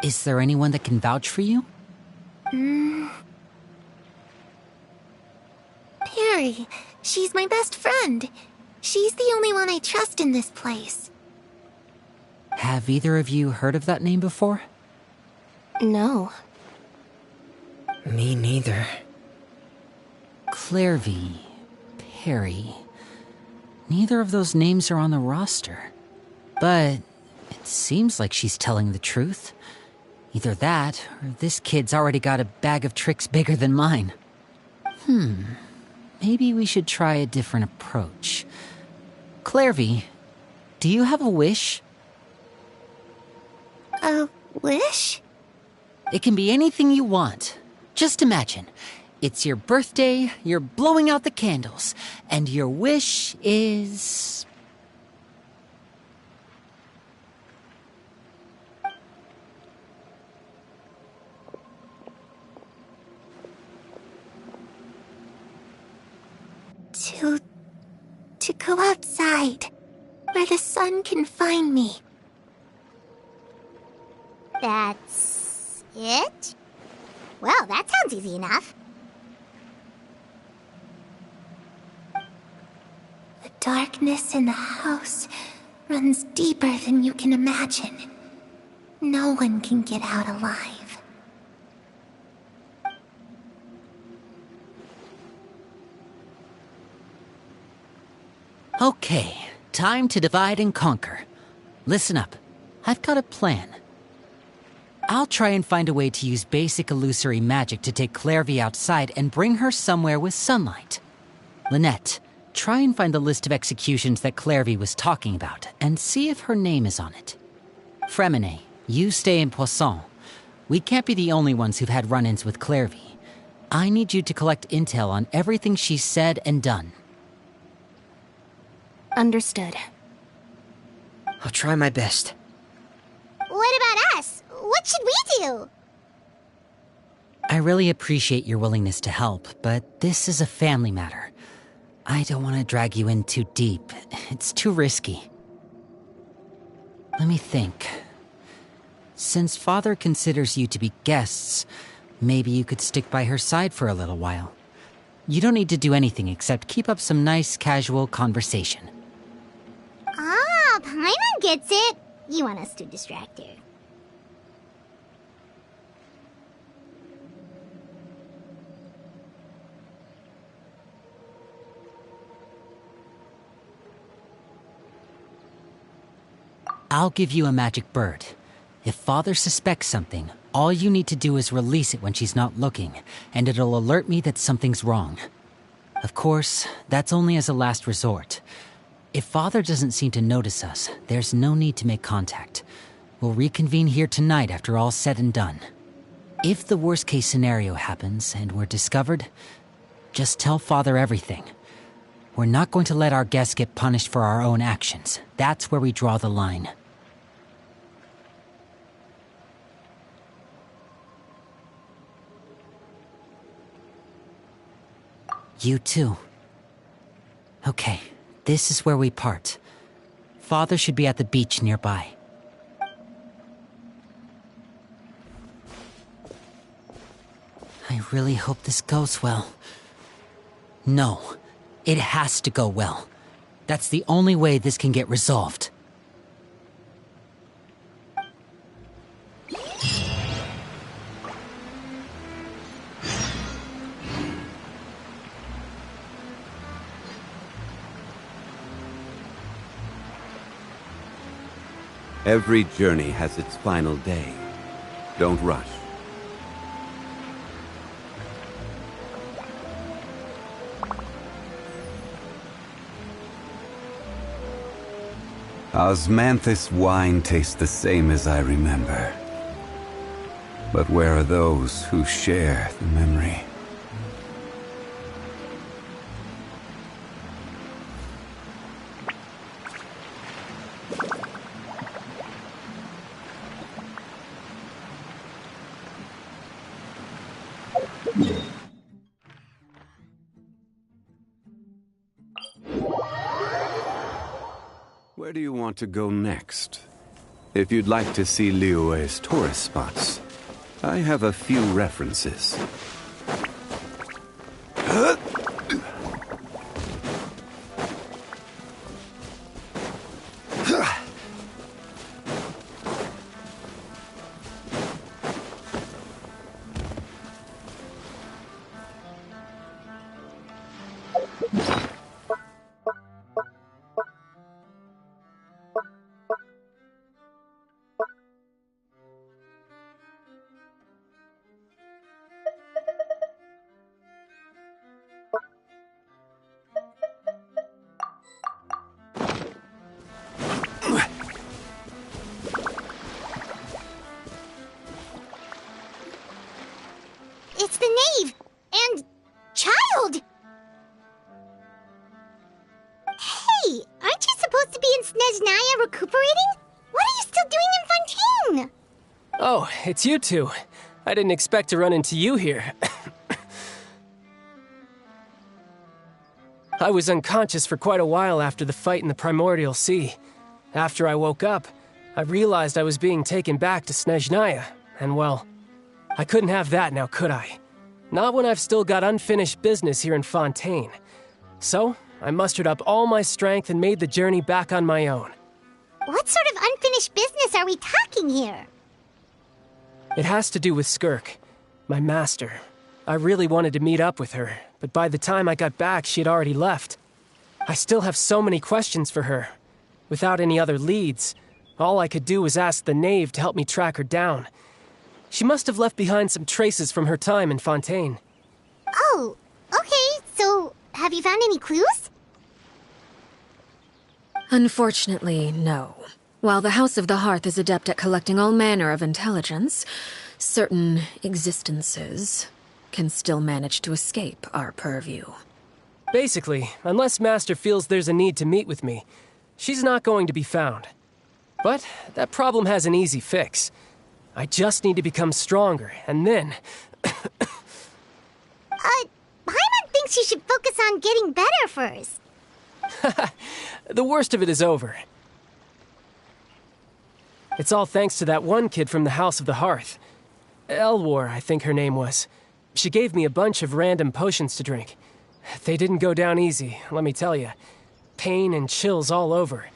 S2: Is there anyone that can vouch for you?
S6: Perry, she's my best friend. She's the only one I trust in this place.
S2: Have either of you heard of that name before?
S13: No.
S9: Me neither.
S2: Clairvy, Perry. Neither of those names are on the roster. But it seems like she's telling the truth. Either that, or this kid's already got a bag of tricks bigger than mine. Maybe we should try a different approach. Clairvy, do you have a wish?
S6: A wish?
S2: It can be anything you want. Just imagine. It's your birthday, you're blowing out the candles, and your wish is...
S6: To go outside, where the sun can find me. That's it? Well, that sounds easy enough. The darkness in the house runs deeper than you can imagine. No one can get out alive.
S2: Okay, time to divide and conquer. Listen up. I've got a plan. I'll try and find a way to use basic illusory magic to take Clairvy outside and bring her somewhere with sunlight. Lynette, try and find the list of executions that Clairvy was talking about and see if her name is on it. Fremine, you stay in Poisson. We can't be the only ones who've had run-ins with Clairvy. I need you to collect intel on everything she's said and done.
S13: Understood.
S9: I'll try my best.
S6: What about us? What should we do?
S2: I really appreciate your willingness to help, but this is a family matter. I don't want to drag you in too deep. It's too risky. Let me think. Since Father considers you to be guests, maybe you could stick by her side for a little while. You don't need to do anything except keep up some nice, casual conversation.
S6: Ah, Paimon gets it. You want us to distract her.
S2: I'll give you a magic bird. If Father suspects something, all you need to do is release it when she's not looking, and it'll alert me that something's wrong. Of course, that's only as a last resort. If Father doesn't seem to notice us, there's no need to make contact. We'll reconvene here tonight after all's said and done. If the worst-case scenario happens and we're discovered, just tell Father everything. We're not going to let our guests get punished for our own actions. That's where we draw the line. You too. Okay, this is where we part. Father should be at the beach nearby. I really hope this goes well. No, it has to go well. That's the only way this can get resolved.
S7: Every journey has its final day. Don't rush. Osmanthus wine tastes the same as I remember. But where are those who share the memory? Where do you want to go next? If you'd like to see Liyue's tourist spots, I have a few references.
S6: It's the Knave! And... child! Hey, aren't you supposed to be in Snezhnaya recuperating? What are you still doing in Fontaine?
S14: Oh, it's you two. I didn't expect to run into you here. I was unconscious for quite a while after the fight in the Primordial Sea. After I woke up, I realized I was being taken back to Snezhnaya, and well, I couldn't have that now, could I? Not when I've still got unfinished business here in Fontaine. So, I mustered up all my strength and made the journey back on my own.
S6: What sort of unfinished business are we talking here?
S14: It has to do with Skirk, my master. I really wanted to meet up with her, but by the time I got back, she had already left. I still have so many questions for her. Without any other leads, all I could do was ask the Knave to help me track her down. She must have left behind some traces from her time in Fontaine.
S6: Oh, okay, so have you found any clues?
S1: Unfortunately, no. While the House of the Hearth is adept at collecting all manner of intelligence, certain existences can still manage to escape our purview.
S14: Basically, unless Master feels there's a need to meet with me, she's not going to be found. But that problem has an easy fix. I just need to become stronger, and then...
S6: Paimon thinks you should focus on getting better first.
S14: The worst of it is over. It's all thanks to that one kid from the House of the Hearth. Elwar, I think her name was. She gave me a bunch of random potions to drink. They didn't go down easy, let me tell you. Pain and chills all over.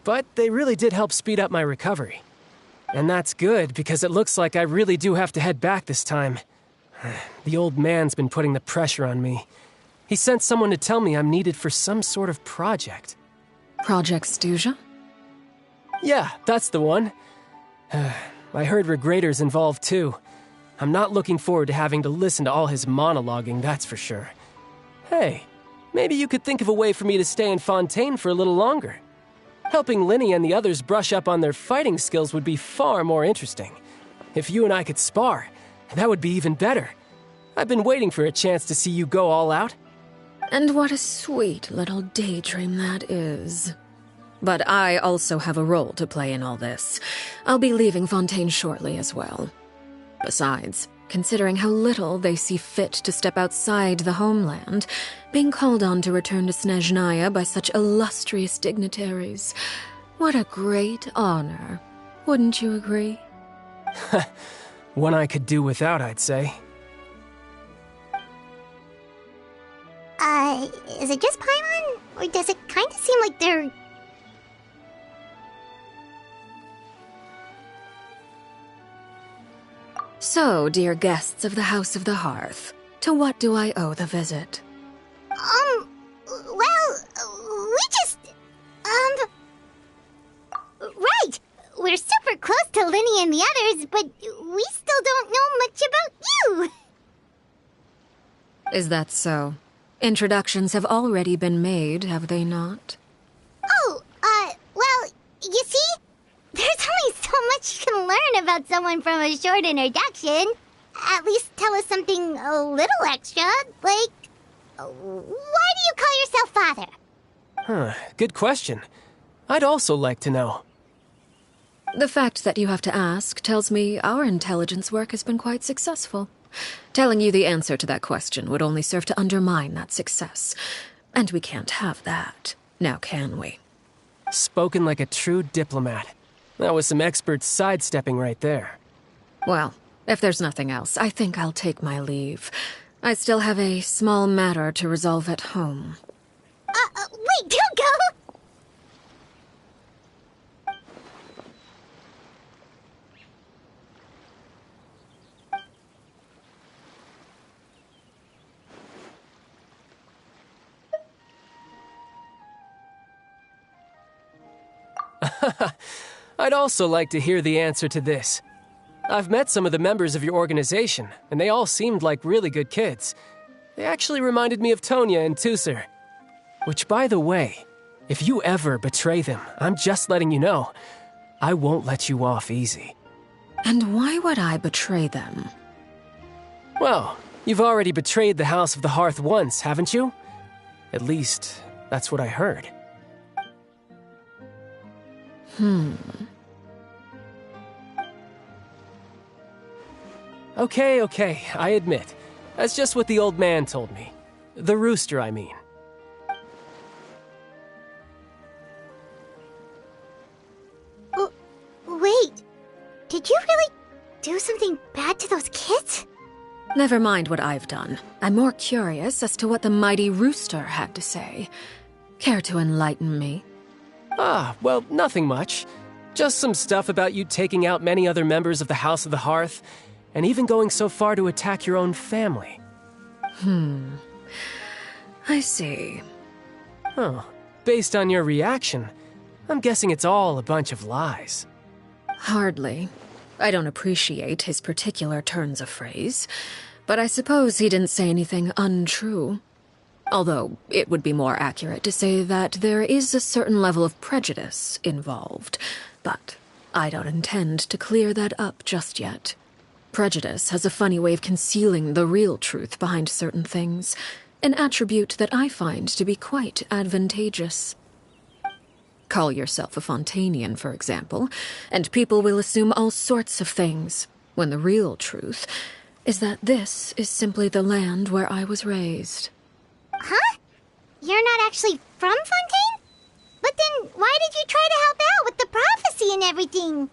S14: But they really did help speed up my recovery. And that's good, because it looks like I really do have to head back this time. The old man's been putting the pressure on me. He sent someone to tell me I'm needed for some sort of project.
S1: Project Stuja?
S14: Yeah, that's the one. I heard Regrader's involved too. I'm not looking forward to having to listen to all his monologuing, that's for sure. Hey, maybe you could think of a way for me to stay in Fontaine for a little longer. Helping Linny and the others brush up on their fighting skills would be far more interesting. If you and I could spar, that would be even better. I've been waiting for a chance to see you go all out.
S1: And what a sweet little daydream that is. But I also have a role to play in all this. I'll be leaving Fontaine shortly as well. Besides, considering how little they see fit to step outside the homeland, being called on to return to Snezhnaya by such illustrious dignitaries, what a great honor. Wouldn't you agree?
S14: One I could do without, I'd say.
S6: Is it just Paimon? Or does it kind of seem like they're...
S1: So, dear guests of the House of the Hearth, to what do I owe the visit?
S6: we just... Right! We're super close to Linny and the others, but we still don't know much about you!
S1: Is that so? Introductions have already been made, have they not?
S6: Oh, well, you see? There's only so much you can learn about someone from a short introduction. At least tell us something a little extra, like... Why do you call yourself father?
S14: Good question. I'd also like to know.
S1: The fact that you have to ask tells me our intelligence work has been quite successful. Telling you the answer to that question would only serve to undermine that success. And we can't have that, now can we?
S14: Spoken like a true diplomat. That was some expert sidestepping right there.
S1: Well, if there's nothing else, I think I'll take my leave. I still have a small matter to resolve at home.
S6: Wait, don't go!
S14: I'd also like to hear the answer to this. I've met some of the members of your organization, and they all seemed like really good kids. They actually reminded me of Tonya and Tusser. Which, by the way, if you ever betray them, I'm just letting you know, I won't let you off easy.
S1: And why would I betray them?
S14: Well, you've already betrayed the House of the Hearth once, haven't you? At least, that's what I heard. Okay, I admit. That's just what the old man told me. The rooster, I mean.
S1: Never mind what I've done. I'm more curious as to what the mighty rooster had to say. Care to enlighten me?
S14: Ah, well, nothing much. Just some stuff about you taking out many other members of the House of the Hearth, and even going so far to attack your own family.
S1: I see.
S14: Oh, based on your reaction, I'm guessing it's all a bunch of lies.
S1: Hardly. I don't appreciate his particular turns of phrase, but I suppose he didn't say anything untrue. Although, it would be more accurate to say that there is a certain level of prejudice involved, but I don't intend to clear that up just yet. Prejudice has a funny way of concealing the real truth behind certain things, an attribute that I find to be quite advantageous. Call yourself a Fontanian, for example, and people will assume all sorts of things, when the real truth is that this is simply the land where I was raised.
S6: Huh? You're not actually from Fontaine? But then why did you try to help out with the prophecy and everything?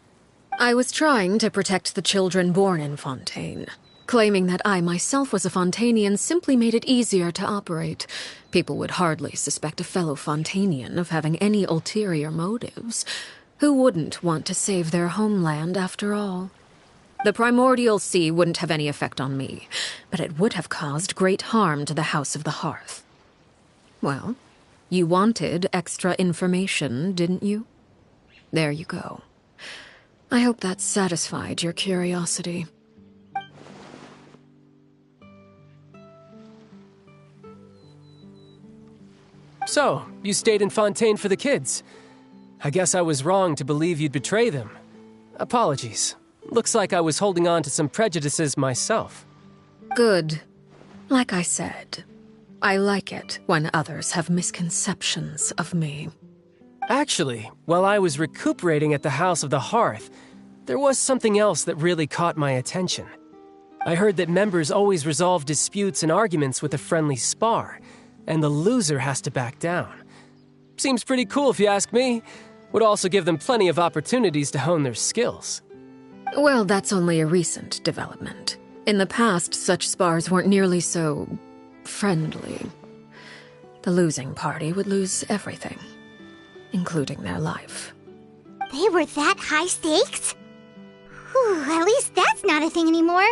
S1: I was trying to protect the children born in Fontaine. Claiming that I myself was a Fontanian simply made it easier to operate. People would hardly suspect a fellow Fontanian of having any ulterior motives. Who wouldn't want to save their homeland after all? The primordial sea wouldn't have any effect on me, but it would have caused great harm to the House of the Hearth. Well, you wanted extra information, didn't you? There you go. I hope that satisfied your curiosity.
S14: So, you stayed in Fontaine for the kids. I guess I was wrong to believe you'd betray them. Apologies. Looks like I was holding on to some prejudices myself.
S1: Good. Like I said, I like it when others have misconceptions of me.
S14: Actually, while I was recuperating at the House of the Hearth, there was something else that really caught my attention. I heard that members always resolve disputes and arguments with a friendly spar, and the loser has to back down. Seems pretty cool if you ask me. Would also give them plenty of opportunities to hone their skills.
S1: Well, that's only a recent development. In the past, such spars weren't nearly so friendly. The losing party would lose everything, including their life.
S6: They were that high stakes? Whew, at least that's not a thing anymore.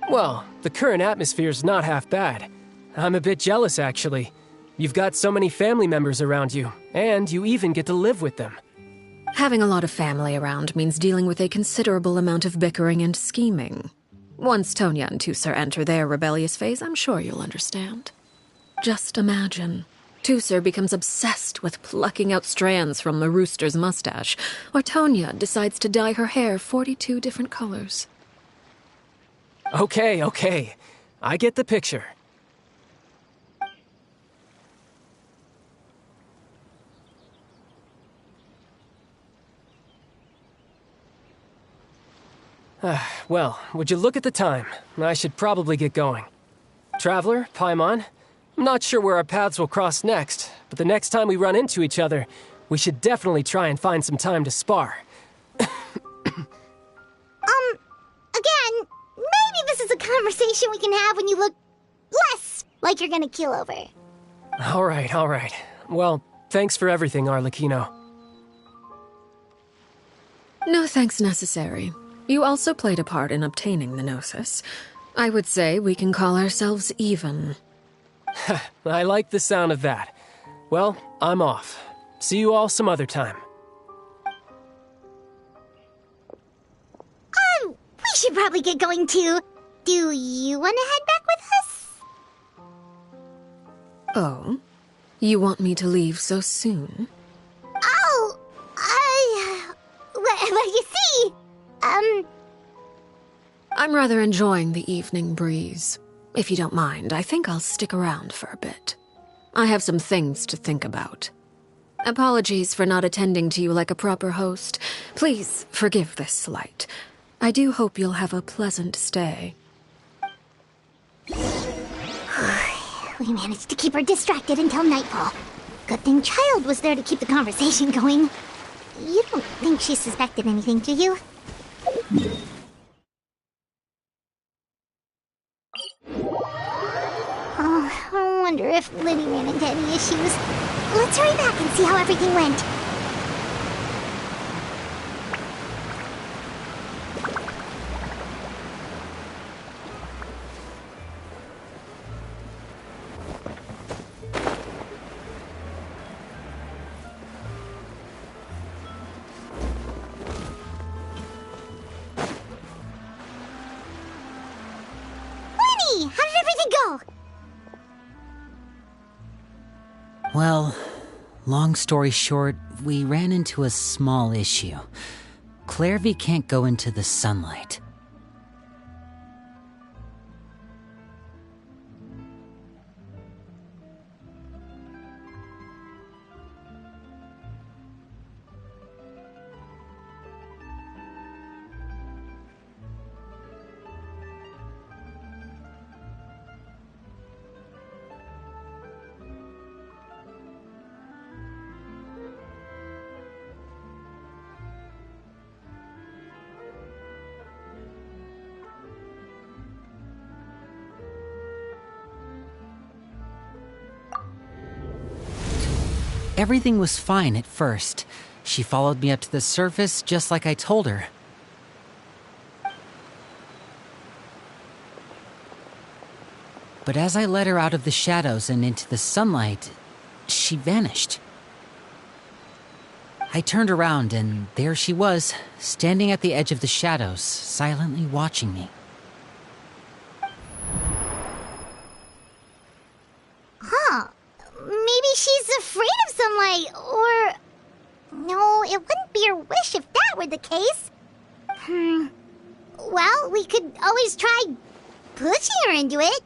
S14: Well, the current atmosphere's not half bad. I'm a bit jealous, actually. You've got so many family members around you, and you even get to live with them.
S1: Having a lot of family around means dealing with a considerable amount of bickering and scheming. Once Tonya and Tusser enter their rebellious phase, I'm sure you'll understand. Just imagine. Tusser becomes obsessed with plucking out strands from the rooster's mustache, or Tonya decides to dye her hair 42 different colors.
S14: Okay. I get the picture. Well, would you look at the time? I should probably get going. Traveler, Paimon, I'm not sure where our paths will cross next, but the next time we run into each other, we should definitely try and find some time to spar.
S6: Again, maybe this is a conversation we can have when you look less like you're gonna kill over.
S14: All right. Well, thanks for everything, Arlecchino.
S1: No thanks necessary. You also played a part in obtaining the Gnosis. I would say we can call ourselves even.
S14: I like the sound of that. Well, I'm off. See you all some other time.
S6: We should probably get going too. Do you want to head back with us?
S1: Oh? You want me to leave so soon?
S6: Oh, well, you see,
S1: I'm rather enjoying the evening breeze. If you don't mind, I think I'll stick around for a bit. I have some things to think about. Apologies for not attending to you like a proper host. Please forgive this slight. I do hope you'll have a pleasant stay.
S6: We managed to keep her distracted until nightfall. Good thing Child was there to keep the conversation going. You don't think she suspected anything, do you? wonder if Linny ran into any issues. Let's hurry back and see how everything went. Linny, how did everything go?
S2: Well, long story short, we ran into a small issue. Clairvy can't go into the sunlight. Everything was fine at first. She followed me up to the surface just like I told her. But as I led her out of the shadows and into the sunlight, she vanished. I turned around and there she was, standing at the edge of the shadows, silently watching me.
S6: Huh. Maybe she's afraid of sunlight, or... No, it wouldn't be her wish if that were the case. Well, we could always try pushing her into it.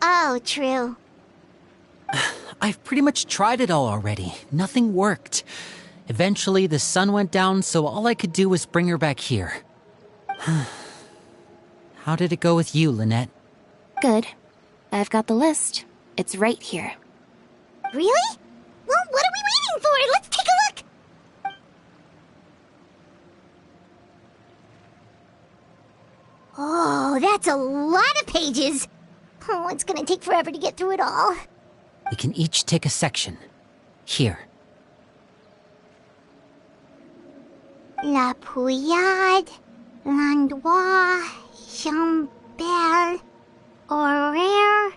S6: Oh, true.
S2: I've pretty much tried it all already. Nothing worked. Eventually, the sun went down, so all I could do was bring her back here. How did it go with you, Lynette?
S13: Good. I've got the list. It's right here.
S6: Really? Well, what are we waiting for? Let's take a look! Oh, that's a lot of pages. Oh, it's gonna take forever to get through it all.
S2: We can each take a section. Here.
S6: La Pouillade, L'Endroit, Chambel, Horaire.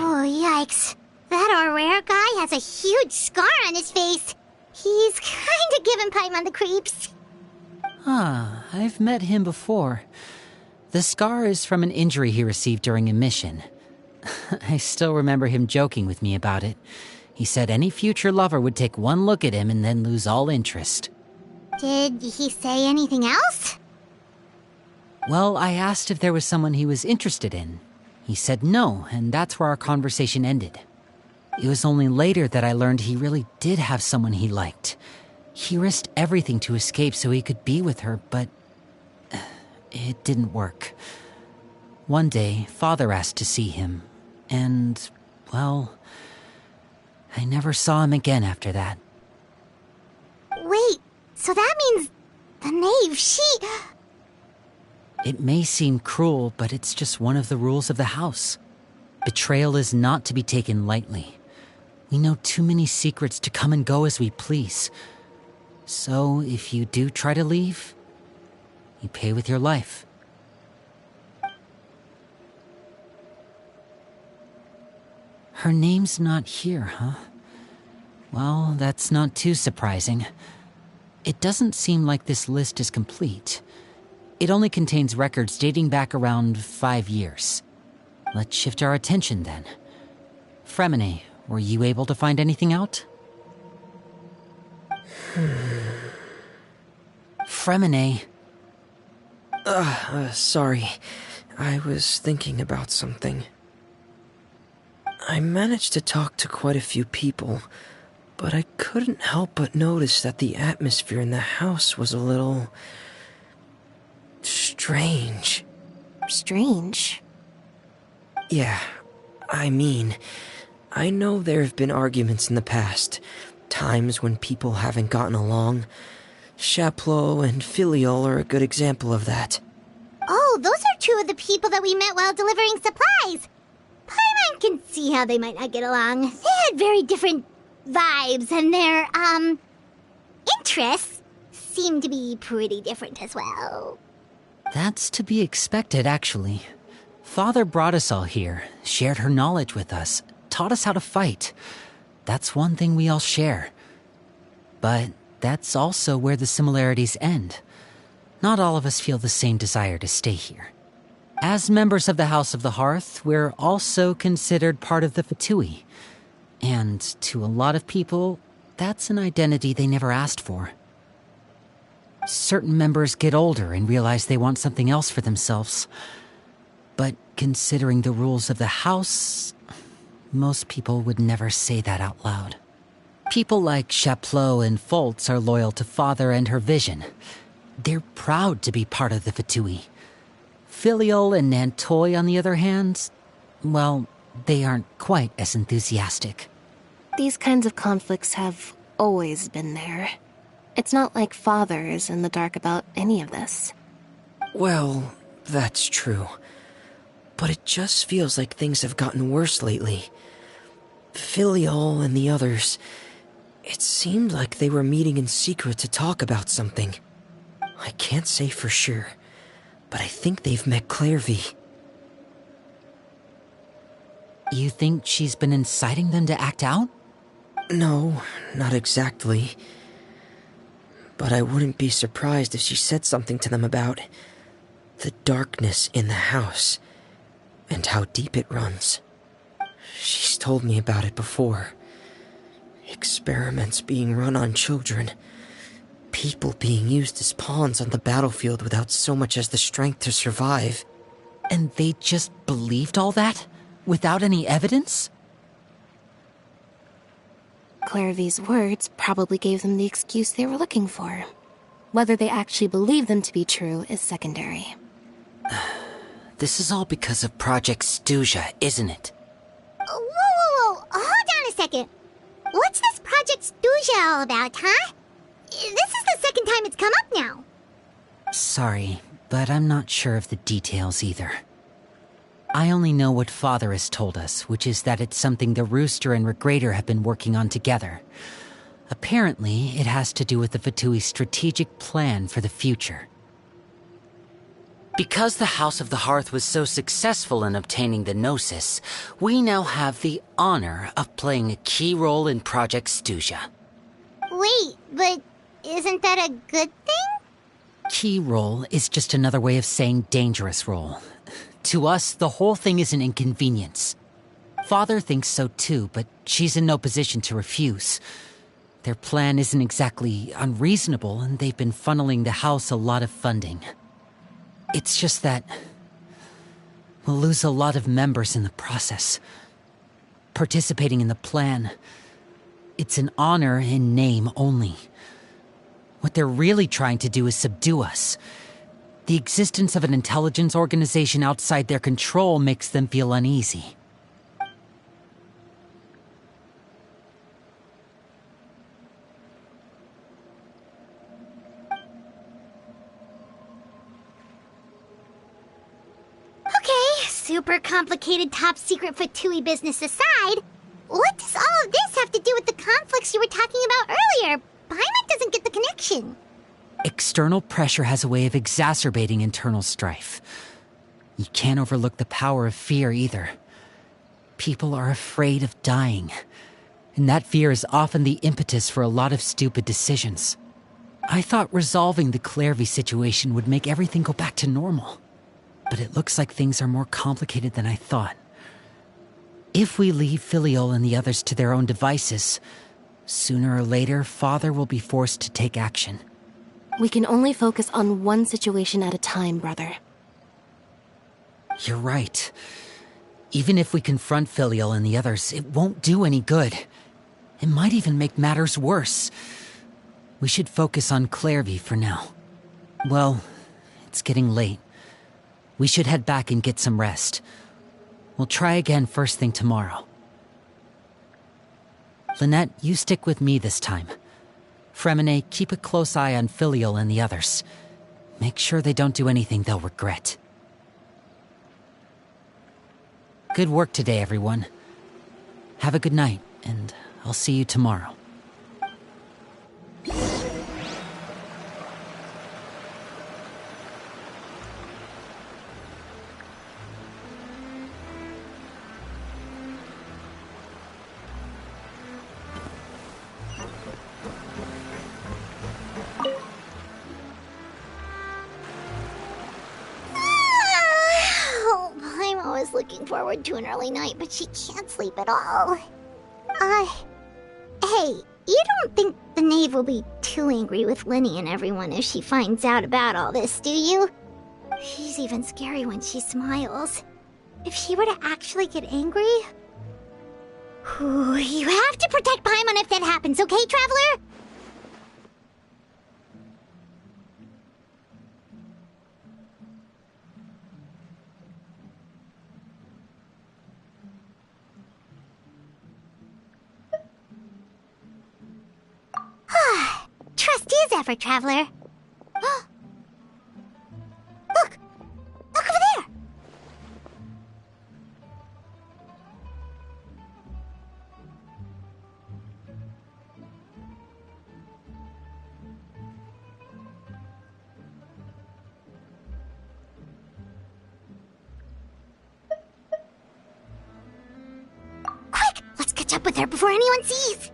S6: Oh, yikes. That rare guy has a huge scar on his face. He's kinda giving Paimon the creeps.
S2: I've met him before. The scar is from an injury he received during a mission. I still remember him joking with me about it. He said any future lover would take one look at him and then lose all interest.
S6: Did he say anything else?
S2: Well, I asked if there was someone he was interested in. He said no, and that's where our conversation ended. It was only later that I learned he really did have someone he liked. He risked everything to escape so he could be with her, but it didn't work. One day, Father asked to see him, and, well, I never saw him again after that.
S6: Wait, so that means the Knave, she...
S2: It may seem cruel, but it's just one of the rules of the house. Betrayal is not to be taken lightly. We know too many secrets to come and go as we please. So, if you do try to leave, you pay with your life. Her name's not here, huh? Well, that's not too surprising. It doesn't seem like this list is complete. It only contains records dating back around 5 years. Let's shift our attention then. Fremine, were you able to find anything out? Fremine.
S9: Sorry. I was thinking about something. I managed to talk to quite a few people, but I couldn't help but notice that the atmosphere in the house was a little... strange.
S13: Strange?
S9: Yeah, I mean, I know there have been arguments in the past, times when people haven't gotten along. Chaplot and Filiol are a good example of that.
S6: Oh, those are two of the people that we met while delivering supplies. Paimon can see how they might not get along. They had very different vibes, and their, interests seem to be pretty different as well.
S2: That's to be expected, actually. Father brought us all here, shared her knowledge with us, taught us how to fight. That's one thing we all share. But that's also where the similarities end. Not all of us feel the same desire to stay here. As members of the House of the Hearth, we're also considered part of the Fatui. And to a lot of people, that's an identity they never asked for. Certain members get older and realize they want something else for themselves. But considering the rules of the house, most people would never say that out loud. People like Chaplot and Foltz are loyal to Father and her vision. They're proud to be part of the Fatui. Filiol and Nantoy, on the other hand, well, they aren't quite as enthusiastic.
S13: These kinds of conflicts have always been there. It's not like Father is in the dark about any of this.
S9: Well, that's true. But it just feels like things have gotten worse lately. Filiol and the others, it seemed like they were meeting in secret to talk about something. I can't say for sure, but I think they've met Clairvy.
S2: You think she's been inciting them to act out?
S9: No, not exactly. But I wouldn't be surprised if she said something to them about the darkness in the house and how deep it runs. She's told me about it before. Experiments being run on children. People being used as pawns on the battlefield without so much as the strength to survive.
S2: And they just believed all that? Without any evidence?
S13: Clairvy's words probably gave them the excuse they were looking for. Whether they actually believe them to be true is secondary.
S2: This is all because of Project Stuja, isn't it?
S6: Whoa. Hold on a second. What's this Project Stuja all about, huh? This is the second time it's come up now.
S2: Sorry, but I'm not sure of the details either. I only know what Father has told us, which is that it's something the Rooster and Regrader have been working on together. Apparently, it has to do with the Fatui's strategic plan for the future. Because the House of the Hearth was so successful in obtaining the Gnosis, we now have the honor of playing a key role in Project Stuja.
S6: Wait, but isn't that a good thing?
S2: Key role is just another way of saying dangerous role. To us, the whole thing is an inconvenience. Father thinks so too, but she's in no position to refuse. Their plan isn't exactly unreasonable, and they've been funneling the house a lot of funding. It's just that we'll lose a lot of members in the process. Participating in the plan, it's an honor in name only. What they're really trying to do is subdue us. The existence of an intelligence organization outside their control makes them feel uneasy.
S6: Okay, super complicated top secret Fatui business aside, what does all of this have to do with the conflicts you were talking about earlier? Paimon doesn't get the connection.
S2: External pressure has a way of exacerbating internal strife. You can't overlook the power of fear either. People are afraid of dying, and that fear is often the impetus for a lot of stupid decisions. I thought resolving the Clairvy situation would make everything go back to normal, but it looks like things are more complicated than I thought. If we leave Filiol and the others to their own devices, sooner or later, Father will be forced to take action.
S13: We can only focus on one situation at a time, brother.
S2: You're right. Even if we confront Filiol and the others, it won't do any good. It might even make matters worse. We should focus on Clairvy for now. Well, it's getting late. We should head back and get some rest. We'll try again first thing tomorrow. Lynette, you stick with me this time. Fremine, keep a close eye on Filiol and the others. Make sure they don't do anything they'll regret. Good work today, everyone. Have a good night, and I'll see you tomorrow.
S6: Looking forward to an early night, but she can't sleep at all. Hey, you don't think the Knave will be too angry with Lenny and everyone if she finds out about all this, do you? She's even scary when she smiles. If she were to actually get angry... you have to protect Paimon if that happens, okay, Traveler? Trust is ever, Traveler. Look! Look over there! Quick! Let's catch up with her before anyone sees!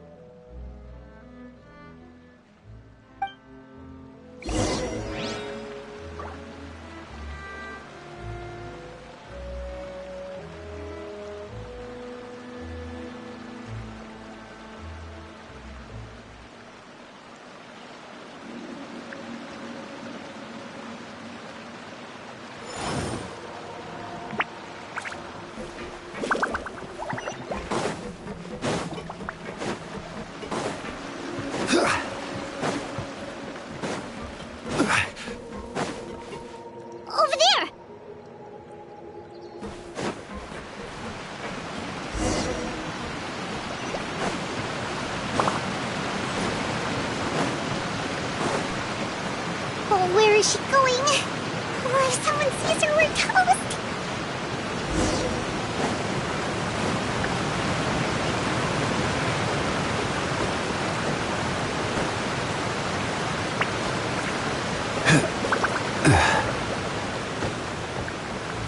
S6: Where is she going? Or if someone sees her, we're toast!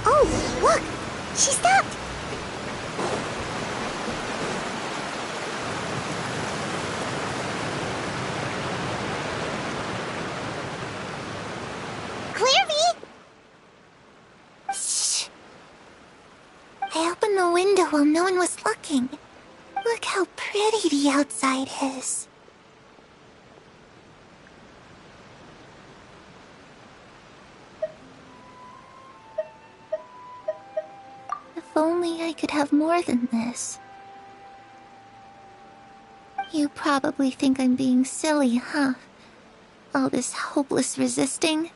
S6: Oh, look! She stopped! While no one was looking. Look how pretty the outside is.
S15: If only I could have more than this. You probably think I'm being silly, huh? All this hopeless resisting.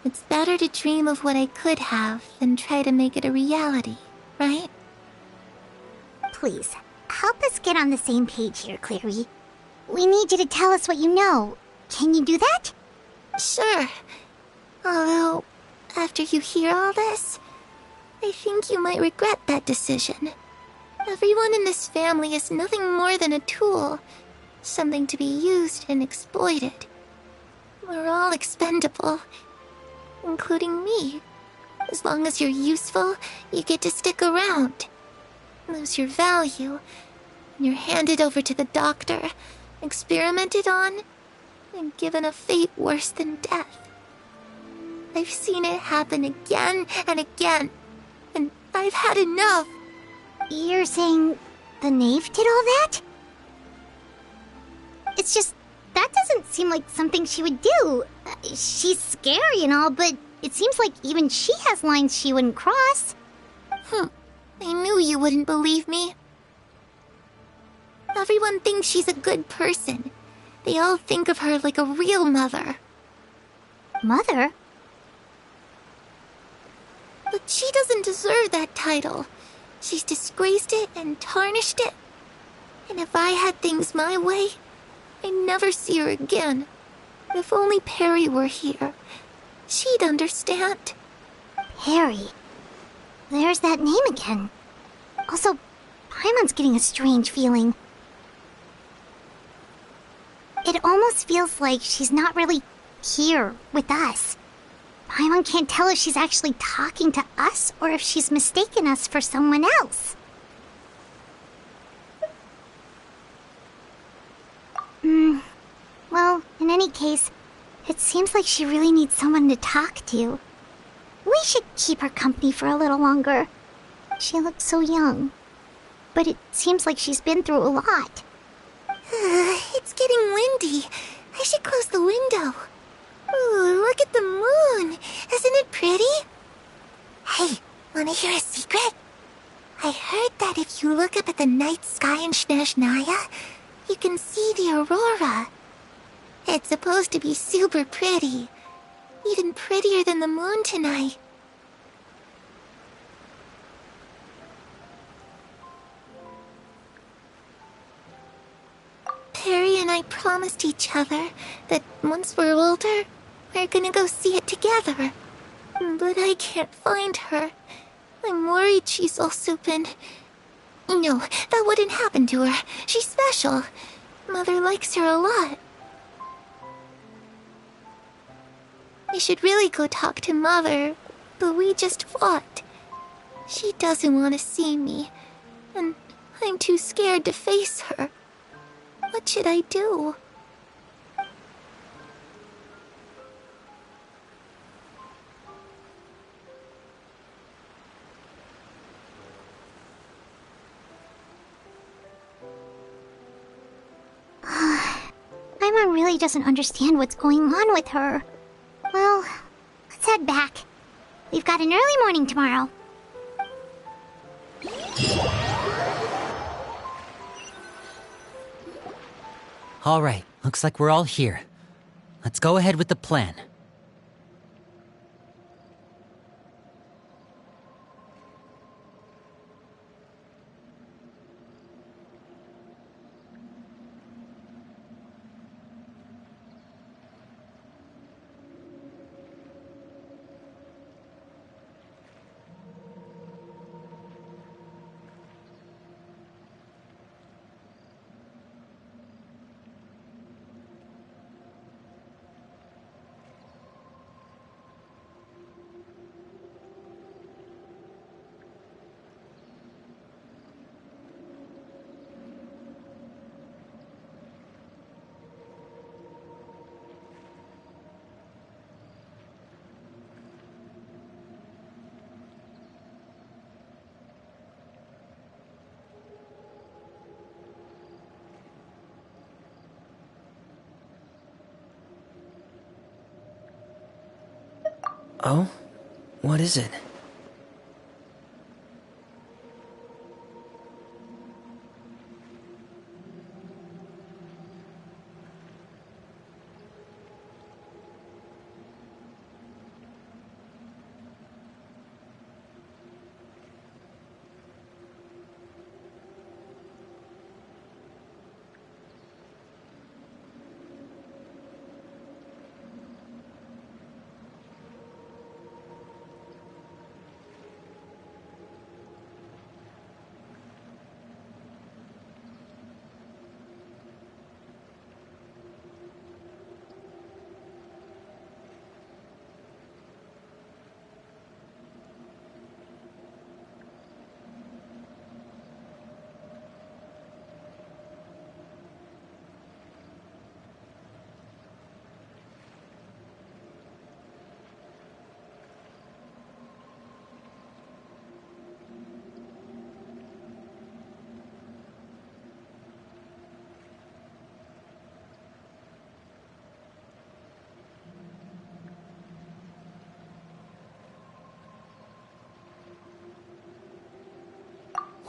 S15: It's better to dream of what I could have than try to make it a reality, right?
S6: Please, help us get on the same page here, Clary. We need you to tell us what you know. Can you do that?
S15: Sure. Although, after you hear all this, I think you might regret that decision. Everyone in this family is nothing more than a tool, something to be used and exploited. We're all expendable, including me. As long as you're useful, you get to stick around. Lose your value, and you're handed over to the doctor, experimented on, and given a fate worse than death. I've seen it happen again and again, and I've had enough.
S6: You're saying the Knave did all that? It's just, that doesn't seem like something she would do. She's scary and all, but it seems like even she has lines she wouldn't cross.
S15: I knew you wouldn't believe me. Everyone thinks she's a good person. They all think of her like a real mother.
S6: Mother?
S15: But she doesn't deserve that title. She's disgraced it and tarnished it. And if I had things my way, I'd never see her again. If only Perry were here, she'd understand.
S6: Perry. There's that name again. Also, Paimon's getting a strange feeling. It almost feels like she's not really here with us. Paimon can't tell if she's actually talking to us or if she's mistaken us for someone else. Well, in any case, it seems like she really needs someone to talk to. We should keep her company for a little longer. She looks so young. But it seems like she's been through a lot.
S15: It's getting windy. I should close the window. Ooh, look at the moon. Isn't it pretty? Hey, wanna hear a secret? I heard that if you look up at the night sky in Snezhnaya, you can see the aurora. It's supposed to be super pretty. Even prettier than the moon tonight. Perry and I promised each other that once we're older, we're gonna go see it together. But I can't find her. I'm worried she's also been... No, that wouldn't happen to her. She's special. Mother likes her a lot. I should really go talk to Mother, but we just fought. She doesn't want to see me, and I'm too scared to face her. What should I do?
S6: Paimon really doesn't understand what's going on with her. Well, let's head back. We've got an early morning tomorrow.
S2: All right, looks like we're all here. Let's go ahead with the plan.
S9: Oh? What is it?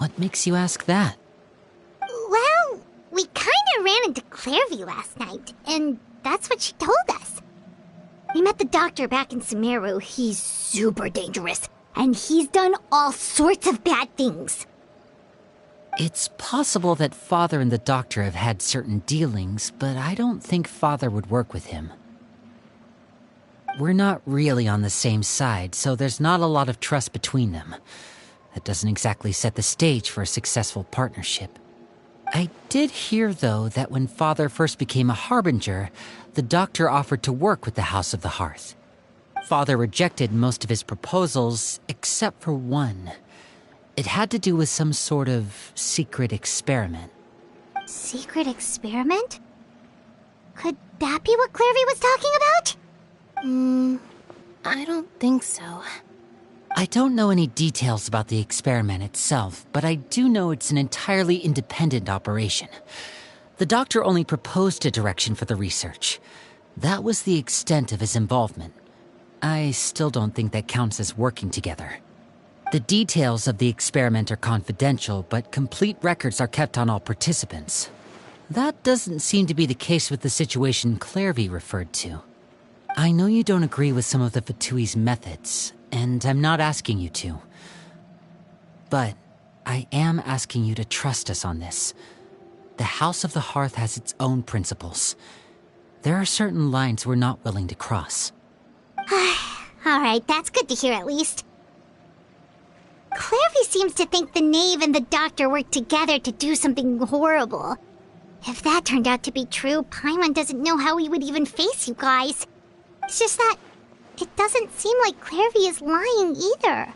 S2: What makes you ask that?
S6: Well, we kinda ran into Clairvy last night, and that's what she told us. We met the doctor back in Sumeru. He's super dangerous, and he's done all sorts of bad things.
S2: It's possible that Father and the Doctor have had certain dealings, but I don't think Father would work with him. We're not really on the same side, so there's not a lot of trust between them. That doesn't exactly set the stage for a successful partnership. I did hear, though, that when Father first became a Harbinger, the Doctor offered to work with the House of the Hearth. Father rejected most of his proposals, except for one. It had to do with some sort of secret experiment.
S6: Secret experiment? Could that be what Clairvy was talking about?
S13: I don't think so.
S2: I don't know any details about the experiment itself, but I do know it's an entirely independent operation. The Doctor only proposed a direction for the research. That was the extent of his involvement. I still don't think that counts as working together. The details of the experiment are confidential, but complete records are kept on all participants. That doesn't seem to be the case with the situation Clairvy referred to. I know you don't agree with some of the Fatui's methods, and I'm not asking you to. But I am asking you to trust us on this. The House of the Hearth has its own principles. There are certain lines we're not willing to cross.
S6: Alright, that's good to hear at least. Clairvy seems to think the Knave and the Doctor worked together to do something horrible. If that turned out to be true, Paimon doesn't know how he would even face you guys. It's just that it doesn't seem like Clairvy is lying either.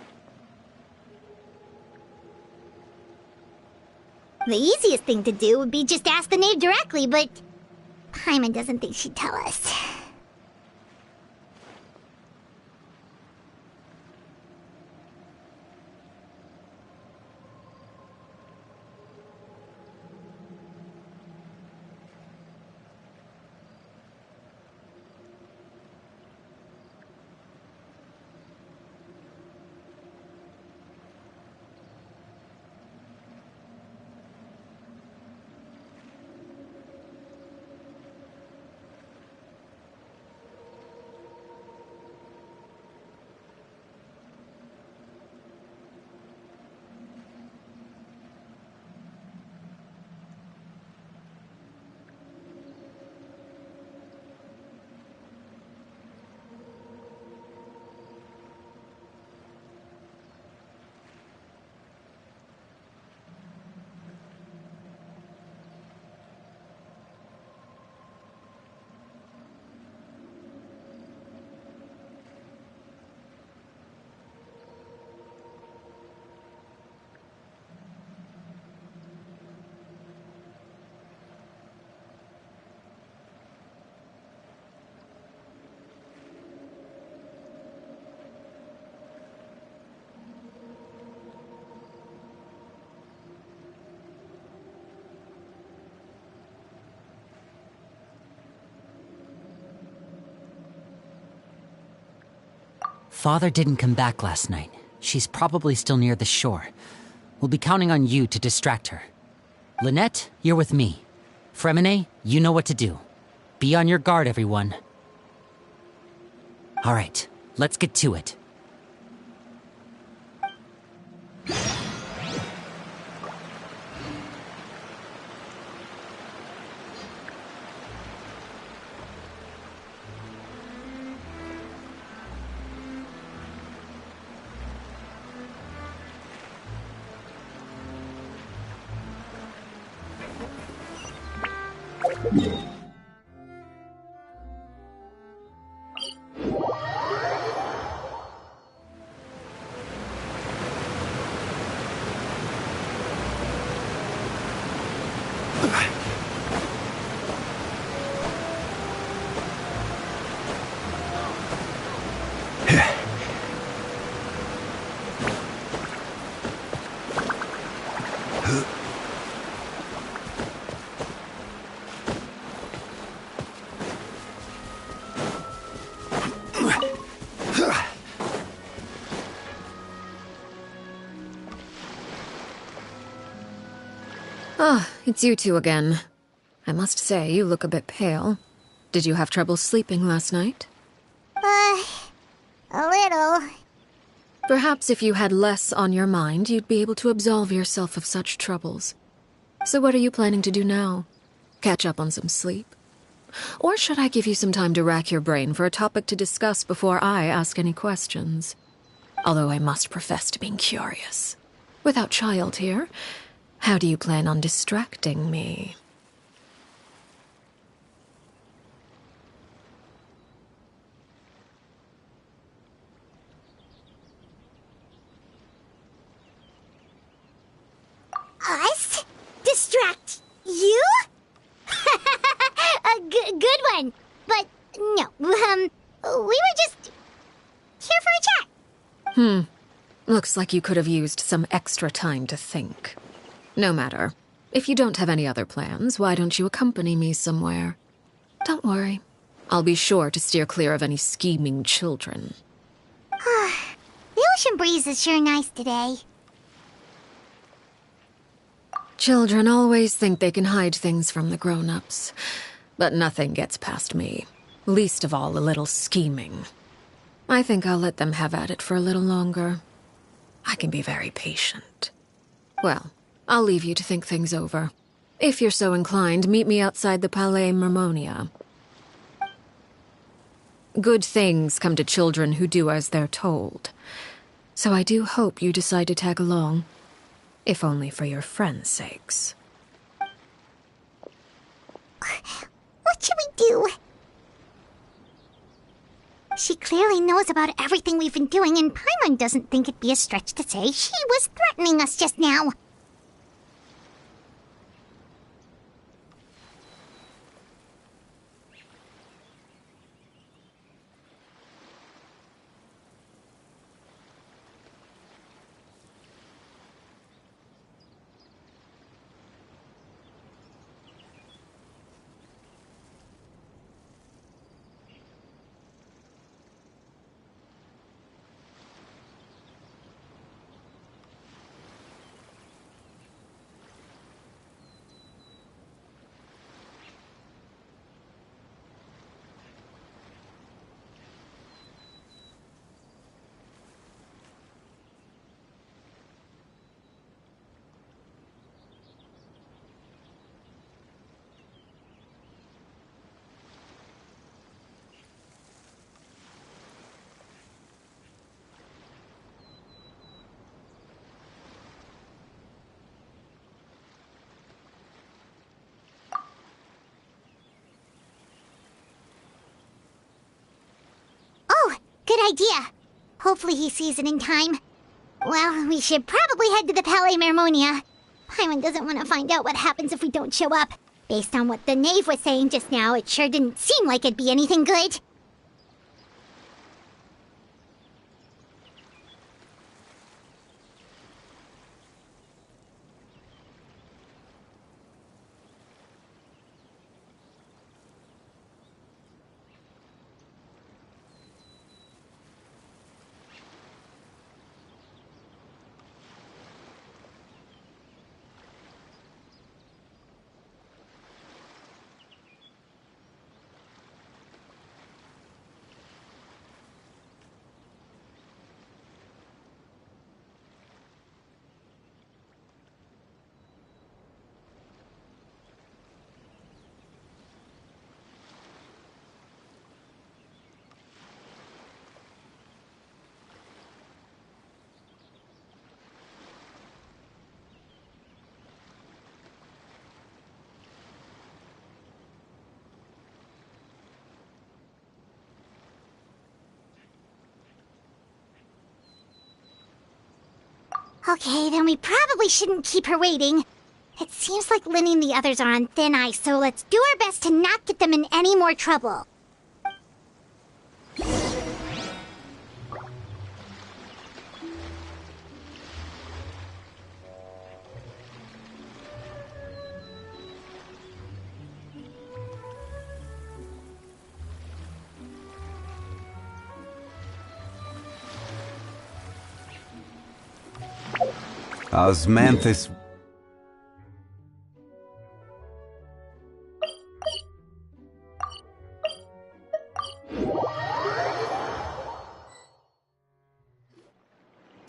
S6: The easiest thing to do would be just ask the Knave directly, but Paimon doesn't think she'd tell us.
S2: Father didn't come back last night. She's probably still near the shore. We'll be counting on you to distract her. Lynette, you're with me. Fremine, you know what to do. Be on your guard, everyone. All right, let's get to it.
S1: Ah, it's you two again. I must say, you look a bit pale. Did you have trouble sleeping last night?
S6: A little.
S1: Perhaps if you had less on your mind, you'd be able to absolve yourself of such troubles. So what are you planning to do now? Catch up on some sleep? Or should I give you some time to rack your brain for a topic to discuss before I ask any questions? Although I must profess to being curious. Without child here, how do you plan on distracting me?
S6: Us? Distract you? A good one. But no, we were just here for a chat.
S1: Looks like you could have used some extra time to think. No matter. If you don't have any other plans, why don't you accompany me somewhere? Don't worry. I'll be sure to steer clear of any scheming children.
S6: The ocean breeze is sure nice today.
S1: Children always think they can hide things from the grown-ups. But nothing gets past me. Least of all a little scheming. I think I'll let them have at it for a little longer. I can be very patient. Well, I'll leave you to think things over. If you're so inclined, meet me outside the Palais Mermonia. Good things come to children who do as they're told. So I do hope you decide to tag along. If only for your friends' sakes.
S6: What should we do? She clearly knows about everything we've been doing, and Paimon doesn't think it'd be a stretch to say she was threatening us just now. Good idea. Hopefully he sees it in time. Well, we should probably head to the Palais Mermonia. Paimon doesn't want to find out what happens if we don't show up. Based on what the Knave was saying just now, it sure didn't seem like it'd be anything good. Okay, then we probably shouldn't keep her waiting. It seems like Linny and the others are on thin ice, so let's do our best to not get them in any more trouble.
S7: Osmanthus...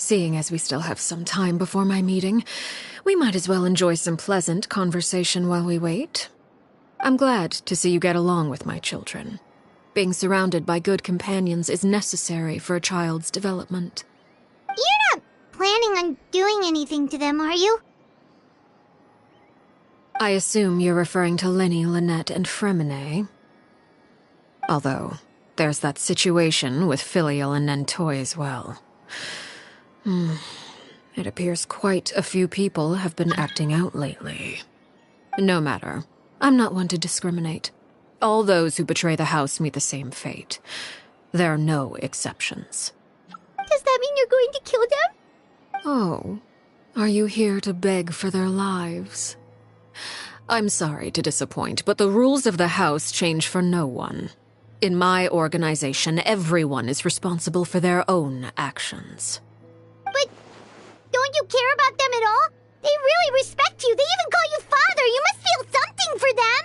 S1: seeing as we still have some time before my meeting, we might as well enjoy some pleasant conversation while we wait. I'm glad to see you get along with my children. Being surrounded by good companions is necessary for a child's development.
S6: You're not planning on doing anything to them, are you?
S1: I assume you're referring to Linny, Lynette, and Fremine. Although, there's that situation with Filial and Nentoy as well. It appears quite a few people have been acting out lately. No matter. I'm not one to discriminate. All those who betray the house meet the same fate. There are no exceptions.
S6: Does that mean you're going to kill them?
S1: Oh, are you here to beg for their lives? I'm sorry to disappoint, but the rules of the house change for no one. In my organization, everyone is responsible for their own actions.
S6: But don't you care about them at all? They really respect you. They even call you father. You must feel something for them.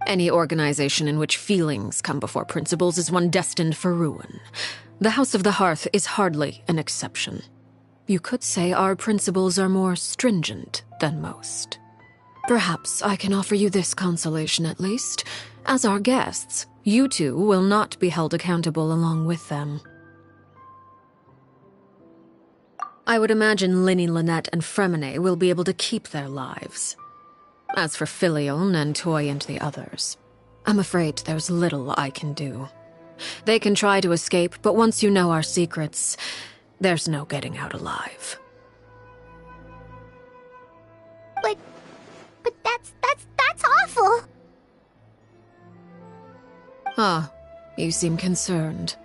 S1: Any organization in which feelings come before principles is one destined for ruin. The House of the Hearth is hardly an exception. You could say our principles are more stringent than most. Perhaps I can offer you this consolation at least. As our guests, you two will not be held accountable along with them. I would imagine Linny, Lynette, and Fremine will be able to keep their lives. As for Filial, Nentoy, and the others, I'm afraid there's little I can do. They can try to escape, but once you know our secrets, there's no getting out alive.
S6: But that's awful.
S1: Ah, you seem concerned.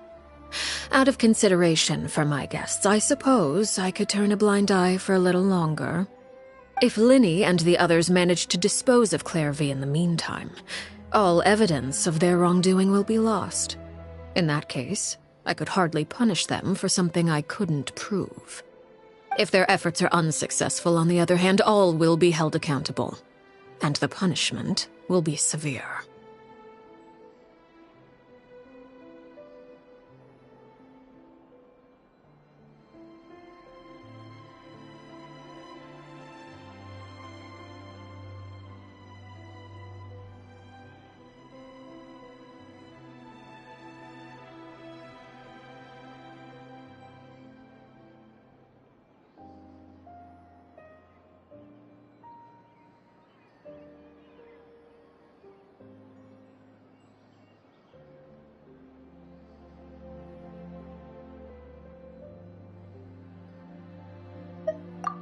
S1: Out of consideration for my guests, I suppose I could turn a blind eye for a little longer. If Linny and the others manage to dispose of Clairvy in the meantime, all evidence of their wrongdoing will be lost. In that case, I could hardly punish them for something I couldn't prove. If their efforts are unsuccessful, on the other hand, all will be held accountable, and the punishment will be severe.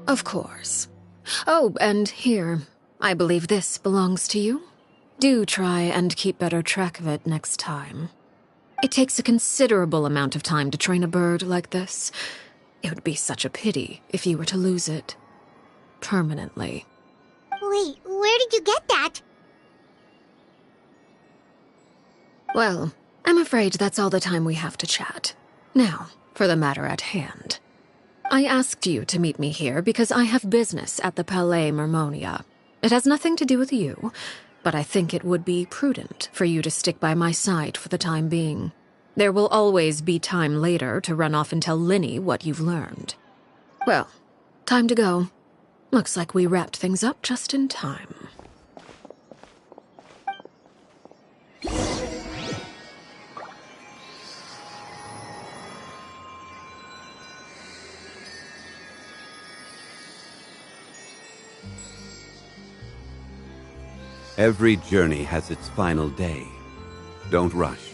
S1: Of course. Oh, and here, I believe this belongs to you. Do try and keep better track of it next time. It takes a considerable amount of time to train a bird like this. It would be such a pity if you were to lose it. Permanently.
S6: Wait, where did you get that?
S1: Well, I'm afraid that's all the time we have to chat. Now, for the matter at hand. I asked you to meet me here because I have business at the Palais Mermonia. It has nothing to do with you, but I think it would be prudent for you to stick by my side for the time being. There will always be time later to run off and tell Linny what you've learned. Well, time to go. Looks like we wrapped things up just in time.
S7: Every journey has its final day. Don't rush.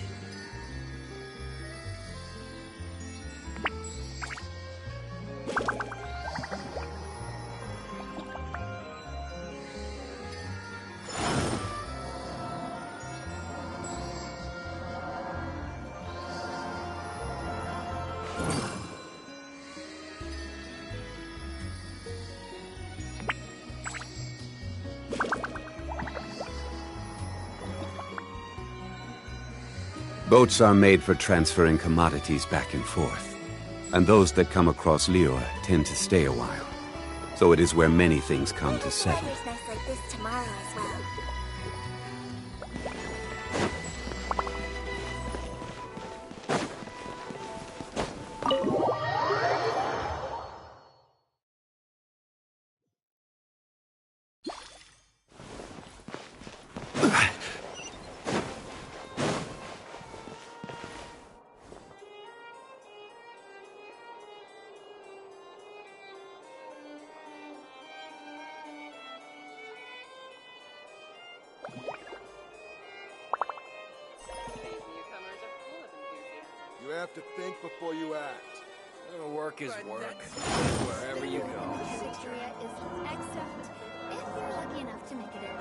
S7: Boats are made for transferring commodities back and forth, and those that come across Liyue tend to stay a while. So it is where many things come to settle.
S6: Weather's nice like this tomorrow as well.
S16: have to think before you act.
S10: Work is work. Wherever you go.
S15: The cafeteria is excellent, if you're lucky enough to make it in.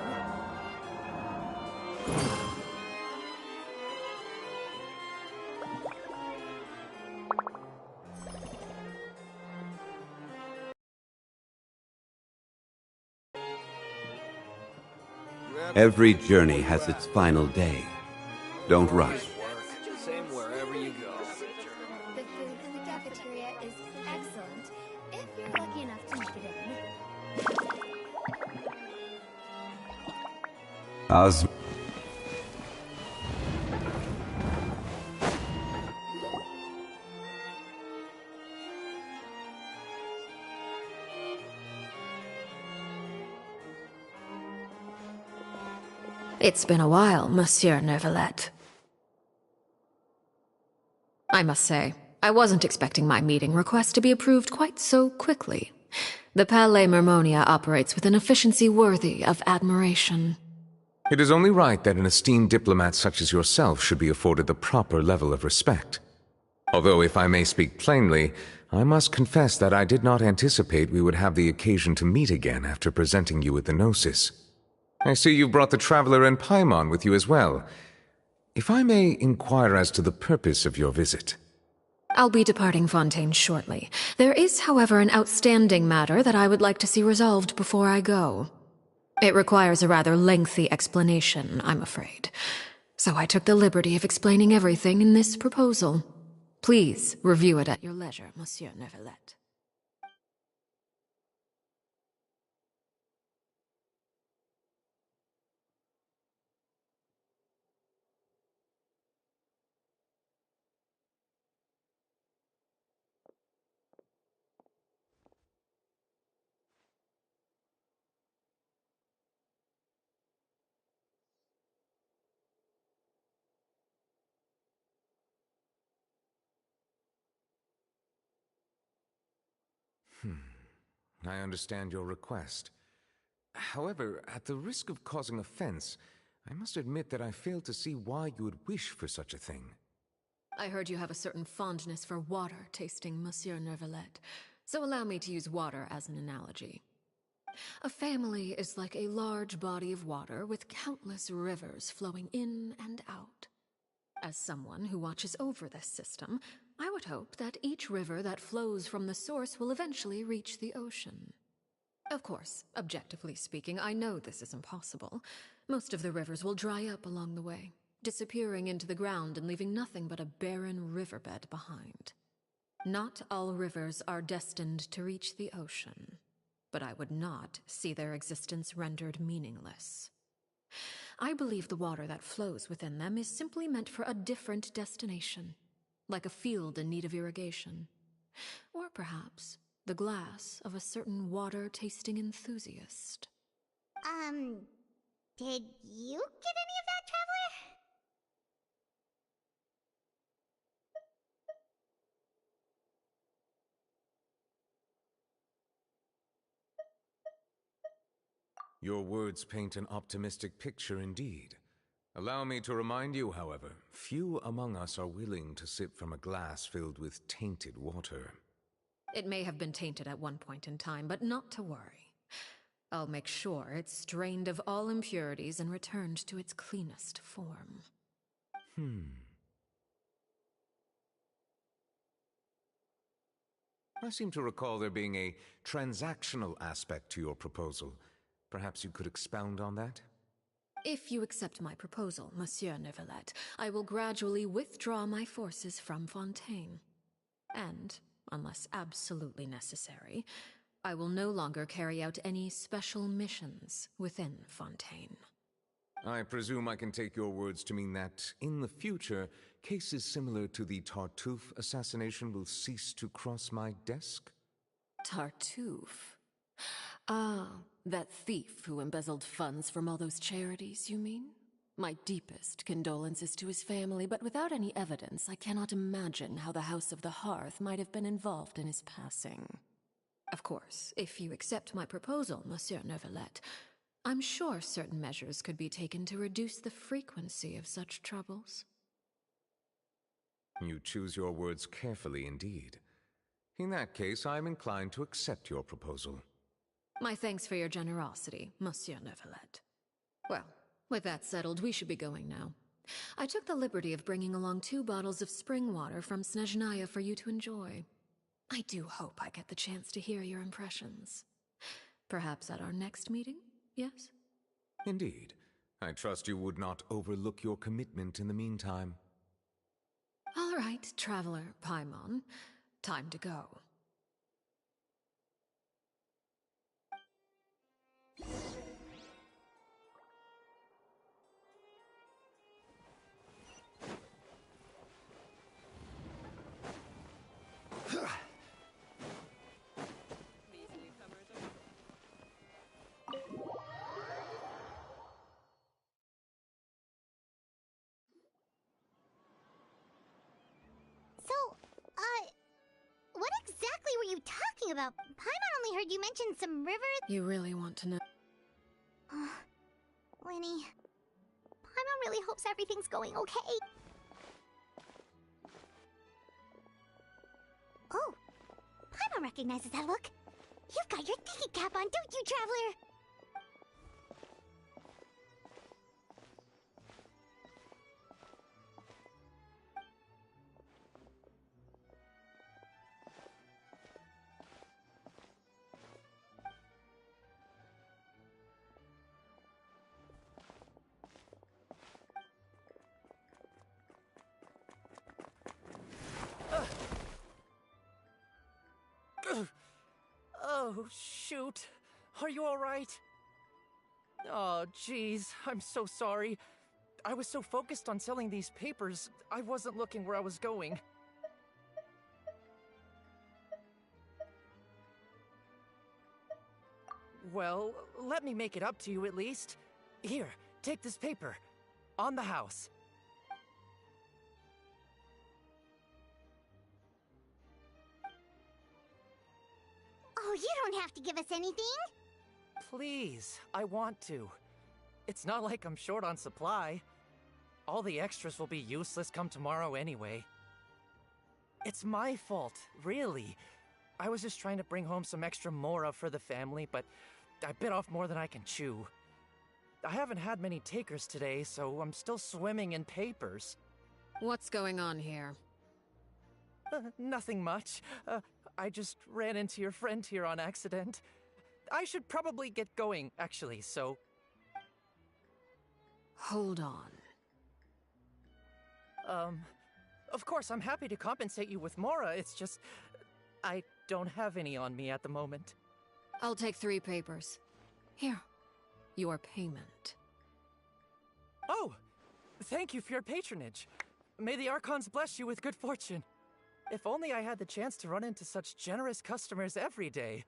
S7: Every journey has its final day. Don't rush.
S10: Same wherever you go.
S15: The food in the cafeteria is excellent, if you're lucky enough to make it in.
S7: As
S1: It's been a while, Monsieur Neuvillette. I must say, I wasn't expecting my meeting request to be approved quite so quickly. The Palais Mermonia operates with an efficiency worthy of admiration.
S17: It is only right that an esteemed diplomat such as yourself should be afforded the proper level of respect. Although, if I may speak plainly, I must confess that I did not anticipate we would have the occasion to meet again after presenting you with the Gnosis. I see you've brought the Traveler and Paimon with you as well. If I may inquire as to the purpose of your visit.
S1: I'll be departing Fontaine shortly. There is, however, an outstanding matter that I would like to see resolved before I go. It requires a rather lengthy explanation, I'm afraid. So I took the liberty of explaining everything in this proposal. Please review it at your leisure, Monsieur Neuvillette.
S17: I understand your request. However, at the risk of causing offense, I must admit that I fail to see why you would wish for such a thing.
S1: I heard you have a certain fondness for water tasting, Monsieur Neuvillette, so allow me to use water as an analogy. A family is like a large body of water with countless rivers flowing in and out. As someone who watches over this system, I would hope that each river that flows from the source will eventually reach the ocean. Of course, objectively speaking, I know this is impossible. Most of the rivers will dry up along the way, disappearing into the ground and leaving nothing but a barren riverbed behind. Not all rivers are destined to reach the ocean, but I would not see their existence rendered meaningless. I believe the water that flows within them is simply meant for a different destination, like a field in need of irrigation. Or perhaps the glass of a certain water-tasting enthusiast.
S6: Did you get any of that, Traveler?
S17: Your words paint an optimistic picture indeed. Allow me to remind you, however, few among us are willing to sip from a glass filled with tainted water.
S1: It may have been tainted at one point in time, but not to worry. I'll make sure it's strained of all impurities and returned to its cleanest form.
S17: I seem to recall there being a transactional aspect to your proposal. Perhaps you could expound on that?
S1: If you accept my proposal, Monsieur Neuvillette, I will gradually withdraw my forces from Fontaine. And, unless absolutely necessary, I will no longer carry out any special missions within Fontaine.
S17: I presume I can take your words to mean that, in the future, cases similar to the Tartuffe assassination will cease to cross my desk?
S1: Tartuffe? Ah, that thief who embezzled funds from all those charities, you mean? My deepest condolences to his family, but without any evidence, I cannot imagine how the House of the Hearth might have been involved in his passing. Of course, if you accept my proposal, Monsieur Neuvillette, I'm sure certain measures could be taken to reduce the frequency of such troubles.
S17: You choose your words carefully indeed. In that case, I am inclined to accept your proposal.
S1: My thanks for your generosity, Monsieur Neuvillette. Well, with that settled, we should be going now. I took the liberty of bringing along 2 bottles of spring water from Snezhnaya for you to enjoy. I do hope I get the chance to hear your impressions. Perhaps at our next meeting, yes?
S17: Indeed. I trust you would not overlook your commitment in the meantime.
S1: All right, Traveler Paimon. Time to go.
S6: So, what exactly were you talking about? Paimon only heard you mention some river...
S1: You really want to know?
S6: Lenny, Paimon really hopes everything's going okay. Oh, Paimon recognizes that look. You've got your thinking cap on, don't you, Traveler?
S10: Oh, shoot. Are you alright? Oh, jeez. I'm so sorry. I was so focused on selling these papers, I wasn't looking where I was going. Well, let me make it up to you at least. Here, take this paper. On the house.
S6: Oh, you don't have to give us anything.
S10: Please, I want to. It's not like I'm short on supply. All the extras will be useless come tomorrow anyway. It's my fault, really. I was just trying to bring home some extra mora for the family, but I bit off more than I can chew. I haven't had many takers today, so I'm still swimming in papers.
S1: What's going on here?
S10: Nothing much. I just ran into your friend here on accident. I should probably get going, actually, so...
S1: Hold on.
S10: Of course, I'm happy to compensate you with mora, it's just... I don't have any on me at the moment.
S1: I'll take 3 papers. Here. Your payment.
S10: Oh! Thank you for your patronage. May the Archons bless you with good fortune. If only I had the chance to run into such generous customers every day.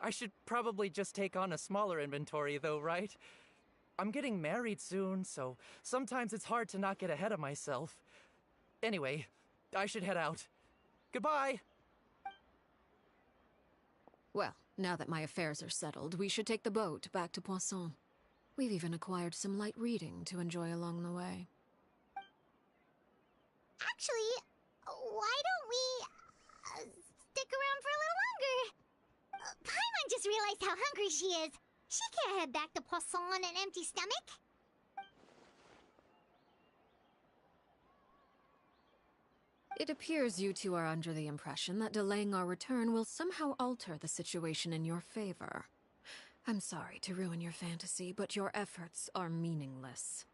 S10: I should probably just take on a smaller inventory though, right? I'm getting married soon, so sometimes it's hard to not get ahead of myself. Anyway, I should head out. Goodbye!
S1: Well, now that my affairs are settled, we should take the boat back to Poisson. We've even acquired some light reading to enjoy along the way.
S6: Actually, why don't we stick around for a little longer? Paimon just realized how hungry she is. She can't head back to Poisson on an empty stomach.
S1: It appears you two are under the impression that delaying our return will somehow alter the situation in your favor. I'm sorry to ruin your fantasy, but your efforts are meaningless.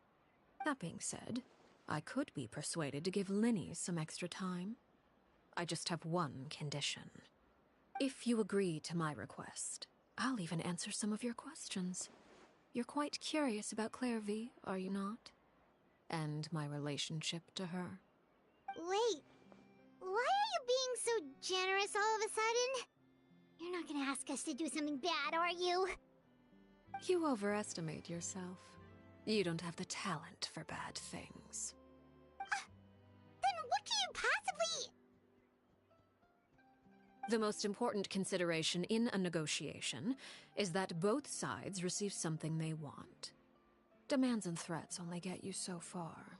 S1: That being said, I could be persuaded to give Linny some extra time. I just have one condition. If you agree to my request, I'll even answer some of your questions. You're quite curious about Clairvy, are you not? And my relationship to her.
S6: Wait, why are you being so generous all of a sudden? You're not gonna ask us to do something bad, are you?
S1: You overestimate yourself. You don't have the talent for bad things.
S6: Then what can you possibly...
S1: The most important consideration in a negotiation is that both sides receive something they want. Demands and threats only get you so far.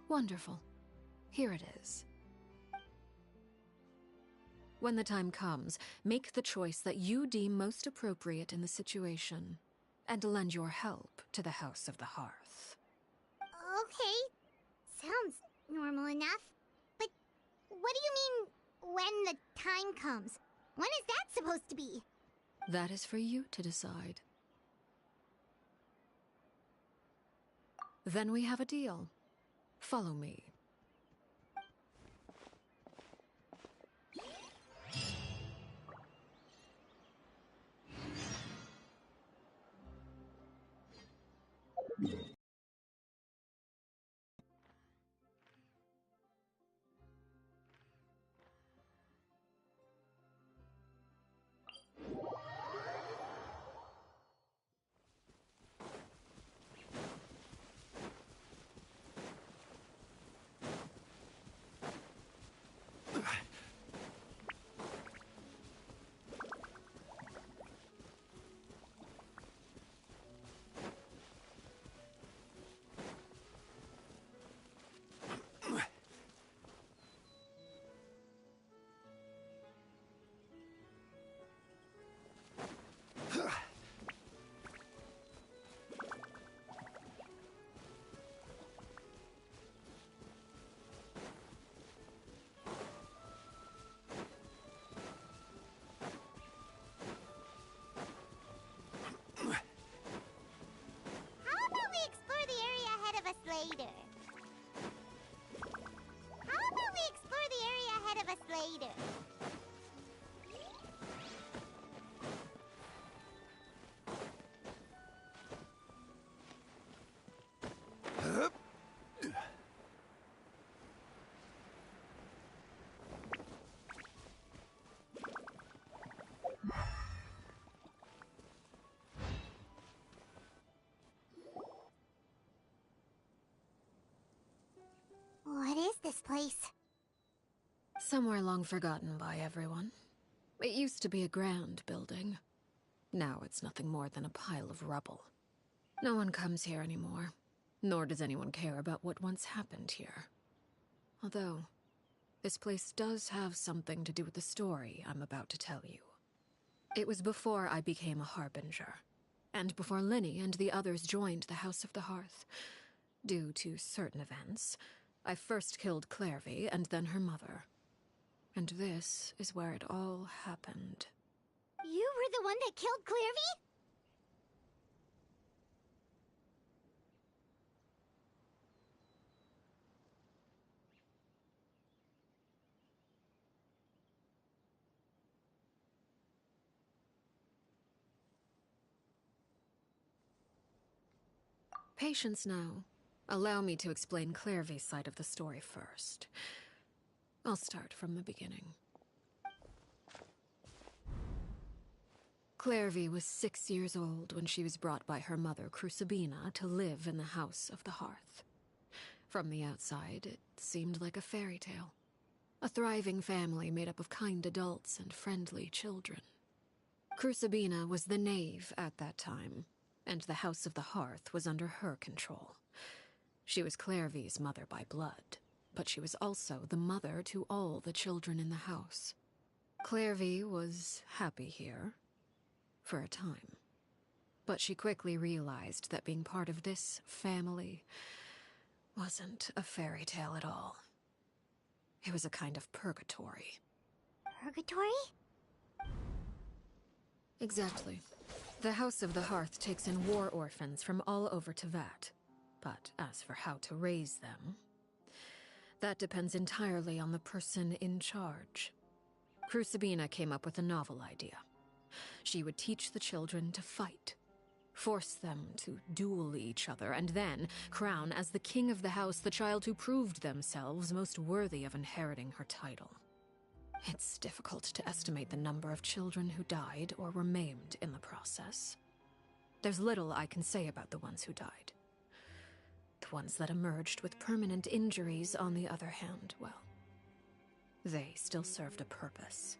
S1: Wonderful. Here it is. When the time comes, make the choice that you deem most appropriate in the situation, and lend your help to the House of the Hearth.
S6: Okay. Sounds normal enough. But what do you mean, when the time comes? When is that supposed to be?
S1: That is for you to decide. Then we have a deal. Follow me.
S6: Later. How about we explore the area ahead of us later? What is this place?
S1: Somewhere long forgotten by everyone. It used to be a grand building. Now it's nothing more than a pile of rubble. No one comes here anymore, nor does anyone care about what once happened here. Although, this place does have something to do with the story I'm about to tell you. It was before I became a Harbinger, and before Linny and the others joined the House of the Hearth. Due to certain events, I first killed Clairvy and then her mother. And this is where it all happened.
S6: You were the one that killed Clairvy?
S1: Patience now. Allow me to explain Clairvy's side of the story first. I'll start from the beginning. Clairvy was 6 years old when she was brought by her mother, Crucibina, to live in the House of the Hearth. From the outside, it seemed like a fairy tale. A thriving family made up of kind adults and friendly children. Crucibina was the Knave at that time, and the House of the Hearth was under her control. She was Clairvy's mother by blood, but she was also the mother to all the children in the house. Clairvy was happy here, for a time. But she quickly realized that being part of this family wasn't a fairy tale at all. It was a kind of purgatory.
S6: Purgatory?
S1: Exactly. The House of the Hearth takes in war orphans from all over Tevat. But as for how to raise them, that depends entirely on the person in charge. Crucibina came up with a novel idea. She would teach the children to fight, force them to duel each other, and then crown as the king of the house the child who proved themselves most worthy of inheriting her title. It's difficult to estimate the number of children who died or were maimed in the process. There's little I can say about the ones who died. The ones that emerged with permanent injuries, on the other hand, well, they still served a purpose.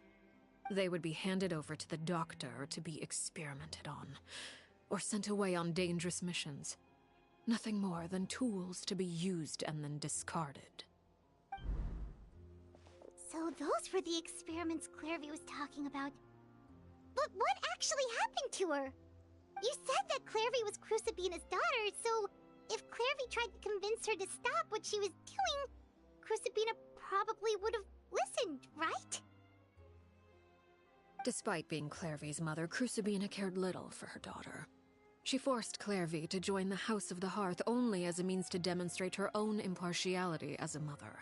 S1: They would be handed over to the doctor to be experimented on, or sent away on dangerous missions. Nothing more than tools to be used and then discarded.
S6: So those were the experiments Clairvy was talking about. But what actually happened to her? You said that Clairvy was Crucibina's daughter, so if Clairvy tried to convince her to stop what she was doing, Crucibina probably would have listened, right?
S1: Despite being Clairvy's mother, Crucibina cared little for her daughter. She forced Clairvy to join the House of the Hearth only as a means to demonstrate her own impartiality as a mother,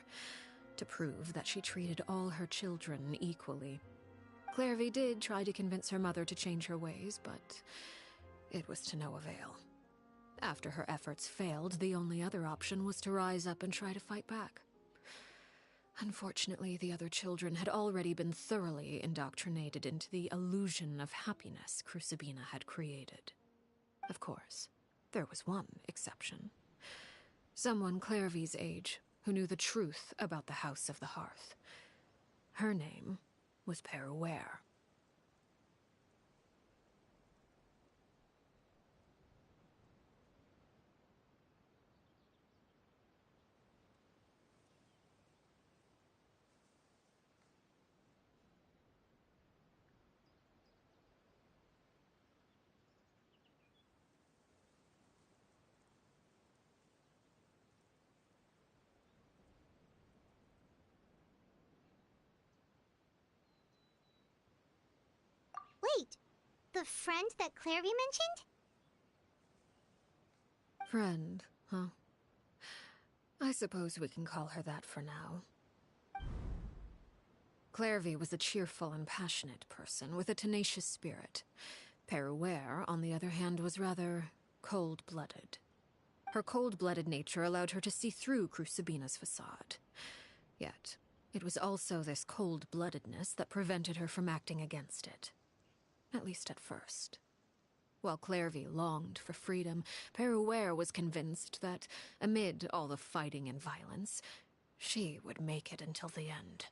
S1: to prove that she treated all her children equally. Clairvy did try to convince her mother to change her ways, but it was to no avail. After her efforts failed, the only other option was to rise up and try to fight back. Unfortunately, the other children had already been thoroughly indoctrinated into the illusion of happiness Crucibina had created. Of course, there was one exception. Someone Clairvy's age who knew the truth about the House of the Hearth. Her name was Peruere.
S6: Wait, the friend that Clairvy mentioned?
S1: Friend, huh? I suppose we can call her that for now. Clairvy was a cheerful and passionate person with a tenacious spirit. Peruere, on the other hand, was rather cold-blooded. Her cold-blooded nature allowed her to see through Crucibina's facade. Yet, it was also this cold-bloodedness that prevented her from acting against it. At least at first. While Clairvy longed for freedom, Peruere was convinced that, amid all the fighting and violence, she would make it until the end.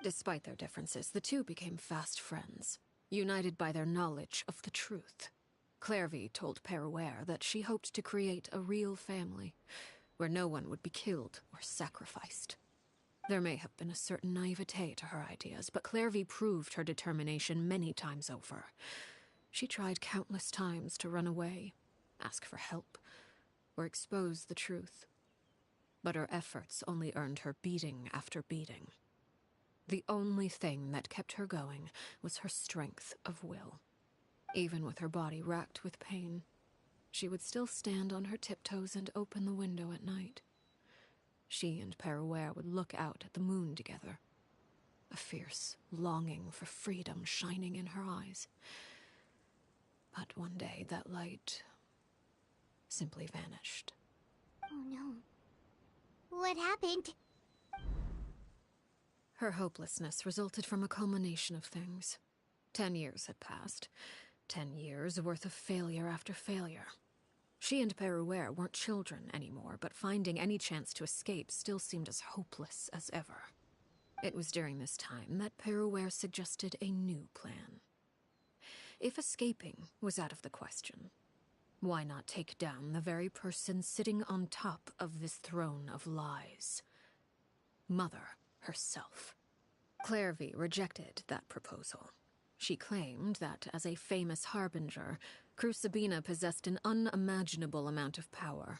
S1: Despite their differences, the two became fast friends, united by their knowledge of the truth. Clairvy told Peruere that she hoped to create a real family, where no one would be killed or sacrificed. There may have been a certain naivete to her ideas, but Clairvy proved her determination many times over. She tried countless times to run away, ask for help, or expose the truth. But her efforts only earned her beating after beating. The only thing that kept her going was her strength of will. Even with her body racked with pain, she would still stand on her tiptoes and open the window at night. She and Peruere would look out at the moon together, a fierce longing for freedom shining in her eyes. But one day that light simply vanished.
S6: Oh no. What happened?
S1: Her hopelessness resulted from a culmination of things. 10 years had passed. 10 years worth of failure after failure. She and Peruere weren't children anymore, but finding any chance to escape still seemed as hopeless as ever. It was during this time that Peruere suggested a new plan. If escaping was out of the question, why not take down the very person sitting on top of this throne of lies? Mother herself. Clairvy rejected that proposal. She claimed that, as a famous harbinger, Crucibina possessed an unimaginable amount of power.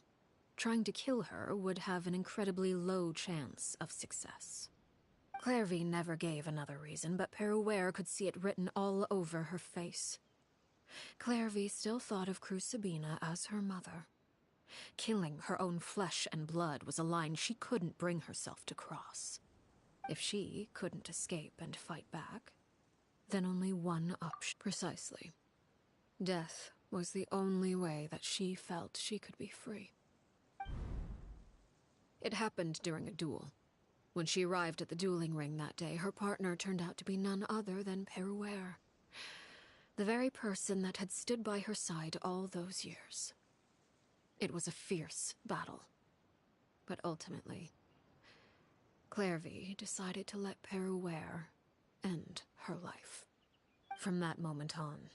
S1: Trying to kill her would have an incredibly low chance of success. Clairvy never gave another reason, but Peruere could see it written all over her face. Clairvy still thought of Crucibina as her mother. Killing her own flesh and blood was a line she couldn't bring herself to cross. If she couldn't escape and fight back, then only one option. Precisely. Death was the only way that she felt she could be free. It happened during a duel. When she arrived at the dueling ring that day, her partner turned out to be none other than Peruere, the very person that had stood by her side all those years. It was a fierce battle, but ultimately, Clairvy decided to let Peruere end her life. From that moment on,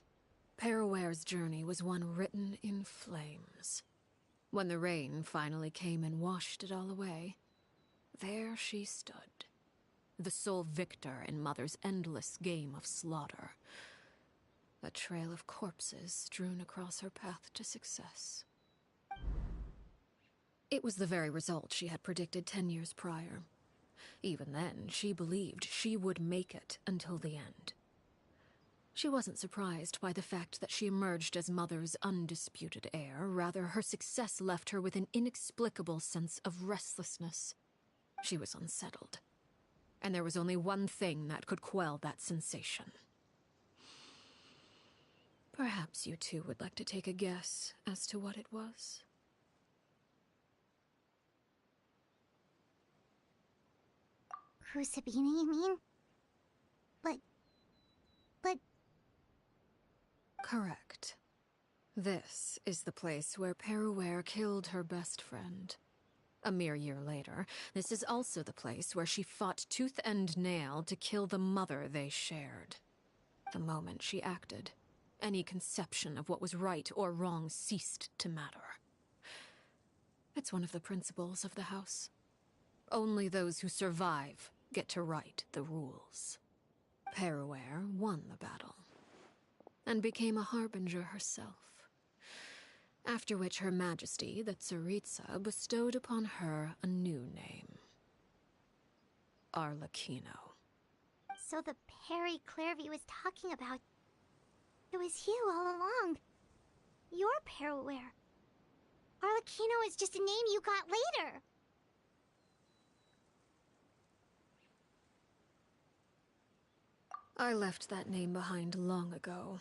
S1: Peruere's journey was one written in flames. When the rain finally came and washed it all away, there she stood, the sole victor in Mother's endless game of slaughter. A trail of corpses strewn across her path to success. It was the very result she had predicted 10 years prior. Even then, she believed she would make it until the end. She wasn't surprised by the fact that she emerged as Mother's undisputed heir. Rather, her success left her with an inexplicable sense of restlessness. She was unsettled. And there was only one thing that could quell that sensation. Perhaps you two would like to take a guess as to what it was?
S6: Crucibina, you mean? But...
S1: Correct. This is the place where Peruere killed her best friend. A mere year later, this is also the place where she fought tooth and nail to kill the mother they shared. The moment she acted, any conception of what was right or wrong ceased to matter. It's one of the principles of the house. Only those who survive get to write the rules. Peruere won the battle, and became a harbinger herself. After which Her Majesty, the Tsaritsa, bestowed upon her a new name. Arlecchino.
S6: So the Perry Clairvy was talking about... It was you all along. You're Peruere. Arlecchino is just a name you got later.
S1: I left that name behind long ago.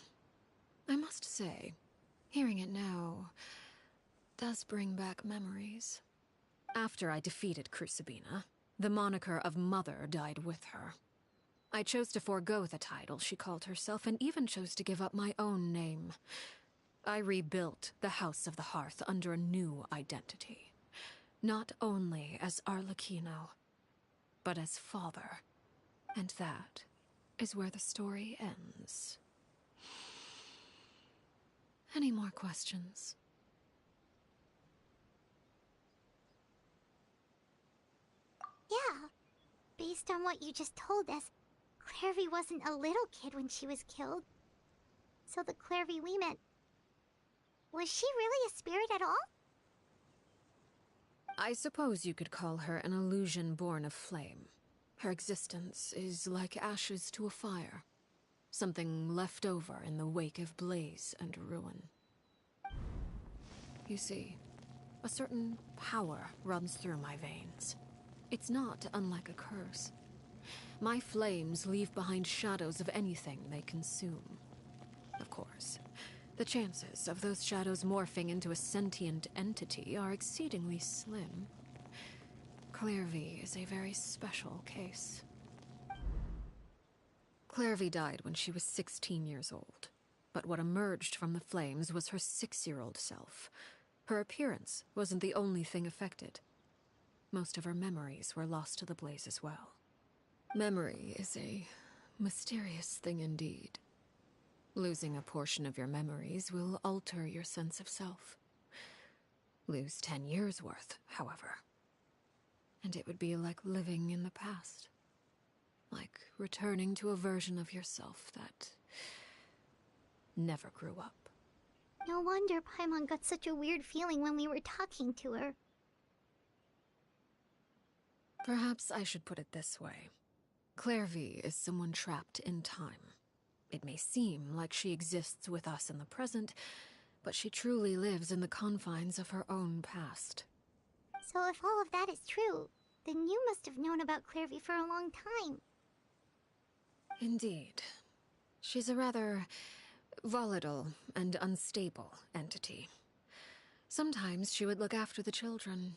S1: I must say, hearing it now does bring back memories. After I defeated Crucibina, the moniker of Mother died with her. I chose to forego the title she called herself, and even chose to give up my own name. I rebuilt the House of the Hearth under a new identity. Not only as Arlecchino, but as father. And that is where the story ends. Any more questions?
S6: Yeah. Based on what you just told us, Clairvy wasn't a little kid when she was killed. So the Clairvy we met... Was she really a spirit at all?
S1: I suppose you could call her an illusion born of flame. Her existence is like ashes to a fire. Something left over in the wake of blaze and ruin. You see, a certain power runs through my veins. It's not unlike a curse. My flames leave behind shadows of anything they consume. Of course, the chances of those shadows morphing into a sentient entity are exceedingly slim. Clairvy is a very special case. Clairvy died when she was 16 years old, but what emerged from the flames was her 6-year-old self. Her appearance wasn't the only thing affected. Most of her memories were lost to the blaze as well. Memory is a mysterious thing indeed. Losing a portion of your memories will alter your sense of self. Lose 10 years' worth, however, and it would be like living in the past. Like returning to a version of yourself that never grew up.
S6: No wonder Paimon got such a weird feeling when we were talking to her.
S1: Perhaps I should put it this way. Clairvy is someone trapped in time. It may seem like she exists with us in the present, but she truly lives in the confines of her own past.
S6: So if all of that is true, then you must have known about Clairvy for a long time.
S1: Indeed. She's a rather volatile and unstable entity. Sometimes she would look after the children.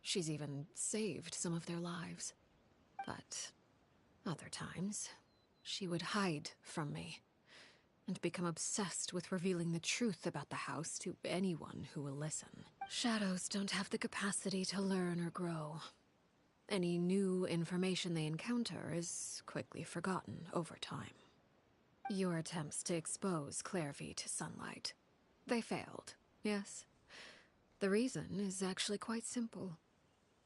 S1: She's even saved some of their lives. But other times, she would hide from me and become obsessed with revealing the truth about the house to anyone who will listen. Shadows don't have the capacity to learn or grow. Any new information they encounter is quickly forgotten over time. Your attempts to expose Clairvy to sunlight, they failed, yes? The reason is actually quite simple.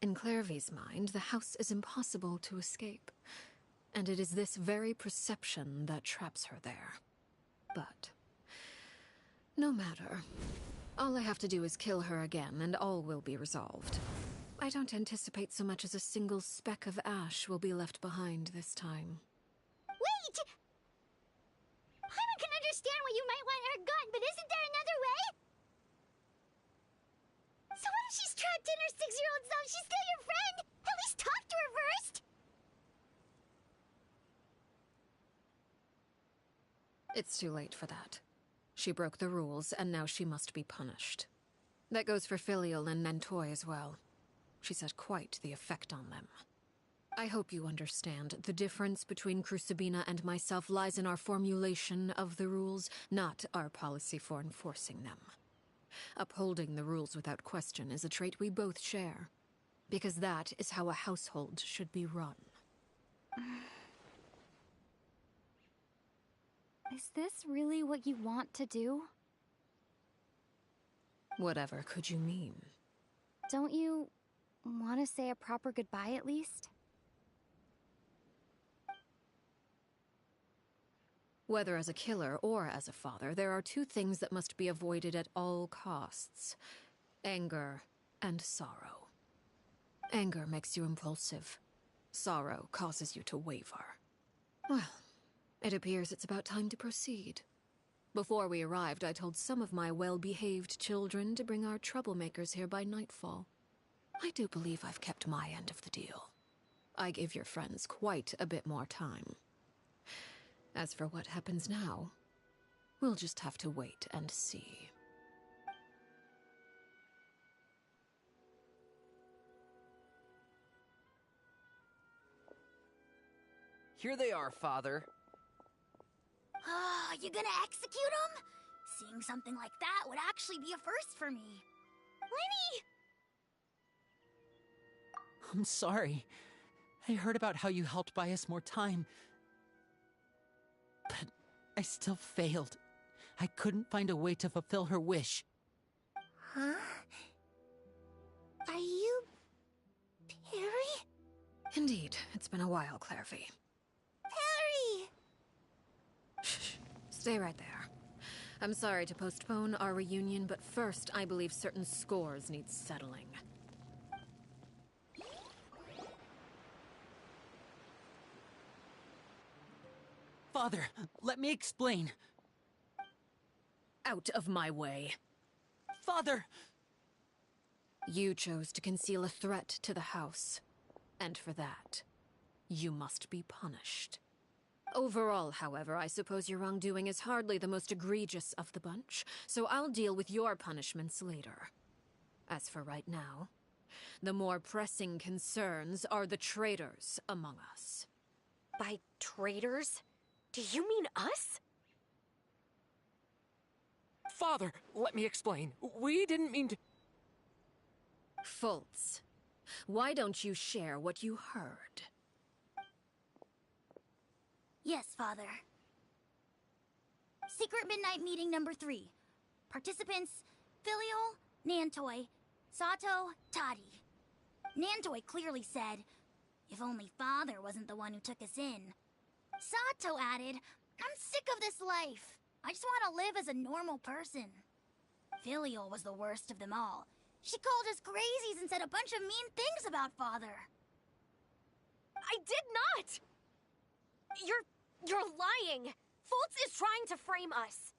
S1: In Clairvy's mind, the house is impossible to escape, and it is this very perception that traps her there. But no matter. All I have to do is kill her again, and all will be resolved. I don't anticipate so much as a single speck of ash will be left behind this time.
S6: Wait! Paimon can understand why you might want her gun, but isn't there another way? So what if she's trapped in her 6-year-old self? She's still your friend! At least talk to her first!
S1: It's too late for that. She broke the rules, and now she must be punished. That goes for Filial and Nantoy as well. She's had quite the effect on them. I hope you understand. The difference between Crucibina and myself lies in our formulation of the rules, not our policy for enforcing them. Upholding the rules without question is a trait we both share, because that is how a household should be run.
S18: Is this really what you want to do?
S1: Whatever could you mean?
S18: Don't you want to say a proper goodbye at least?
S1: Whether as a killer or as a father, there are two things that must be avoided at all costs: anger and sorrow. Anger makes you impulsive. Sorrow causes you to waver. Well, it appears it's about time to proceed. Before we arrived, I told some of my well-behaved children to bring our troublemakers here by nightfall. I do believe I've kept my end of the deal. I gave your friends quite a bit more time. As for what happens now, we'll just have to wait and see.
S10: Here they are, Father.
S3: You gonna execute him? Seeing something like that would actually be a first for me. Lenny!
S2: I'm sorry. I heard about how you helped buy us more time. But I still failed. I couldn't find a way to fulfill her wish.
S15: Huh? Are you... Perry?
S1: Indeed, it's been a while, Clairvy.
S15: Perry!
S1: Shh. Stay right there. I'm sorry to postpone our reunion, but first I believe certain scores need settling.
S2: Father, let me explain.
S1: Out of my way.
S2: Father!
S1: You chose to conceal a threat to the house. And for that, you must be punished. Overall, however, I suppose your wrongdoing is hardly the most egregious of the bunch, so I'll deal with your punishments later. As for right now, the more pressing concerns are the traitors among us.
S11: By traitors? Do you mean us?
S12: Father, let me explain. We didn't mean to...
S1: Fultz, why don't you share what you heard?
S3: Yes, Father. Secret Midnight Meeting number 3. Participants: Filial, Nantoy, Sato, Toddy. Nantoy clearly said, "If only Father wasn't the one who took us in." Sato added, "I'm sick of this life. I just want to live as a normal person." Filial was the worst of them all. She called us crazies and said a bunch of mean things about Father.
S11: I did not! You're lying! Fultz is trying to frame us.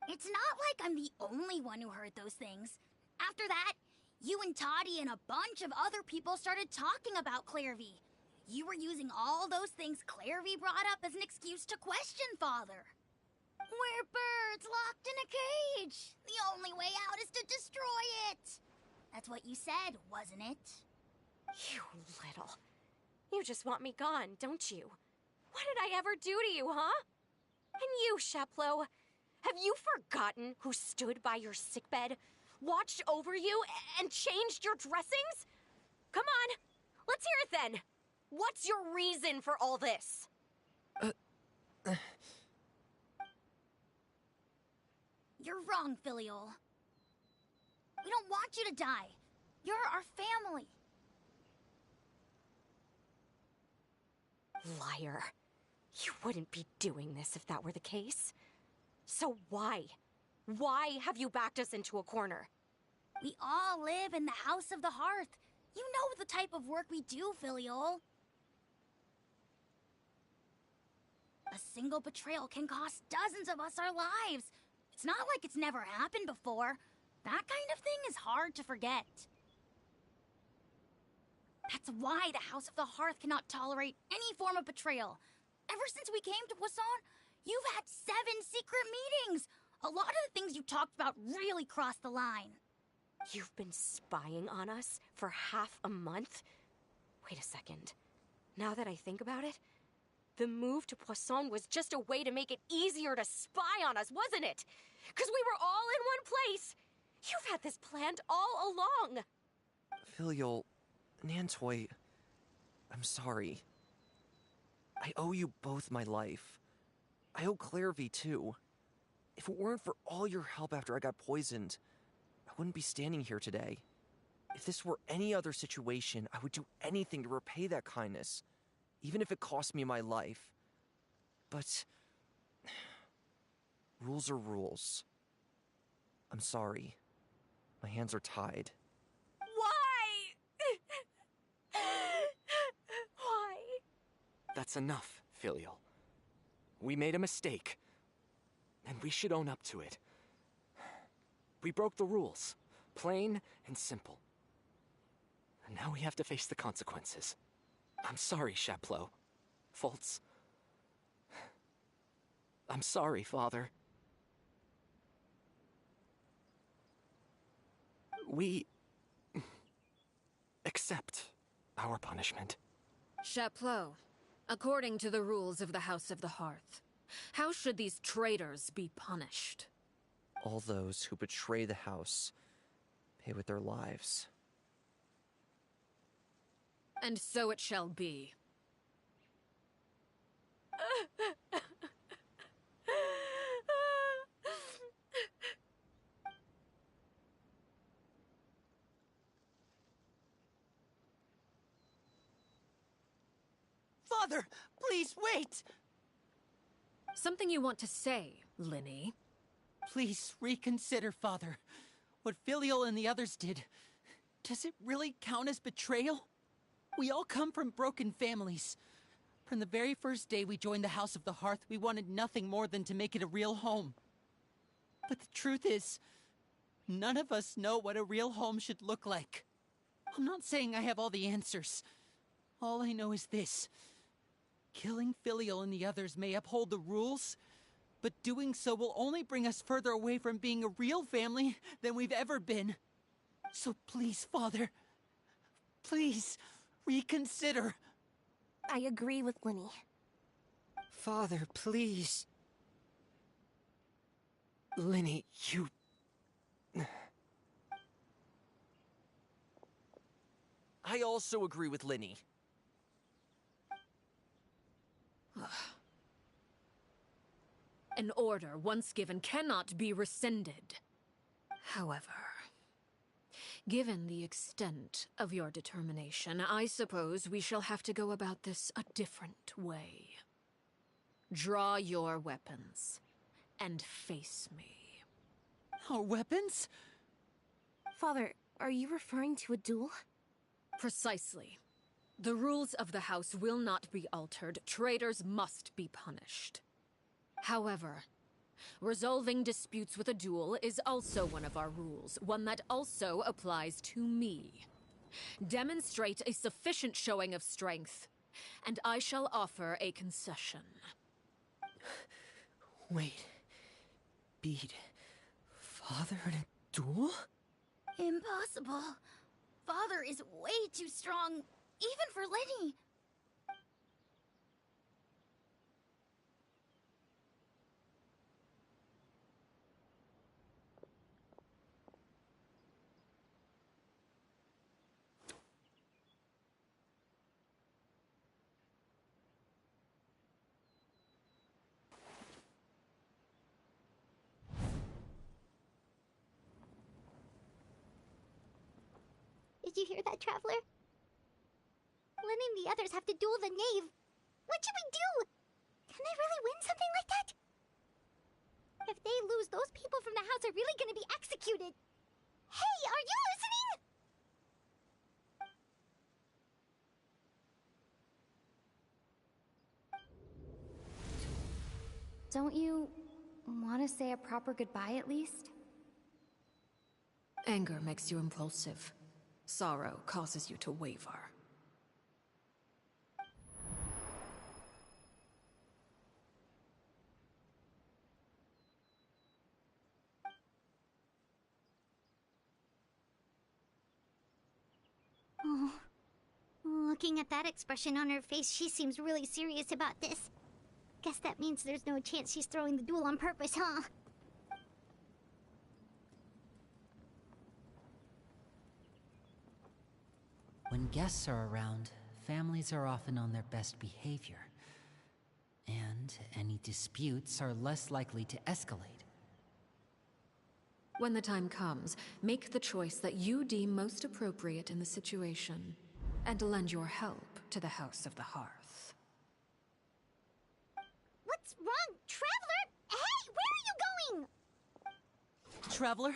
S3: It's not like I'm the only one who heard those things. After that, you and Toddy and a bunch of other people started talking about Clairvy. You were using all those things Clairvy brought up as an excuse to question Father. We're birds locked in a cage. The only way out is to destroy it. That's what you said, wasn't it?
S11: You little... You just want me gone, don't you? What did I ever do to you, huh? And you, Sheplo, have you forgotten who stood by your sickbed, watched over you, and changed your dressings? Come on, let's hear it then. What's your reason for all this?
S3: You're wrong, Filial. don't want you to die. You're our family.
S11: Liar. You wouldn't be doing this if that were the case. So why? Why have you backed us into a corner?
S3: We all live in the House of the Hearth. You know the type of work we do, Filiol. A single betrayal can cost dozens of us our lives. It's not like it's never happened before. That kind of thing is hard to forget. That's why the House of the Hearth cannot tolerate any form of betrayal. Ever since we came to Poisson, you've had 7 secret meetings. A lot of the things you talked about really crossed the line.
S11: You've been spying on us for half a month? Wait a second. Now that I think about it, the move to Poisson was just a way to make it easier to spy on us, wasn't it? Because we were all in one place. You've had this planned all along.
S10: Filial, Nantoy, I'm sorry. I owe you both my life. I owe Clairvy too. If it weren't for all your help after I got poisoned, I wouldn't be standing here today. If this were any other situation, I would do anything to repay that kindness, even if it cost me my life. But rules are rules. I'm sorry. My hands are tied.
S11: Why? Why?
S12: That's enough, Filial. We made a mistake, and we should own up to it. We broke the rules, plain and simple. And now we have to face the consequences. I'm sorry, Chaplot. Fultz. I'm sorry, Father. We accept our punishment.
S1: Chaplot, according to the rules of the House of the Hearth, how should these traitors be punished?
S10: All those who betray the house pay with their lives.
S1: And so it shall be.
S2: Father, please wait!
S1: Something you want to say, Linny?
S2: Please reconsider, Father. What Filial and the others did, does it really count as betrayal? We all come from broken families. From the very first day we joined the House of the Hearth, we wanted nothing more than to make it a real home. But the truth is, none of us know what a real home should look like. I'm not saying I have all the answers. All I know is this. Killing Filial and the others may uphold the rules, but doing so will only bring us further away from being a real family than we've ever been. So please, Father, please reconsider.
S13: I agree with Linny.
S9: Father, please.
S12: Linny, you...
S10: I also agree with Linny.
S1: An order once given cannot be rescinded. However, given the extent of your determination, I suppose we shall have to go about this a different way. Draw your weapons and face me.
S2: Our weapons?
S13: Father, are you referring to a duel?
S1: Precisely. The rules of the house will not be altered. Traitors must be punished. However, resolving disputes with a duel is also one of our rules, one that also applies to me. Demonstrate a sufficient showing of strength, and I shall offer a concession.
S9: Wait. Beat Father in a duel?
S3: Impossible. Father is way too strong, even for Lenny.
S6: Did you hear that, Traveler? Lenny and the others have to duel the Knave. What should we do? Can they really win something like that? If they lose, those people from the house are really gonna be executed. Hey, are you listening?
S18: Don't you want to say a proper goodbye at least?
S1: Anger makes you impulsive. Sorrow causes you to waver.
S6: Oh. Looking at that expression on her face, she seems really serious about this. Guess that means there's no chance she's throwing the duel on purpose, huh?
S2: When guests are around, families are often on their best behavior. And any disputes are less likely to escalate.
S1: When the time comes, make the choice that you deem most appropriate in the situation, and lend your help to the House of the Hearth.
S6: What's wrong, Traveler? Hey, where are you going?
S2: Traveler?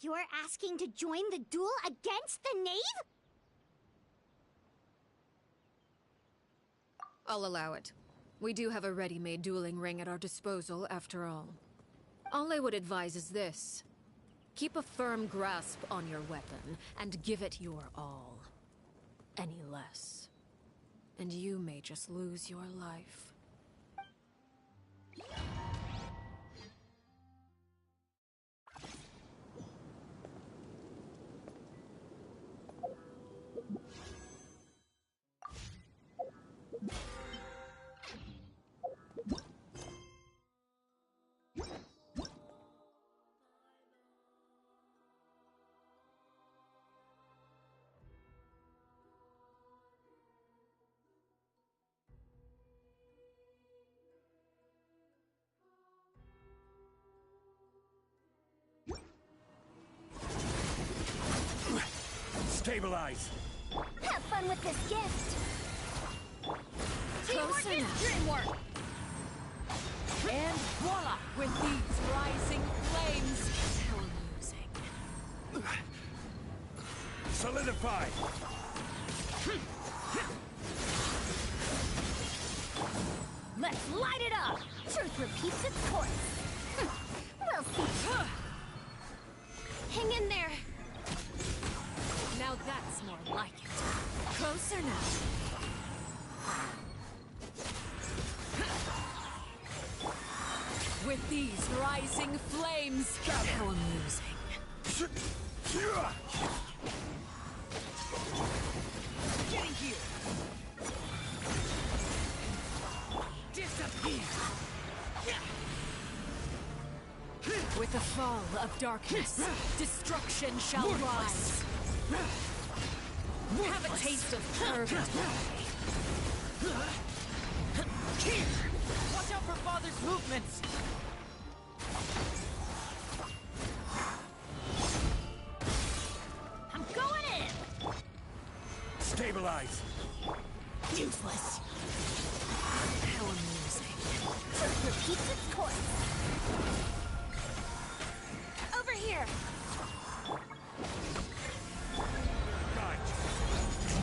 S6: You're asking to join the duel against the Knave?
S1: I'll allow it. We do have a ready-made dueling ring at our disposal, after all. All I would advise is this. Keep a firm grasp on your weapon, and give it your all. Any less, and you may just lose your life.
S5: Stabilize!
S6: Have fun with this gift!
S2: Teamwork is dreamwork! And voila! With these rising flames, how amusing.
S5: Solidify!
S6: Let's light it up! Truth repeats its course. We'll see.
S11: Hang in there.
S1: Now that's more like it. Closer now.
S2: With these rising flames, how amusing. Getting here. Disappear. With the fall of darkness, destruction shall rise. Have a taste of fervent Watch out for Father's movements!
S6: I'm going in!
S5: Stabilize!
S2: Useless! How amusing.
S6: Truth repeats its course. Over here!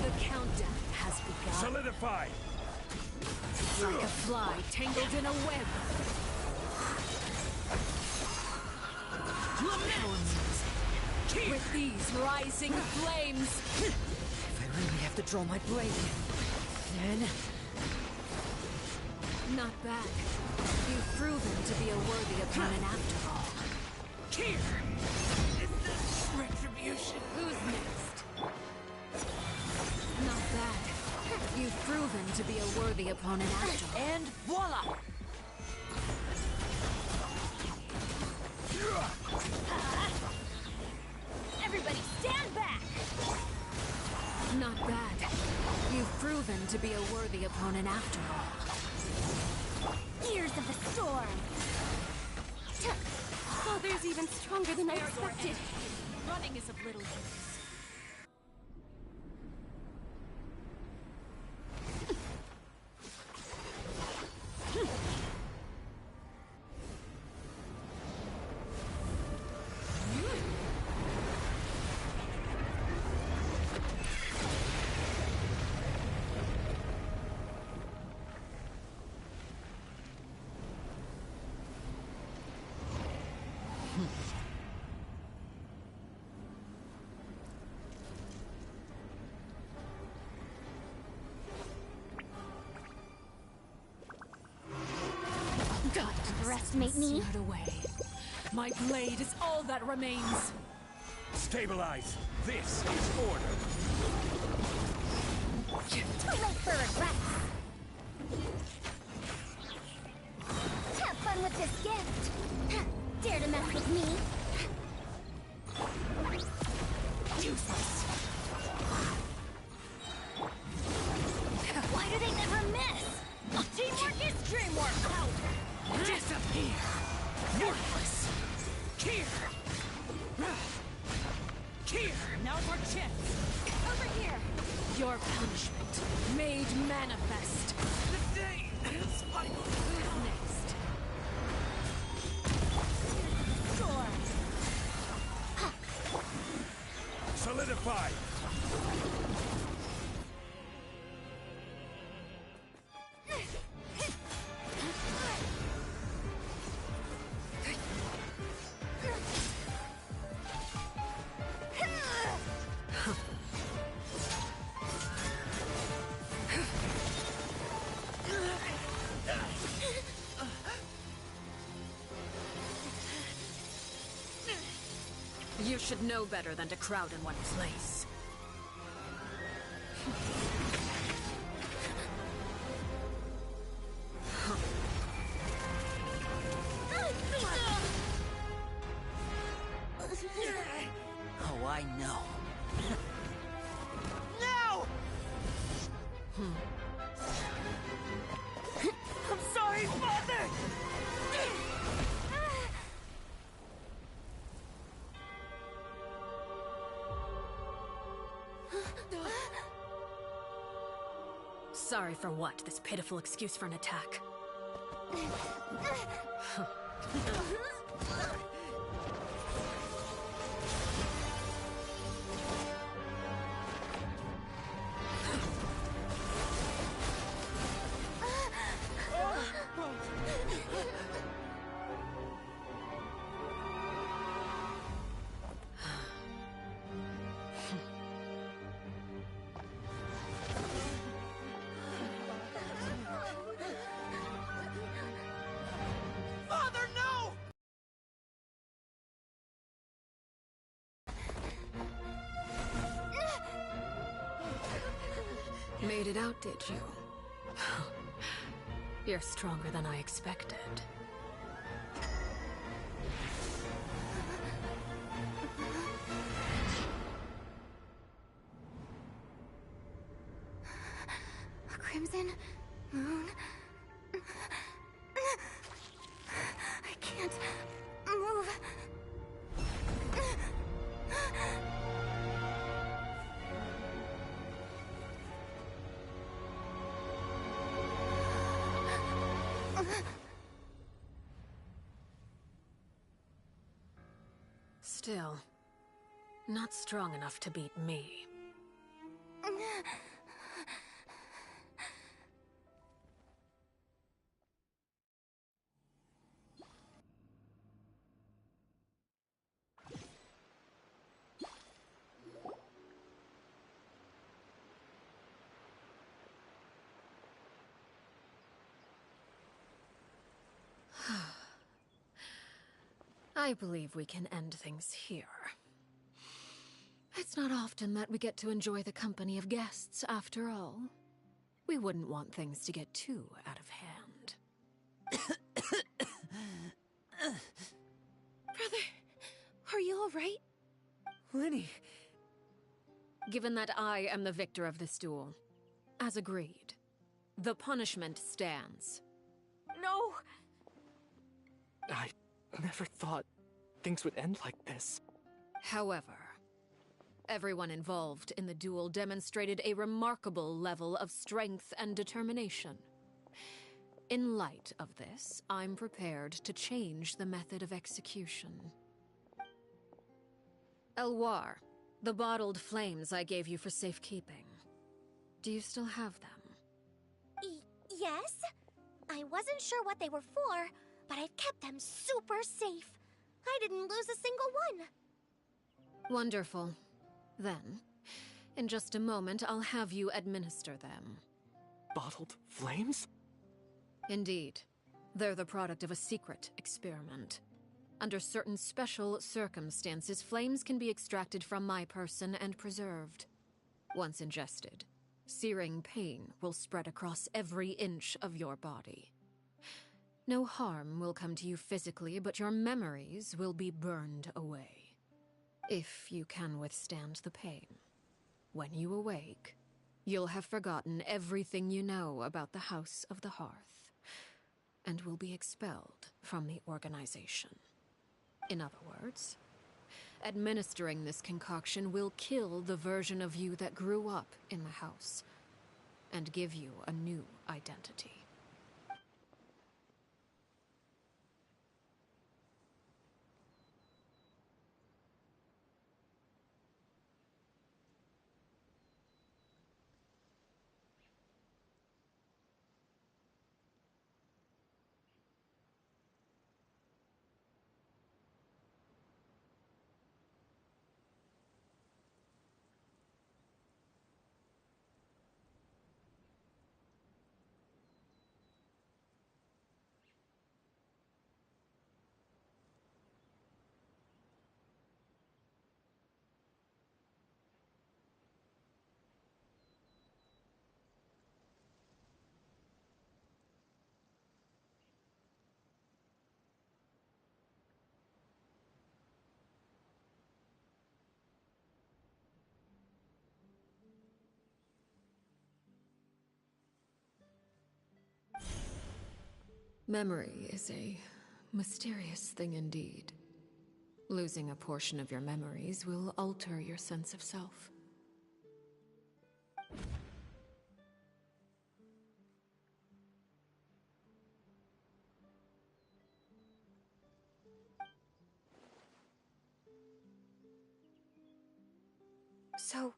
S2: The countdown has begun.
S5: Solidify!
S2: Like a fly tangled in a web. How amusing. With these rising flames.
S9: If I really have to draw my blade, then...
S1: Not bad. You've proven to be a worthy opponent after all.
S2: Here! Is this retribution?
S1: Who's next? Not bad. You've proven to be a worthy opponent after all.
S2: And voila!
S1: to be a worthy opponent after all.
S3: Ears of the storm!
S13: Father's even stronger than I expected.
S1: Running is of little use.
S3: Underestimate me?
S1: Not away. My blade is all that remains.
S5: Stabilize. This is order.
S3: Too late for regrets! Have fun with this gift! Dare to mess with me?
S1: Useless.
S3: Why do they never miss? Teamwork is dreamwork! Out!
S1: Disappear! Worthless! Here! Here! Now for chance!
S3: Over here!
S1: Your punishment made manifest! The day is final! Who's next?
S5: Solidify!
S1: You should know better than to crowd in one place.
S2: Oh, I know.
S10: No! I'm sorry, Father!
S1: Sorry for what? This pitiful excuse for an attack. Made it out, did you? You're stronger than I expected.
S15: A crimson moon. I can't move.
S1: Still, not strong enough to beat me. I believe we can end things here. It's not often that we get to enjoy the company of guests, after all. We wouldn't want things to get too out of hand.
S13: Brother, are you all right?
S10: Lenny.
S1: Given that I am the victor of this duel, As agreed, the punishment stands.
S11: No!
S12: I never thought things would end like this.
S1: However, everyone involved in the duel demonstrated a remarkable level of strength and determination. In light of this, I'm prepared to change the method of execution. Elwar, the bottled flames I gave you for safekeeping. Do you still have them?
S3: Yes? I wasn't sure what they were for, but I've kept them super safe. I didn't lose a single one.
S1: Wonderful. Then, in just a moment, I'll have you administer them.
S12: Bottled flames?
S1: Indeed. They're the product of a secret experiment. Under certain special circumstances, flames can be extracted from my person and preserved. Once ingested, searing pain will spread across every inch of your body. No harm will come to you physically, but your memories will be burned away. If you can withstand the pain. When you awake, you'll have forgotten everything you know about the House of the Hearth, and will be expelled from the organization. In other words, administering this concoction will kill the version of you that grew up in the house, and give you a new identity. Memory is a mysterious thing indeed. Losing a portion of your memories will alter your sense of self.
S11: So,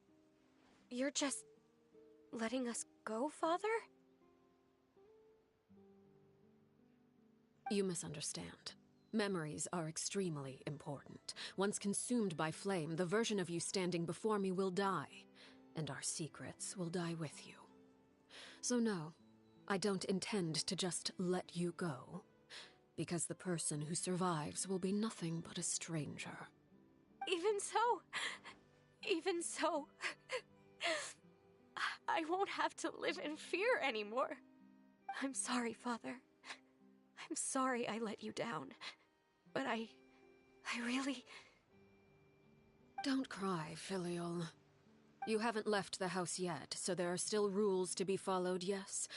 S11: you're just letting us go, Father?
S1: You misunderstand. Memories are extremely important. Once consumed by flame, the version of you standing before me will die, and our secrets will die with you. So no, I don't intend to just let you go, because the person who survives will be nothing but a stranger.
S11: Even so, I won't have to live in fear anymore. I'm sorry, Father. I'm sorry I let you down. But I really...
S1: Don't cry, Filial. You haven't left the house yet, so there are still rules to be followed, yes?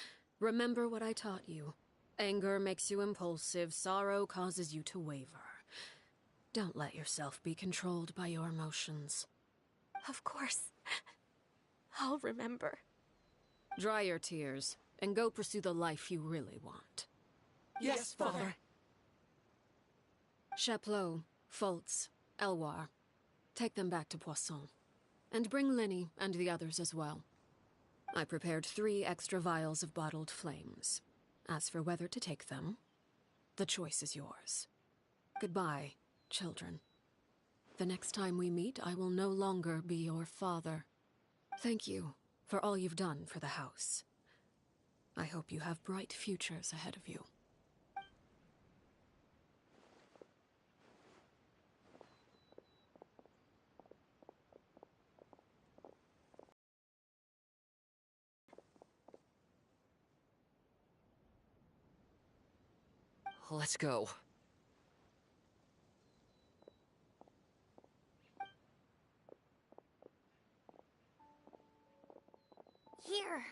S1: Remember what I taught you. Anger makes you impulsive, sorrow causes you to waver. Don't let yourself be controlled by your emotions.
S11: Of course. I'll remember.
S1: Dry your tears, and go pursue the life you really want.
S4: Yes, Father.
S1: Chaplot, Foltz, Elwar. Take them back to Poisson. And bring Linny and the others as well. I prepared 3 extra vials of bottled flames. As for whether to take them, the choice is yours. Goodbye, children. The next time we meet, I will no longer be your father. Thank you for all you've done for the house. I hope you have bright futures ahead of you.
S10: Let's go.
S3: Here,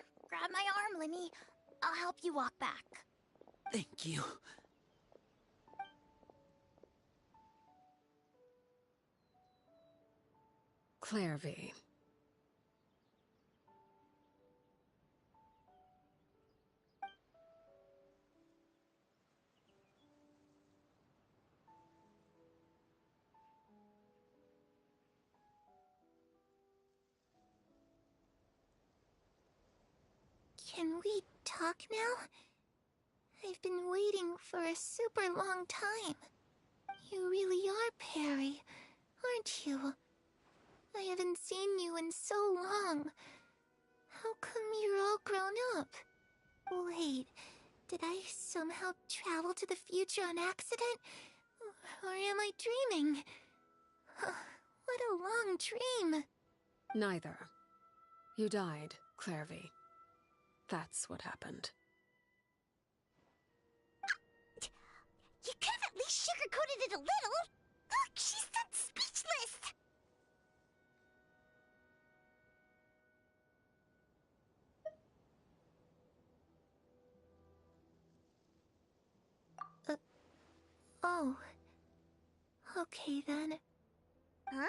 S3: grab my arm, Linny. I'll help you walk back.
S2: Thank you.
S1: Clairvy.
S15: Can we talk now? I've been waiting for a super long time. You really are Perry, aren't you? I haven't seen you in so long. How come you're all grown up? Wait, did I somehow travel to the future on accident? Or am I dreaming? What a long dream.
S1: Neither. You died, Clairvy. That's what happened.
S6: You could have at least sugarcoated it a little. Look, she's done speechless.
S15: Oh. Okay then.
S6: Huh?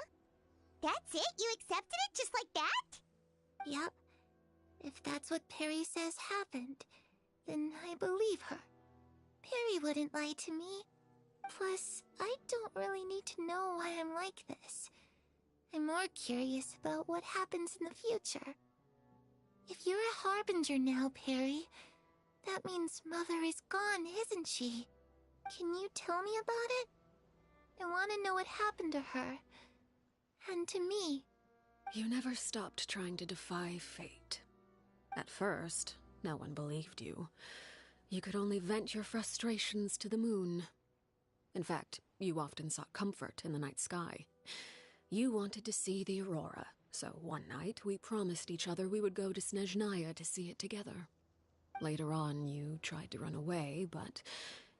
S6: That's it? You accepted it just like that?
S15: Yep. If that's what Perry says happened, then I believe her. Perry wouldn't lie to me. Plus, I don't really need to know why I'm like this. I'm more curious about what happens in the future. If you're a harbinger now, Perry, that means Mother is gone, isn't she? Can you tell me about it? I want to know what happened to her. And to me.
S1: You never stopped trying to defy fate. At first, no one believed you. You could only vent your frustrations to the moon. In fact, you often sought comfort in the night sky. You wanted to see the aurora, so one night we promised each other we would go to Snezhnaya to see it together. Later on, you tried to run away, but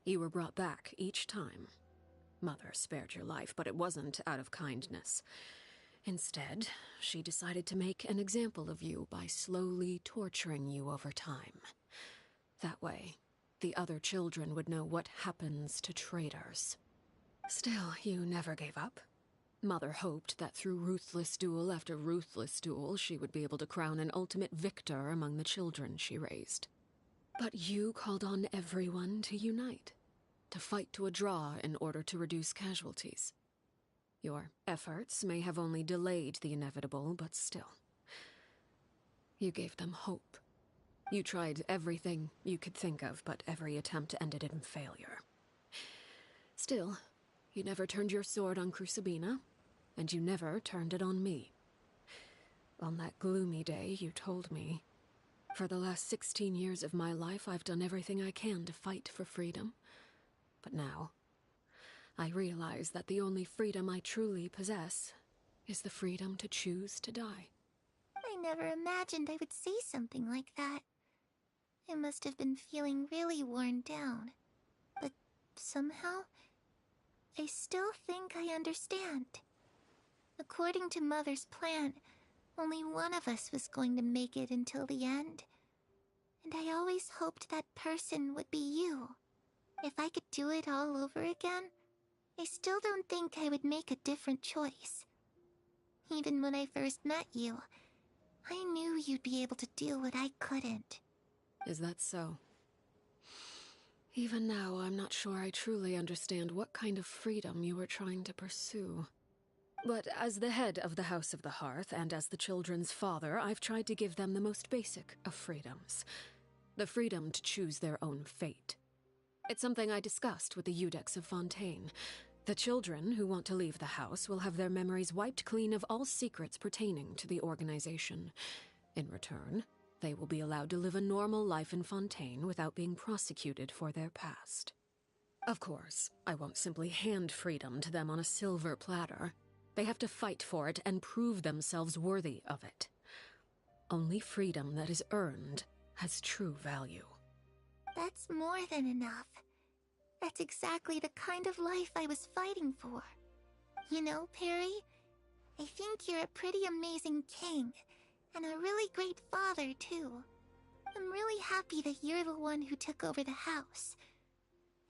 S1: you were brought back each time. Mother spared your life, but it wasn't out of kindness. Instead, she decided to make an example of you by slowly torturing you over time. That way, the other children would know what happens to traitors. Still, you never gave up. Mother hoped that through ruthless duel after ruthless duel, she would be able to crown an ultimate victor among the children she raised. But you called on everyone to unite, to fight to a draw in order to reduce casualties. Your efforts may have only delayed the inevitable, but still. You gave them hope. You tried everything you could think of, but every attempt ended in failure. Still, you never turned your sword on Crucibina, and you never turned it on me. On that gloomy day, you told me, "For the last 16 years of my life, I've done everything I can to fight for freedom. But now, I realize that the only freedom I truly possess is the freedom to choose to die."
S15: I never imagined I would say something like that. I must have been feeling really worn down. But somehow, I still think I understand. According to Mother's plan, only one of us was going to make it until the end. And I always hoped that person would be you. If I could do it all over again, I still don't think I would make a different choice. Even when I first met you, I knew you'd be able to do what I couldn't.
S1: Is that so? Even now, I'm not sure I truly understand what kind of freedom you were trying to pursue. But as the head of the House of the Hearth, and as the children's father, I've tried to give them the most basic of freedoms. The freedom to choose their own fate. It's something I discussed with the Iudex of Fontaine. The children who want to leave the house will have their memories wiped clean of all secrets pertaining to the organization. In return, they will be allowed to live a normal life in Fontaine without being prosecuted for their past. Of course, I won't simply hand freedom to them on a silver platter. They have to fight for it and prove themselves worthy of it. Only freedom that is earned has true value.
S15: That's more than enough. That's exactly the kind of life I was fighting for. You know, Perry, I think you're a pretty amazing king, and a really great father, too. I'm really happy that you're the one who took over the house.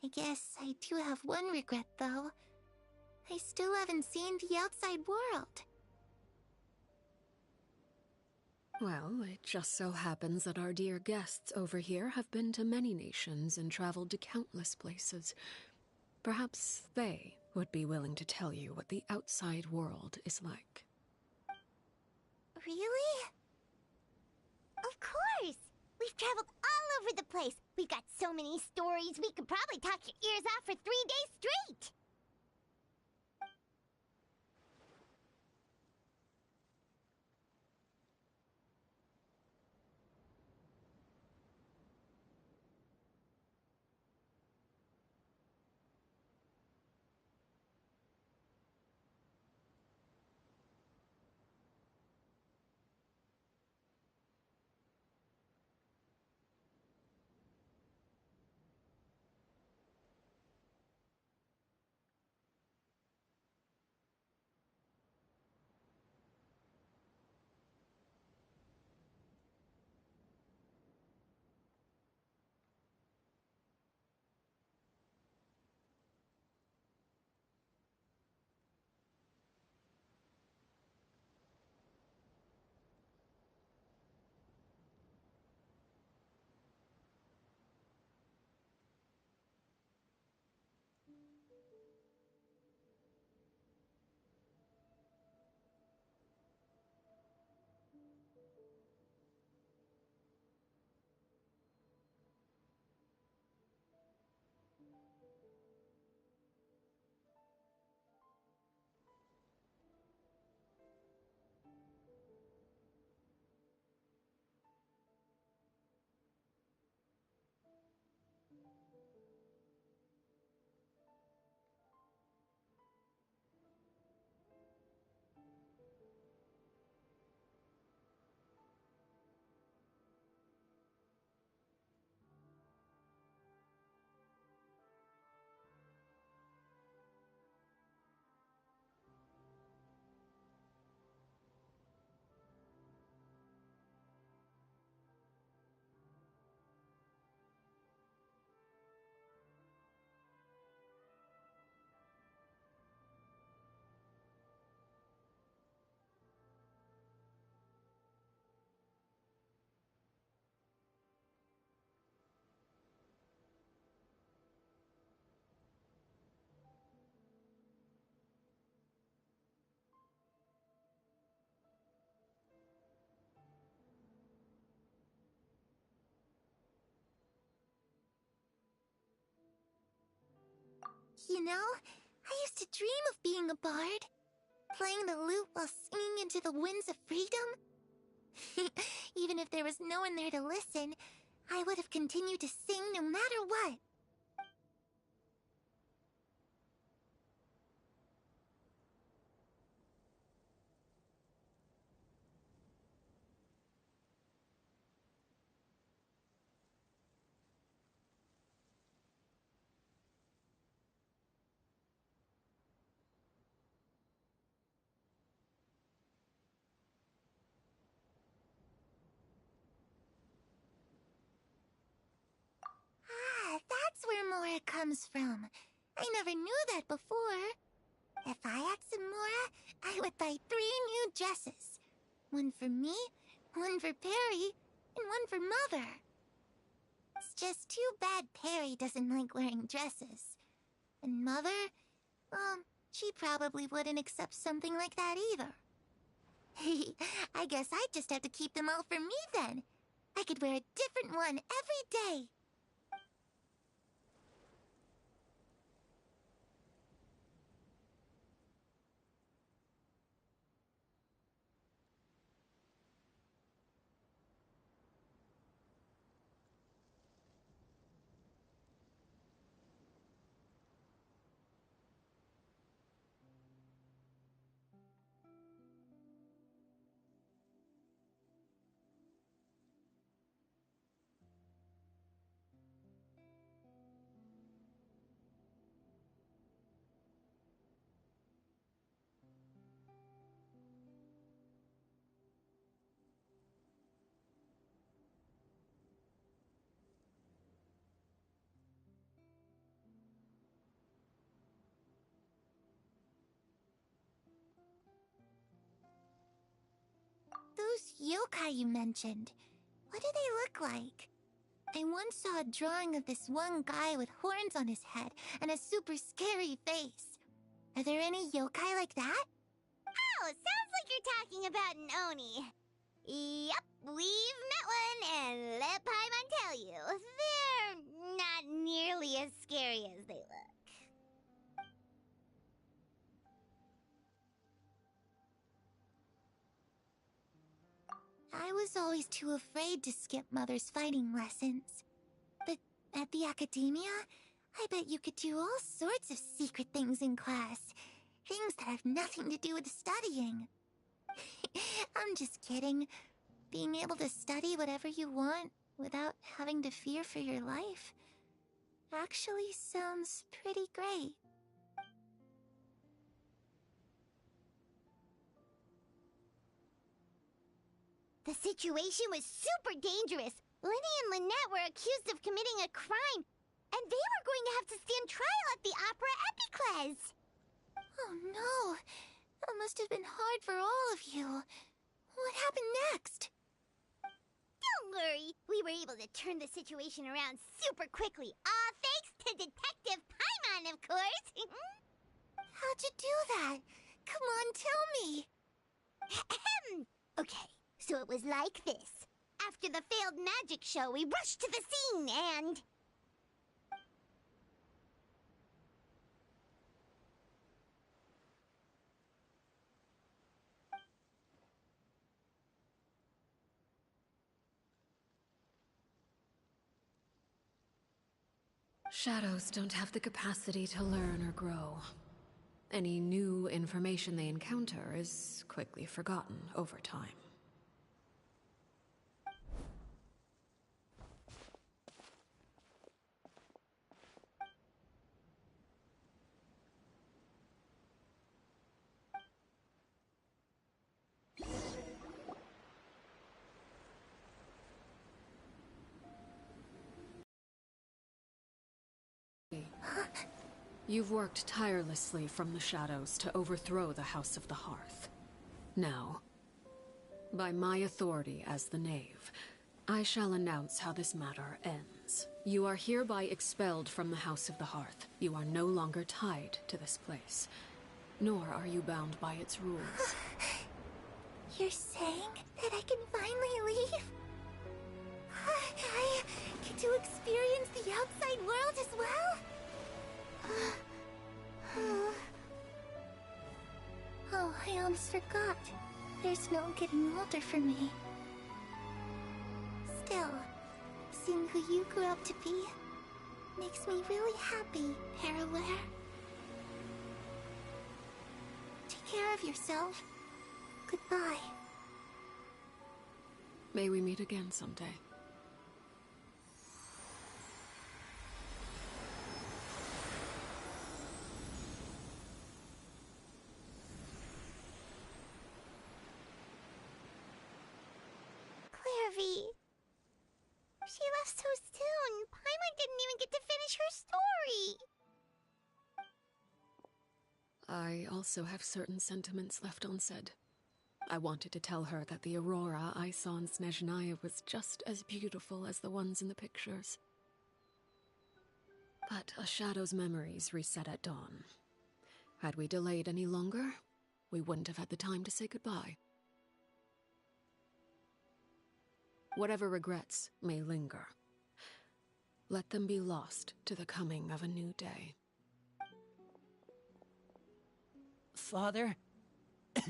S15: I guess I do have one regret, though. I still haven't seen the outside world.
S1: Well, it just so happens that our dear guests over here have been to many nations and traveled to countless places. Perhaps they would be willing to tell you what the outside world is like.
S6: Really? Of course! We've traveled all over the place. We've got so many stories, we could probably talk your ears off for 3 days straight!
S15: You know, I used to dream of being a bard. Playing the lute while singing into the winds of freedom. Even if there was no one there to listen, I would have continued to sing no matter what. Ah, that's where Mora comes from. I never knew that before. If I had some Mora, I would buy 3 new dresses. One for me, one for Perry, and one for Mother. It's just too bad Perry doesn't like wearing dresses. And Mother, she probably wouldn't accept something like that either. I guess I'd just have to keep them all for me then. I could wear a different one every day. those yokai you mentioned, what do they look like? I once saw a drawing of this one guy with horns on his head and a super scary face. Are there any yokai like that?
S6: Oh, sounds like you're talking about an Oni. Yep, we've met one, and let Paimon tell you, they're not nearly as scary as they look.
S15: I was always too afraid to skip Mother's fighting lessons. But at the academia, I bet you could do all sorts of secret things in class. Things that have nothing to do with studying. I'm just kidding. Being able to study whatever you want without having to fear for your life actually sounds pretty great.
S6: The situation was super dangerous. Lenny and Lynette were accused of committing a crime, and they were going to have to stand trial at the Opera Epicles.
S15: Oh no! That must have been hard for all of you. What happened next?
S6: Don't worry, we were able to turn the situation around super quickly. All thanks to Detective Paimon, of course.
S15: How'd you do that? Come on, tell me.
S6: Okay, so it was like this. After the failed magic show, we rushed to the scene and...
S1: Shadows don't have the capacity to learn or grow. Any new information they encounter is quickly forgotten over time. You've worked tirelessly from the shadows to overthrow the House of the Hearth. Now, by my authority as the Knave, I shall announce how this matter ends. You are hereby expelled from the House of the Hearth. You are no longer tied to this place, nor are you bound by its rules.
S15: You're saying that I can finally leave? I get to experience the outside world as well? Oh, I almost forgot. There's no getting older for me. Still, seeing who you grew up to be makes me really happy, Paraware. Take care of yourself. Goodbye.
S1: May we meet again someday.
S6: She left so soon. Paimon didn't even get to finish her story.
S1: I also have certain sentiments left unsaid. I wanted to tell her that the aurora I saw in Snezhnaya was just as beautiful as the ones in the pictures. But a shadow's memories reset at dawn. Had we delayed any longer, we wouldn't have had the time to say goodbye. Whatever regrets may linger, let them be lost to the coming of a new day.
S2: Father?
S6: It's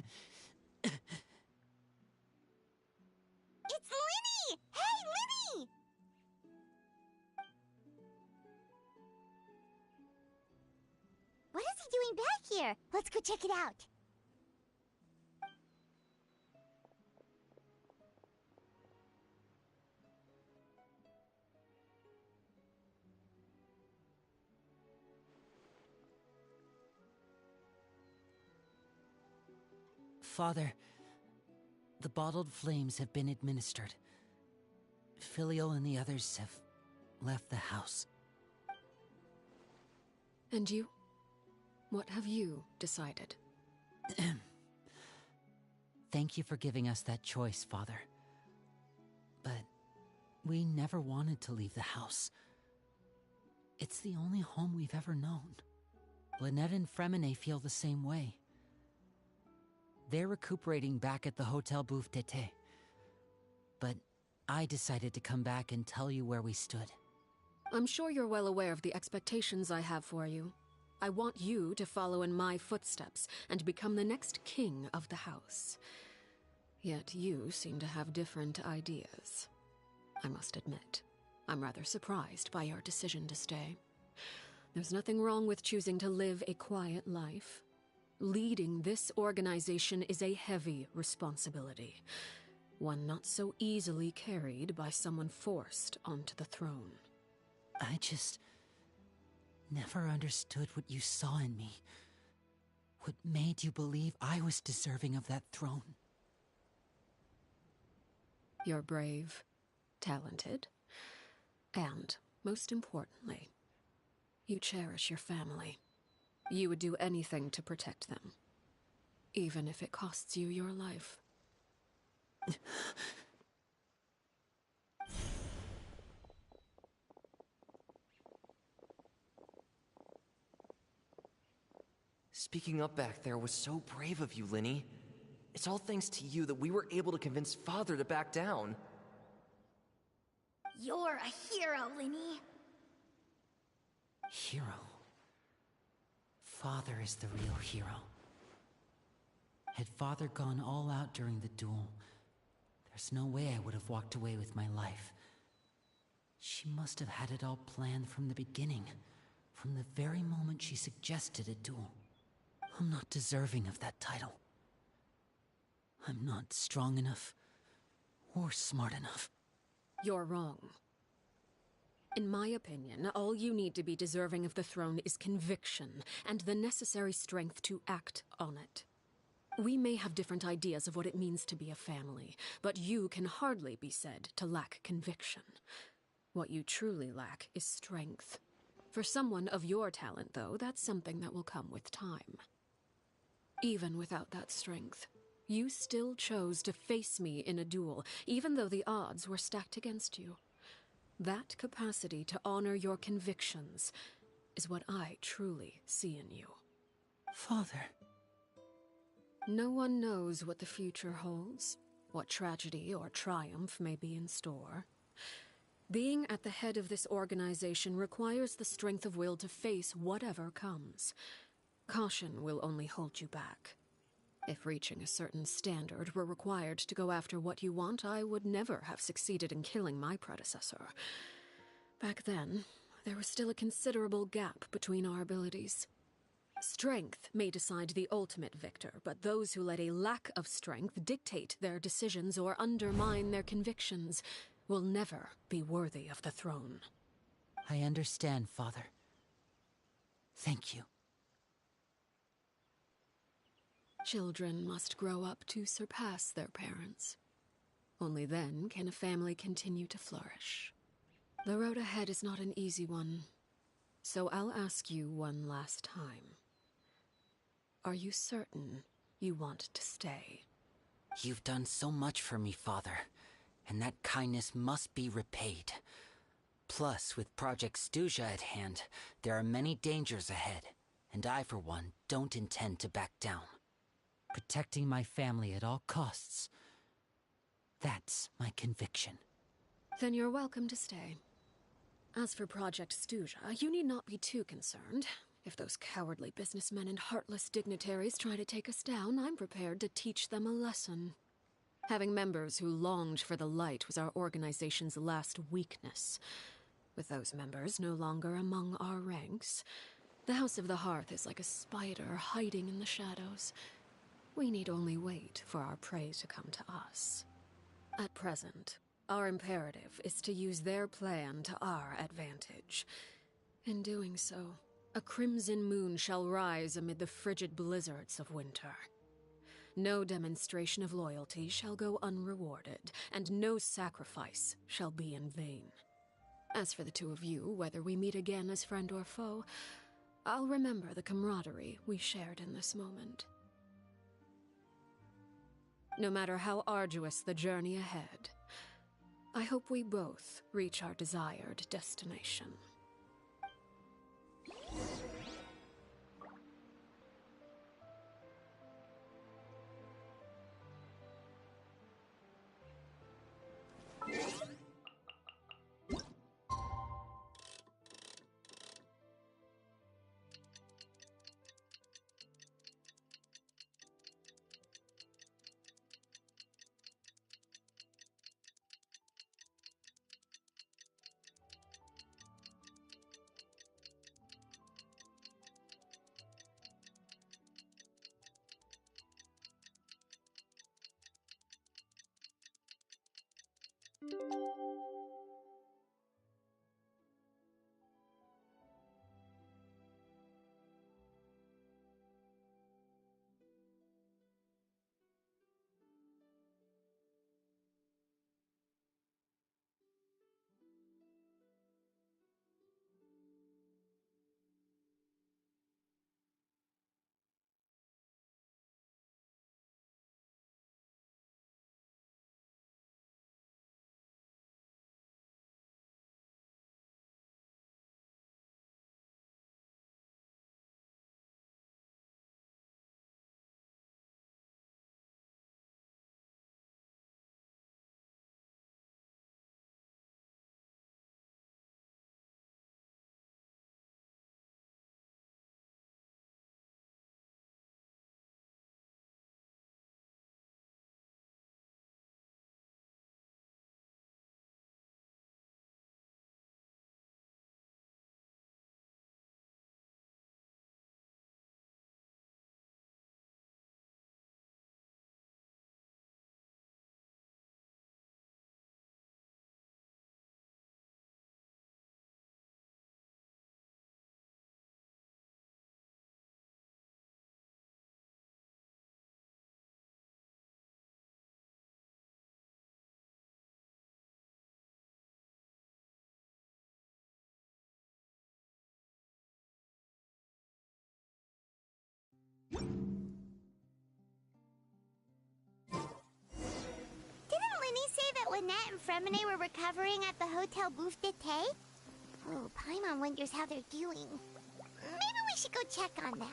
S6: Linny! Hey, Linny! What is he doing back here? Let's go check it out.
S2: Father, the bottled flames have been administered. Filial and the others have left the house.
S1: And you? What have you decided?
S2: Thank you for giving us that choice, Father. But we never wanted to leave the house. It's the only home we've ever known. Lynette and Fremine feel the same way. They're recuperating back at the Hotel Bouffe d'été. But I decided to come back and tell you where we stood.
S1: I'm sure you're well aware of the expectations I have for you. I want you to follow in my footsteps and become the next king of the house. Yet you seem to have different ideas. I must admit, I'm rather surprised by your decision to stay. There's nothing wrong with choosing to live a quiet life. Leading this organization is a heavy responsibility, one not so easily carried by someone forced onto the throne.
S2: I just never understood what you saw in me. What made you believe I was deserving of that throne?
S1: You're brave, talented, and, most importantly, you cherish your family. You would do anything to protect them, even if it costs you your life.
S10: Speaking up back there was so brave of you, Linny. It's all thanks to you that we were able to convince Father to back down.
S3: You're a hero, Linny.
S2: Hero? Father is the real hero. Had Father gone all out during the duel, there's no way I would have walked away with my life. She must have had it all planned from the beginning, from the very moment she suggested a duel. I'm not deserving of that title. I'm not strong enough or smart enough.
S1: You're wrong. In my opinion, all you need to be deserving of the throne is conviction and the necessary strength to act on it. We may have different ideas of what it means to be a family, but you can hardly be said to lack conviction. What you truly lack is strength. For someone of your talent, though, that's something that will come with time. Even without that strength, you still chose to face me in a duel, even though the odds were stacked against you. That capacity to honor your convictions is what I truly see in you.
S2: Father.
S1: No one knows what the future holds, what tragedy or triumph may be in store. Being at the head of this organization requires the strength of will to face whatever comes. Caution will only hold you back. If reaching a certain standard were required to go after what you want, I would never have succeeded in killing my predecessor. Back then, there was still a considerable gap between our abilities. Strength may decide the ultimate victor, but those who let a lack of strength dictate their decisions or undermine their convictions will never be worthy of the throne.
S2: I understand, Father. Thank you.
S1: Children must grow up to surpass their parents. Only then can a family continue to flourish. The road ahead is not an easy one, so I'll ask you one last time. Are you certain you want to stay?
S2: You've done so much for me, Father, and that kindness must be repaid. Plus, with Project Stuja at hand, there are many dangers ahead, and I, for one, don't intend to back down. Protecting my family at all costs. That's my conviction.
S1: Then you're welcome to stay. As for Project Stuja, you need not be too concerned. If those cowardly businessmen and heartless dignitaries try to take us down, I'm prepared to teach them a lesson. Having members who longed for the light was our organization's last weakness. With those members no longer among our ranks, the House of the Hearth is like a spider hiding in the shadows. We need only wait for our prey to come to us. At present, our imperative is to use their plan to our advantage. In doing so, a crimson moon shall rise amid the frigid blizzards of winter. No demonstration of loyalty shall go unrewarded, and no sacrifice shall be in vain. As for the two of you, whether we meet again as friend or foe, I'll remember the camaraderie we shared in this moment. no matter how arduous the journey ahead. I hope we both reach our desired destination.
S6: Didn't Linny say that Lynette and Fremine were recovering at the Hotel Bouffe d'été? Oh, Paimon wonders how they're doing. Maybe we should go check on them.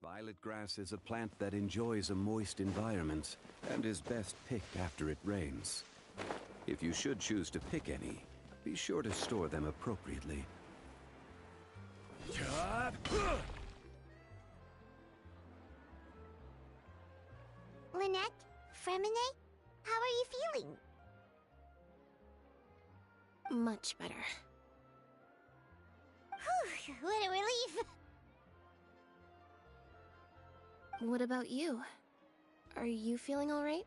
S7: Violet grass is a plant that enjoys a moist environment and is best picked after it rains. If you should choose to pick any, be sure to store them appropriately.
S6: Lynette? Fremine? How are you feeling?
S13: Much better.
S6: Whew, what a relief!
S13: What about you? Are you feeling alright?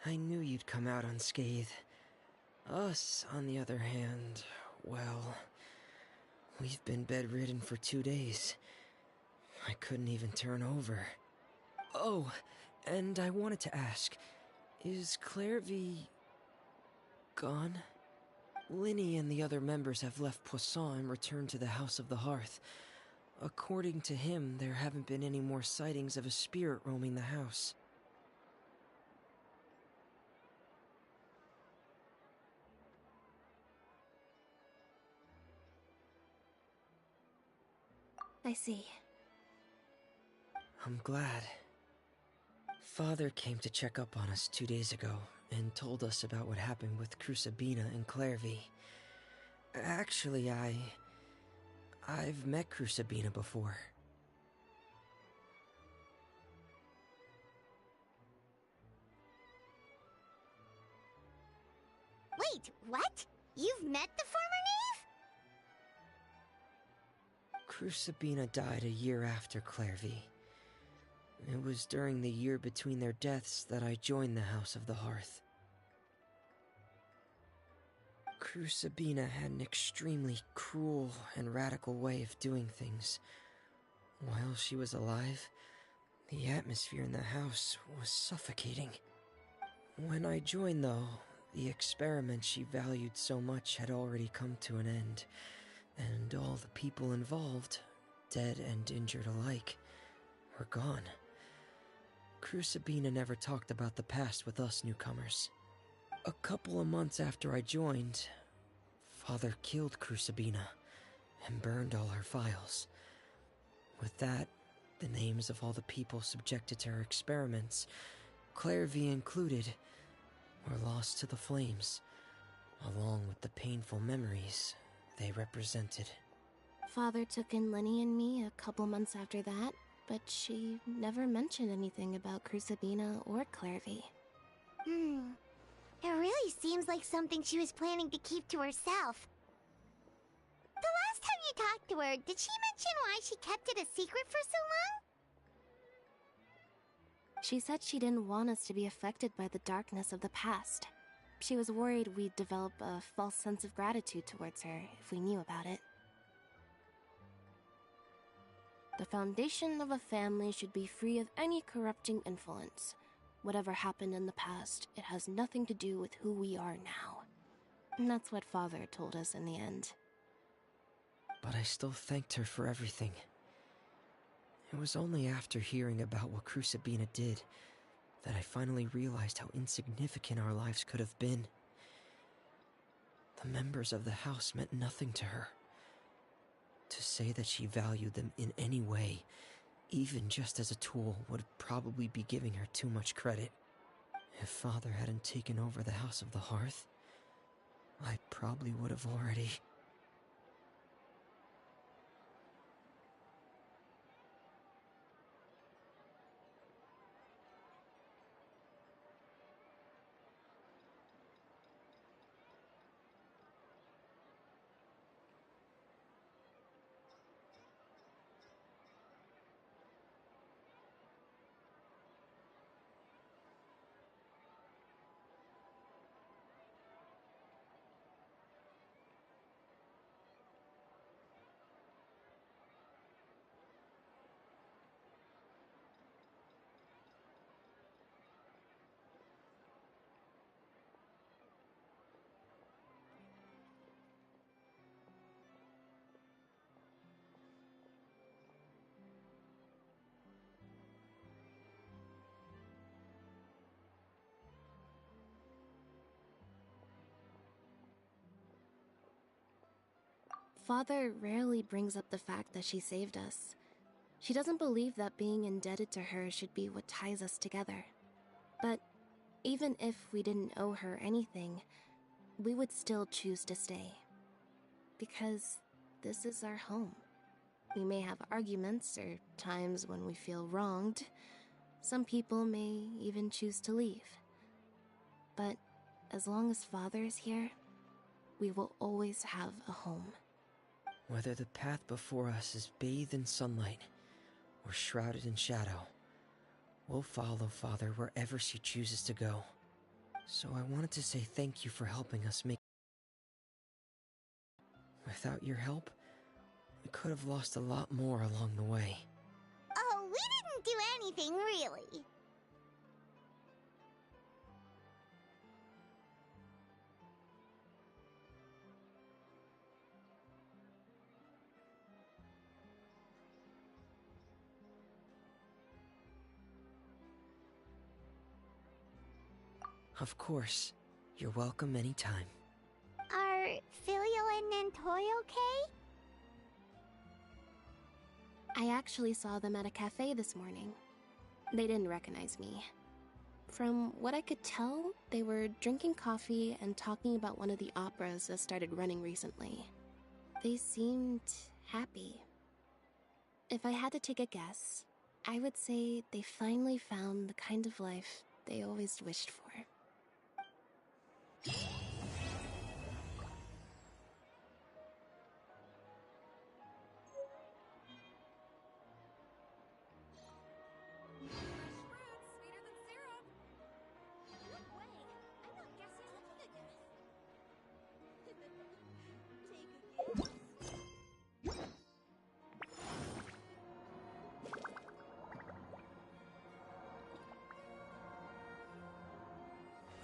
S9: I knew you'd come out unscathed. Us, on the other hand, well, we've been bedridden for 2 days. I couldn't even turn over. Oh, and I wanted to ask, is Clairvy gone? Linny and the other members have left Poisson and returned to the House of the Hearth. According to him, there haven't been any more sightings of a spirit roaming the house.
S13: I see.
S9: I'm glad. Father came to check up on us 2 days ago and told us about what happened with Crusabina and Clairvy. Actually, I've met Crusabina before.
S6: Wait, what? You've met the former Knave?
S9: Crusabina died a year after Clairvy. It was during the year between their deaths that I joined the House of the Hearth. Crusabina had an extremely cruel and radical way of doing things. While she was alive, the atmosphere in the house was suffocating. When I joined, though, the experiment she valued so much had already come to an end, and all the people involved, dead and injured alike, were gone. Crusabina never talked about the past with us newcomers. A couple of months after I joined, Father killed Crusabina and burned all her files. With that, the names of all the people subjected to her experiments, Clairvy included, were lost to the flames, along with the painful memories they represented.
S13: Father took in Lenny and me a couple months after that, but she never mentioned anything about Crusabina or Clairvy.
S6: It really seems like something she was planning to keep to herself. The last time you talked to her, did she mention why she kept it a secret for so long?
S13: She said she didn't want us to be affected by the darkness of the past. She was worried we'd develop a false sense of gratitude towards her if we knew about it. The foundation of a family should be free of any corrupting influence. Whatever happened in the past, it has nothing to do with who we are now. And that's what Father told us in the end.
S9: But I still thanked her for everything. It was only after hearing about what Crusabina did that I finally realized how insignificant our lives could have been. The members of the house meant nothing to her. To say that she valued them in any way, even just as a tool, would probably be giving her too much credit. If Father hadn't taken over the House of the Hearth, I probably would have already...
S13: Father rarely brings up the fact that she saved us. She doesn't believe that being indebted to her should be what ties us together. But even if we didn't owe her anything, we would still choose to stay. Because this is our home. We may have arguments or times when we feel wronged. Some people may even choose to leave. But as long as Father is here, we will always have a home.
S9: Whether the path before us is bathed in sunlight or shrouded in shadow, we'll follow Father wherever she chooses to go. So I wanted to say thank you for helping us make... Without your help, we could have lost a lot more along the way.
S6: Oh, we didn't do anything, really.
S9: Of course. You're welcome anytime.
S6: Are Filial and Nantoy okay?
S13: I actually saw them at a cafe this morning. They didn't recognize me. From what I could tell, they were drinking coffee and talking about one of the operas that started running recently. They seemed happy. If I had to take a guess, I would say they finally found the kind of life they always wished for.